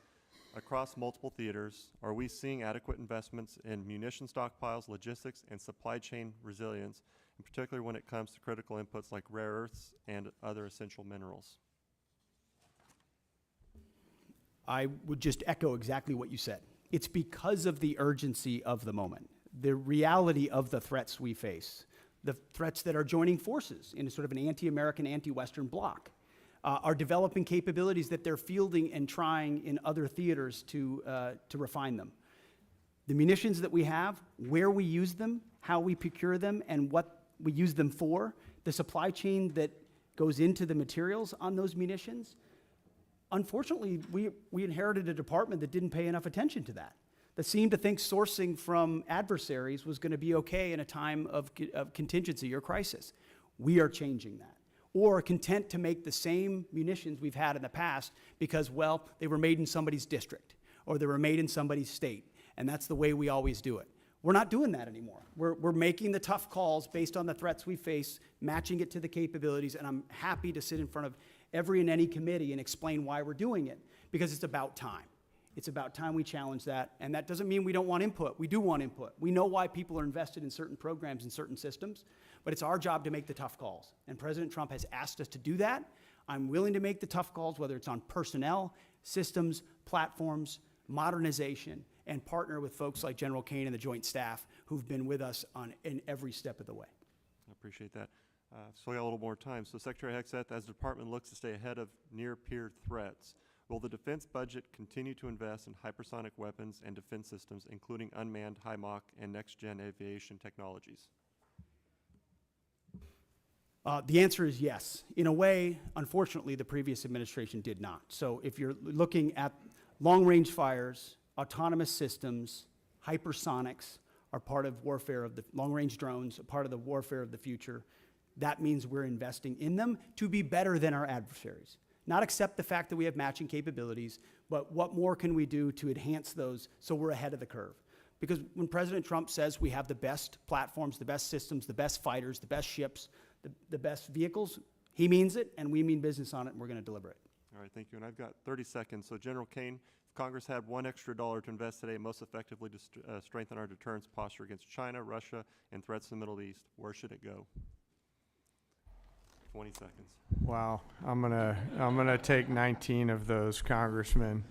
Speaker 20: across multiple theaters? Are we seeing adequate investments in munition stockpiles, logistics, and supply chain resilience, in particular when it comes to critical inputs like rare earths and other essential minerals?
Speaker 5: I would just echo exactly what you said. It's because of the urgency of the moment, the reality of the threats we face, the threats that are joining forces in a sort of an anti-American, anti-Western bloc, are developing capabilities that they're fielding and trying in other theaters to refine them. The munitions that we have, where we use them, how we procure them, and what we use them for, the supply chain that goes into the materials on those munitions. Unfortunately, we inherited a department that didn't pay enough attention to that seemed to think sourcing from adversaries was going to be okay in a time of contingency or crisis. We are changing that. Or content to make the same munitions we've had in the past because, well, they were made in somebody's district or they were made in somebody's state, and that's the way we always do it. We're not doing that anymore. We're making the tough calls based on the threats we face, matching it to the capabilities, and I'm happy to sit in front of every and any committee and explain why we're doing it, because it's about time. It's about time we challenge that, and that doesn't mean we don't want input. We do want input. We know why people are invested in certain programs and certain systems, but it's our job to make the tough calls, and President Trump has asked us to do that. I'm willing to make the tough calls, whether it's on personnel, systems, platforms, modernization, and partner with folks like General Caine and the Joint Staff who've been with us in every step of the way.
Speaker 20: I appreciate that. So we got a little more time. So Secretary Hegseth, as the department looks to stay ahead of near-peer threats, will the defense budget continue to invest in hypersonic weapons and defense systems, including unmanned, high Mach, and next-gen aviation technologies?
Speaker 5: The answer is yes. In a way, unfortunately, the previous administration did not. So if you're looking at long-range fires, autonomous systems, hypersonics are part of warfare of the long-range drones, a part of the warfare of the future. That means we're investing in them to be better than our adversaries. Not accept the fact that we have matching capabilities, but what more can we do to enhance those so we're ahead of the curve? Because when President Trump says we have the best platforms, the best systems, the best fighters, the best ships, the best vehicles, he means it, and we mean business on it, and we're going to deliver it.
Speaker 20: All right, thank you. And I've got 30 seconds. So General Caine, if Congress had $1 extra to invest today most effectively to strengthen our deterrence posture against China, Russia, and threats in the Middle East, where should it go? 20 seconds.
Speaker 6: Wow, I'm gonna take 19 of those, Congressman.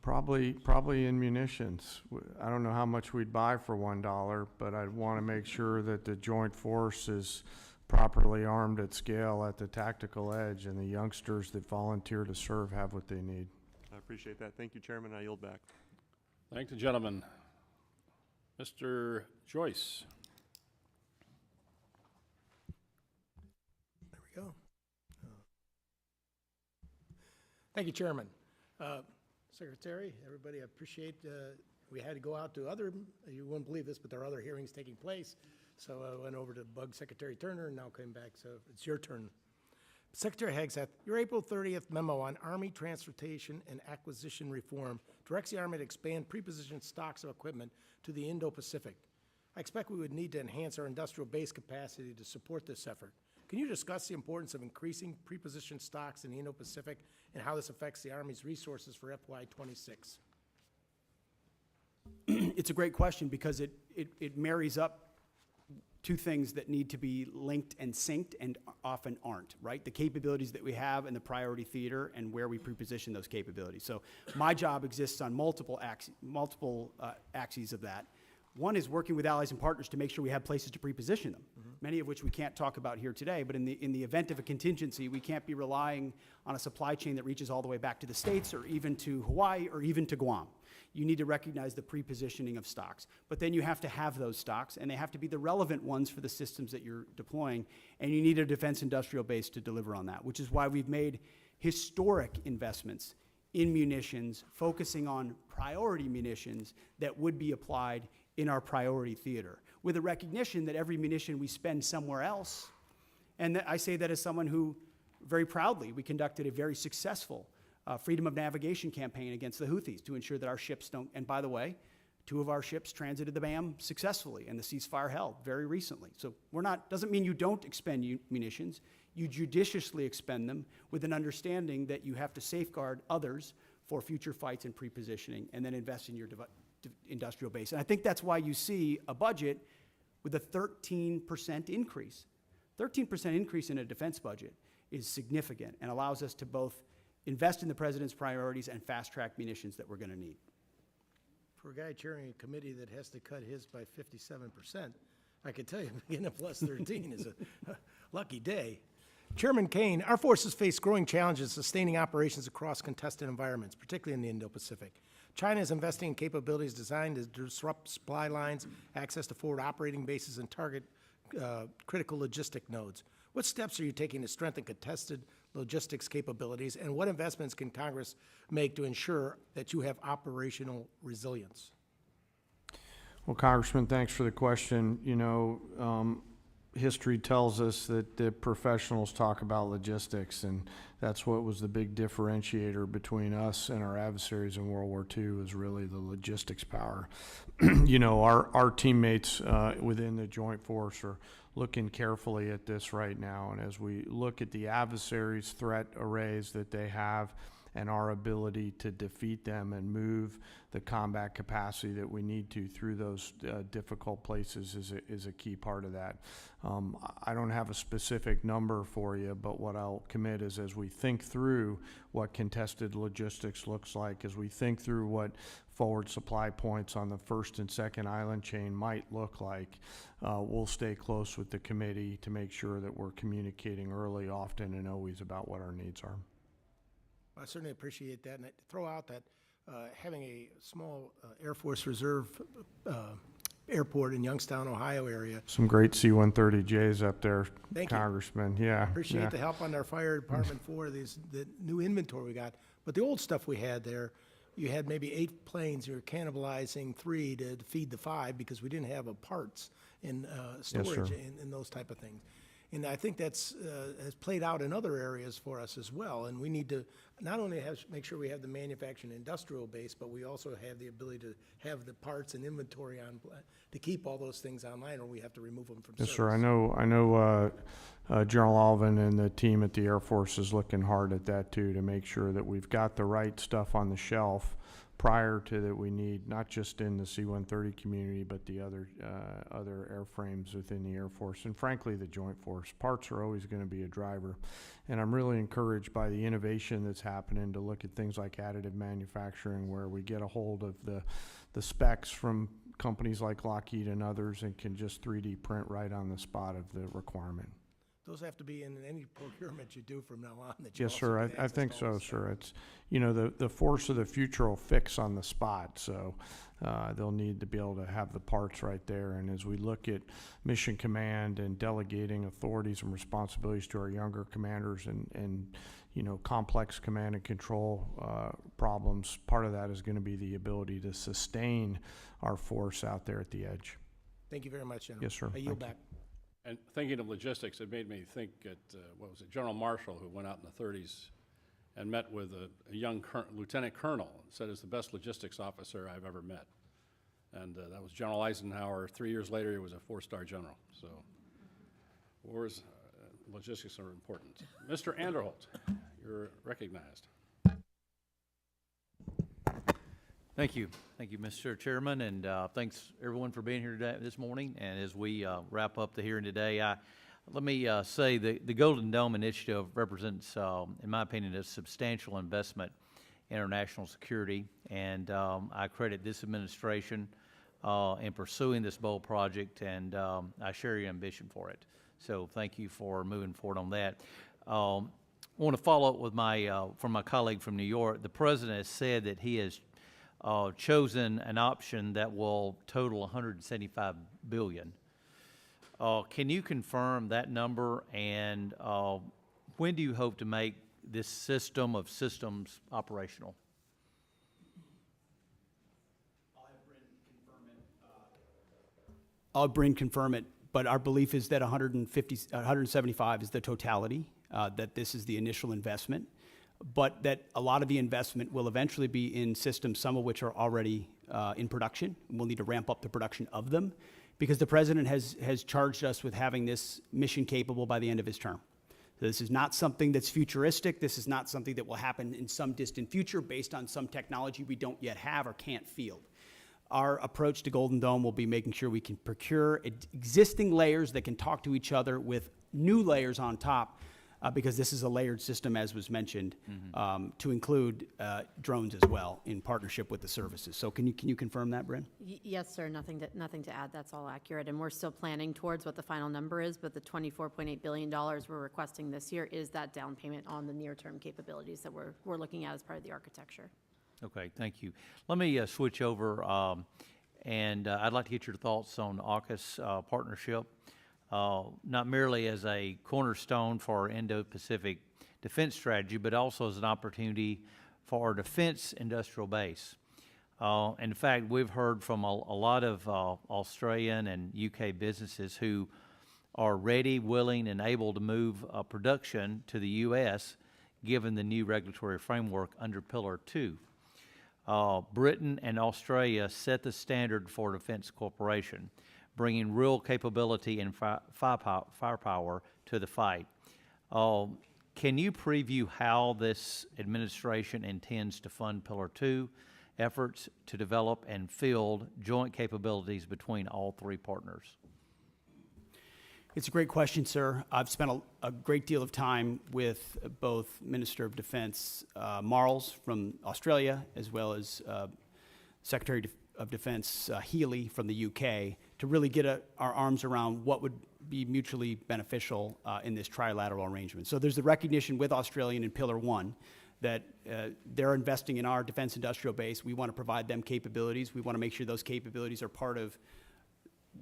Speaker 6: Probably in munitions. I don't know how much we'd buy for $1, but I'd want to make sure that the joint force is properly armed at scale at the tactical edge, and the youngsters that volunteer to serve have what they need.
Speaker 20: I appreciate that. Thank you, Chairman. I yield back.
Speaker 1: Thank the gentleman. Mr. Joyce.
Speaker 21: There we go. Thank you, Chairman. Secretary, everybody, I appreciate, we had to go out to other, you wouldn't believe this, but there are other hearings taking place. So I went over to bug Secretary Turner and now came back, so it's your turn. Secretary Hegseth, your April 30th memo on Army transportation and acquisition reform directs the Army to expand prepositioned stocks of equipment to the Indo-Pacific. I expect we would need to enhance our industrial base capacity to support this effort. Can you discuss the importance of increasing prepositioned stocks in the Indo-Pacific and how this affects the Army's resources for FY26?
Speaker 5: It's a great question because it marries up two things that need to be linked and synced and often aren't, right? The capabilities that we have in the priority theater and where we preposition those capabilities. So my job exists on multiple axes of that. One is working with allies and partners to make sure we have places to preposition them, many of which we can't talk about here today, but in the event of a contingency, we can't be relying on a supply chain that reaches all the way back to the States or even to Hawaii or even to Guam. You need to recognize the prepositioning of stocks. But then you have to have those stocks, and they have to be the relevant ones for the systems that you're deploying, and you need a defense industrial base to deliver on that, which is why we've made historic investments in munitions, focusing on priority munitions that would be applied in our priority theater, with a recognition that every munition we spend somewhere else, and I say that as someone who, very proudly, we conducted a very successful freedom of navigation campaign against the Houthis to ensure that our ships don't, and by the way, 2 of our ships transited the BAM successfully and the ceasefire held very recently. So doesn't mean you don't expend munitions, you judiciously expend them with an understanding that you have to safeguard others for future fights and prepositioning and then invest in your industrial base. And I think that's why you see a budget with a 13% increase. 13% increase in a defense budget is significant and allows us to both invest in the president's priorities and fast-track munitions that we're going to need.
Speaker 21: For a guy chairing a committee that has to cut his by 57%, I can tell you getting a plus 13 is a lucky day. Chairman Caine, our forces face growing challenges sustaining operations across contested environments, particularly in the Indo-Pacific. China is investing in capabilities designed to disrupt supply lines, access to forward operating bases, and target critical logistic nodes. What steps are you taking to strengthen contested logistics capabilities, and what investments can Congress make to ensure that you have operational resilience?
Speaker 6: Well, Congressman, thanks for the question. You know, history tells us that the professionals talk about logistics, and that's what was the big differentiator between us and our adversaries in World War II, was really the logistics power. You know, our teammates within the Joint Force are looking carefully at this right now, and as we look at the adversaries' threat arrays that they have and our ability to defeat them and move the combat capacity that we need to through those difficult places is a key part of that. I don't have a specific number for you, but what I'll commit is, as we think through what contested logistics looks like, as we think through what forward supply points on the first and second island chain might look like, we'll stay close with the committee to make sure that we're communicating early, often, and always about what our needs are.
Speaker 21: I certainly appreciate that, and I throw out that having a small Air Force Reserve airport in Youngstown, Ohio area.
Speaker 6: Some great C-130Js up there,
Speaker 21: Thank you.
Speaker 6: Congressman. Yeah.
Speaker 21: Appreciate the help on our fire department for the new inventory we got. But the old stuff we had there, you had maybe 8 planes. You were cannibalizing 3 to feed the 5 because we didn't have parts in storage and those type of things. And I think that's has played out in other areas for us as well. And we need to not only make sure we have the manufacturing industrial base, but we also have the ability to have the parts and inventory on to keep all those things online, or we have to remove them from service.
Speaker 6: Yes, sir. I know General Alvin and the team at the Air Force is looking hard at that too, to make sure that we've got the right stuff on the shelf prior to that we need, not just in the C-130 community, but the other airframes within the Air Force, and frankly, the Joint Force. Parts are always going to be a driver, and I'm really encouraged by the innovation that's happening to look at things like additive manufacturing, where we get a hold of the specs from companies like Lockheed and others and can just 3D print right on the spot of the requirement.
Speaker 21: Those have to be in any procurement you do from now on. That you
Speaker 6: Yes,
Speaker 21: also
Speaker 6: sir,
Speaker 21: get
Speaker 6: I
Speaker 21: access
Speaker 6: think
Speaker 21: to all
Speaker 6: so,
Speaker 21: this
Speaker 6: sir. It's, you know, the force of the future will fix on the spot, so they'll need to be able to have the parts right there. And as we look at mission command and delegating authorities and responsibilities to our younger commanders and you know, complex command and control problems, part of that is going to be the ability to sustain our force out there at the edge.
Speaker 21: Thank you very much, General.
Speaker 6: Yes, sir.
Speaker 21: I yield
Speaker 6: Thank you.
Speaker 21: back.
Speaker 1: And thinking of logistics, it made me think at, what was it, General Marshall, who went out in the 30s and met with a young lieutenant colonel, and said it's the best logistics officer I've ever met. And that was General Eisenhower. 3 years later, he was a 4-star general. So wars, logistics are important. Mr. Anderholt, you're recognized.
Speaker 2: Thank you, Mr. Chairman, and thanks everyone for being here today, this morning. And as we wrap up the hearing today, let me say the Golden Dome Initiative represents, in my opinion, a substantial investment in our national security, and I credit this administration in pursuing this bold project, and I share your ambition for it. So thank you for moving forward on that. I want to follow up with from my colleague from New York. The President has said that he has chosen an option that will total $175 billion. Can you confirm that number, and when do you hope to make this system of systems operational?
Speaker 5: I'll have Bryn confirm it, but our belief is that 175 is the totality, that this is the initial investment, but that a lot of the investment will eventually be in systems, some of which are already in production. We'll need to ramp up the production of them because the President has charged us with having this mission capable by the end of his term. So this is not something that's futuristic. This is not something that will happen in some distant future based on some technology we don't yet have or can't field. Our approach to Golden Dome will be making sure we can procure existing layers that can talk to each other with new layers on top, because this is a layered system, as was mentioned, to include drones as well in partnership with the services. So can you confirm that, Bryn?
Speaker 15: Yes, sir. Nothing to add. That's all accurate. And we're still planning towards what the final number is, but the $24.8 billion we're requesting this year is that down payment on the near-term capabilities that we're looking at as part of the architecture.
Speaker 2: Okay, thank you. Let me switch over, and I'd like to get your thoughts on AUKUS partnership. Not merely as a cornerstone for our Indo-Pacific defense strategy, but also as an opportunity for our defense industrial base. In fact, we've heard from a lot of Australian and UK businesses who are ready, willing, and able to move production to the U.S. given the new regulatory framework under Pillar 2. Britain and Australia set the standard for defense cooperation, bringing real capability and firepower to the fight. Can you preview how this administration intends to fund Pillar 2 efforts to develop and field joint capabilities between all three partners?
Speaker 5: It's a great question, sir. I've spent a great deal of time with both Minister of Defense Marles from Australia, as well as Secretary of Defense Healy from the UK, to really get our arms around what would be mutually beneficial in this trilateral arrangement. So there's the recognition with Australian in Pillar 1 that they're investing in our defense industrial base. We want to provide them capabilities. We want to make sure those capabilities are part of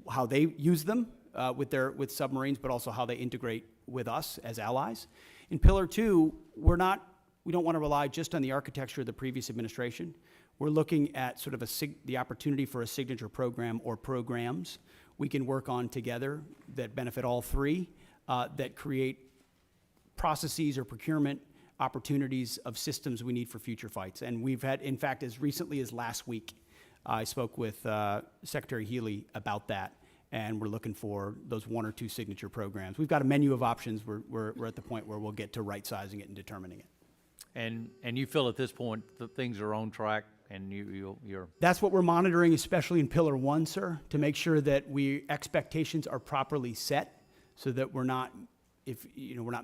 Speaker 5: how they use them with submarines, but also how they integrate with us as allies. In Pillar 2, we don't want to rely just on the architecture of the previous administration. We're looking at sort of the opportunity for a signature program or programs we can work on together that benefit all three, that create processes or procurement opportunities of systems we need for future fights. And we've had, in fact, as recently as last week, I spoke with Secretary Healy about that, and we're looking for those 1 or 2 signature programs. We've got a menu of options. We're at the point where we'll get to right-sizing it and determining it.
Speaker 2: And you feel at this point that things are on track And you're,
Speaker 5: That's what we're monitoring, especially in Pillar 1, sir, to make sure that expectations are properly set so that we're not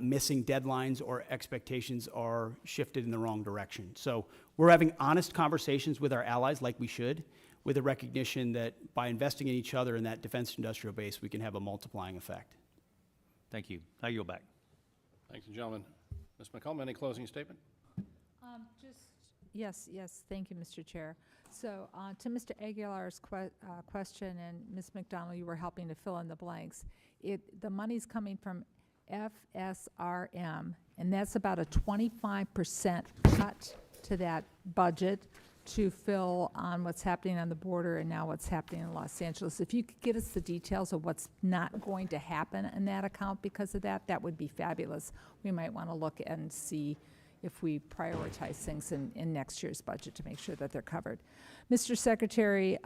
Speaker 5: missing deadlines or expectations are shifted in the wrong direction. So we're having honest conversations with our allies like we should, with a recognition that by investing in each other in that defense industrial base, we can have a multiplying effect.
Speaker 2: thank you. I yield back.
Speaker 1: Thanks, gentlemen. Ms. McCollum, any closing statement?
Speaker 3: Yes, thank you, Mr. Chair. So to Mr. Aguilar's question, and Ms. McDonald, you were helping to fill in the blanks. The money's coming from FSRM, and that's about a 25% cut to that budget to fill on what's happening on the border and now what's happening in Los Angeles. If you could get us the details of what's not going to happen in that account because of that, that would be fabulous. We might want to look and see if we prioritize things in next year's budget to make sure that they're covered. Mr. Secretary,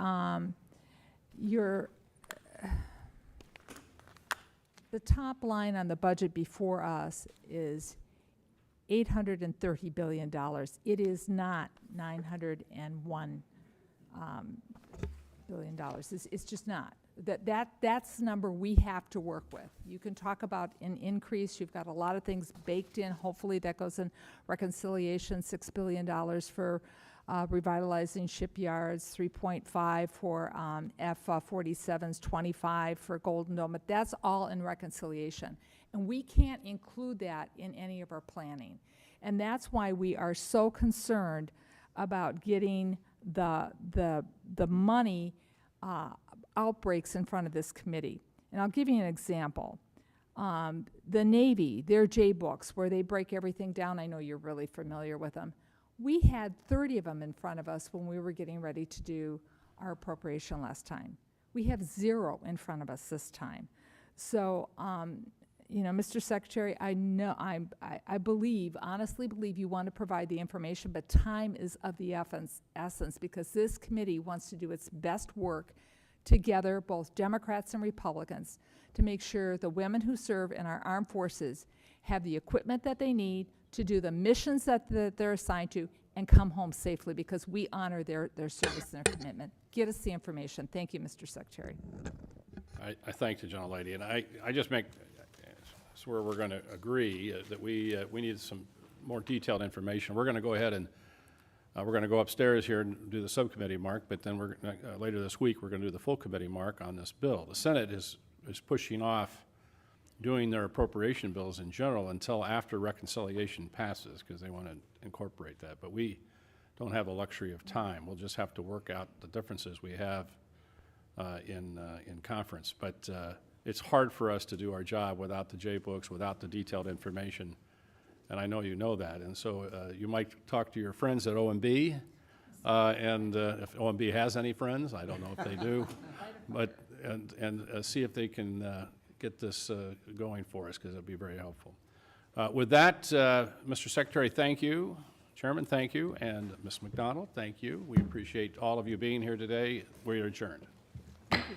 Speaker 3: the top line on the budget before us is $830 billion. It is not $901 billion. It's just not. That's the number we have to work with. You can talk about an increase. You've got a lot of things baked in. Hopefully that goes in reconciliation, $6 billion for revitalizing shipyards, 3.5 for F-47s, 25 for Golden Dome. But that's all in reconciliation. And we can't include that in any of our planning. And that's why we are so concerned about getting the money outbreaks in front of this committee. And I'll give you an example. The Navy, their J-books, where they break everything down, I know you're really familiar with them. We had 30 of them in front of us when we were getting ready to do our appropriation last time. We have 0 in front of us this time. So, Mr. Secretary, I know, I believe, honestly believe you want to provide the information, but time is of the essence because this committee wants to do its best work together, both Democrats and Republicans, to make sure the women who serve in our armed forces have the equipment that they need to do the missions that they're assigned to and come home safely because we honor their service and their commitment. Get us the information. Thank you, Mr. Secretary.
Speaker 1: I thank the gentlelady, and I just make, that's where we're going to agree that we need some more detailed information. We're going to go ahead and we're going to go upstairs here and do the subcommittee mark, but then we're later this week we're going to do the full committee mark on this bill. The Senate is pushing off doing their appropriation bills in general until after reconciliation passes because they want to incorporate that. But we don't have a luxury of time. We'll just have to work out the differences we have in conference. But it's hard for us to do our job without the J-books, without the detailed information. And I know you know that. And so you might talk to your friends at OMB, and if OMB has any friends, I don't know if they do, but and see if they can get this going for us, because it'd be very helpful. With that, Mr. Secretary, thank you. Chairman, thank you. And Ms. McDonald, thank you. We appreciate all of you being here today. We are adjourned.
Speaker 3: Thank you.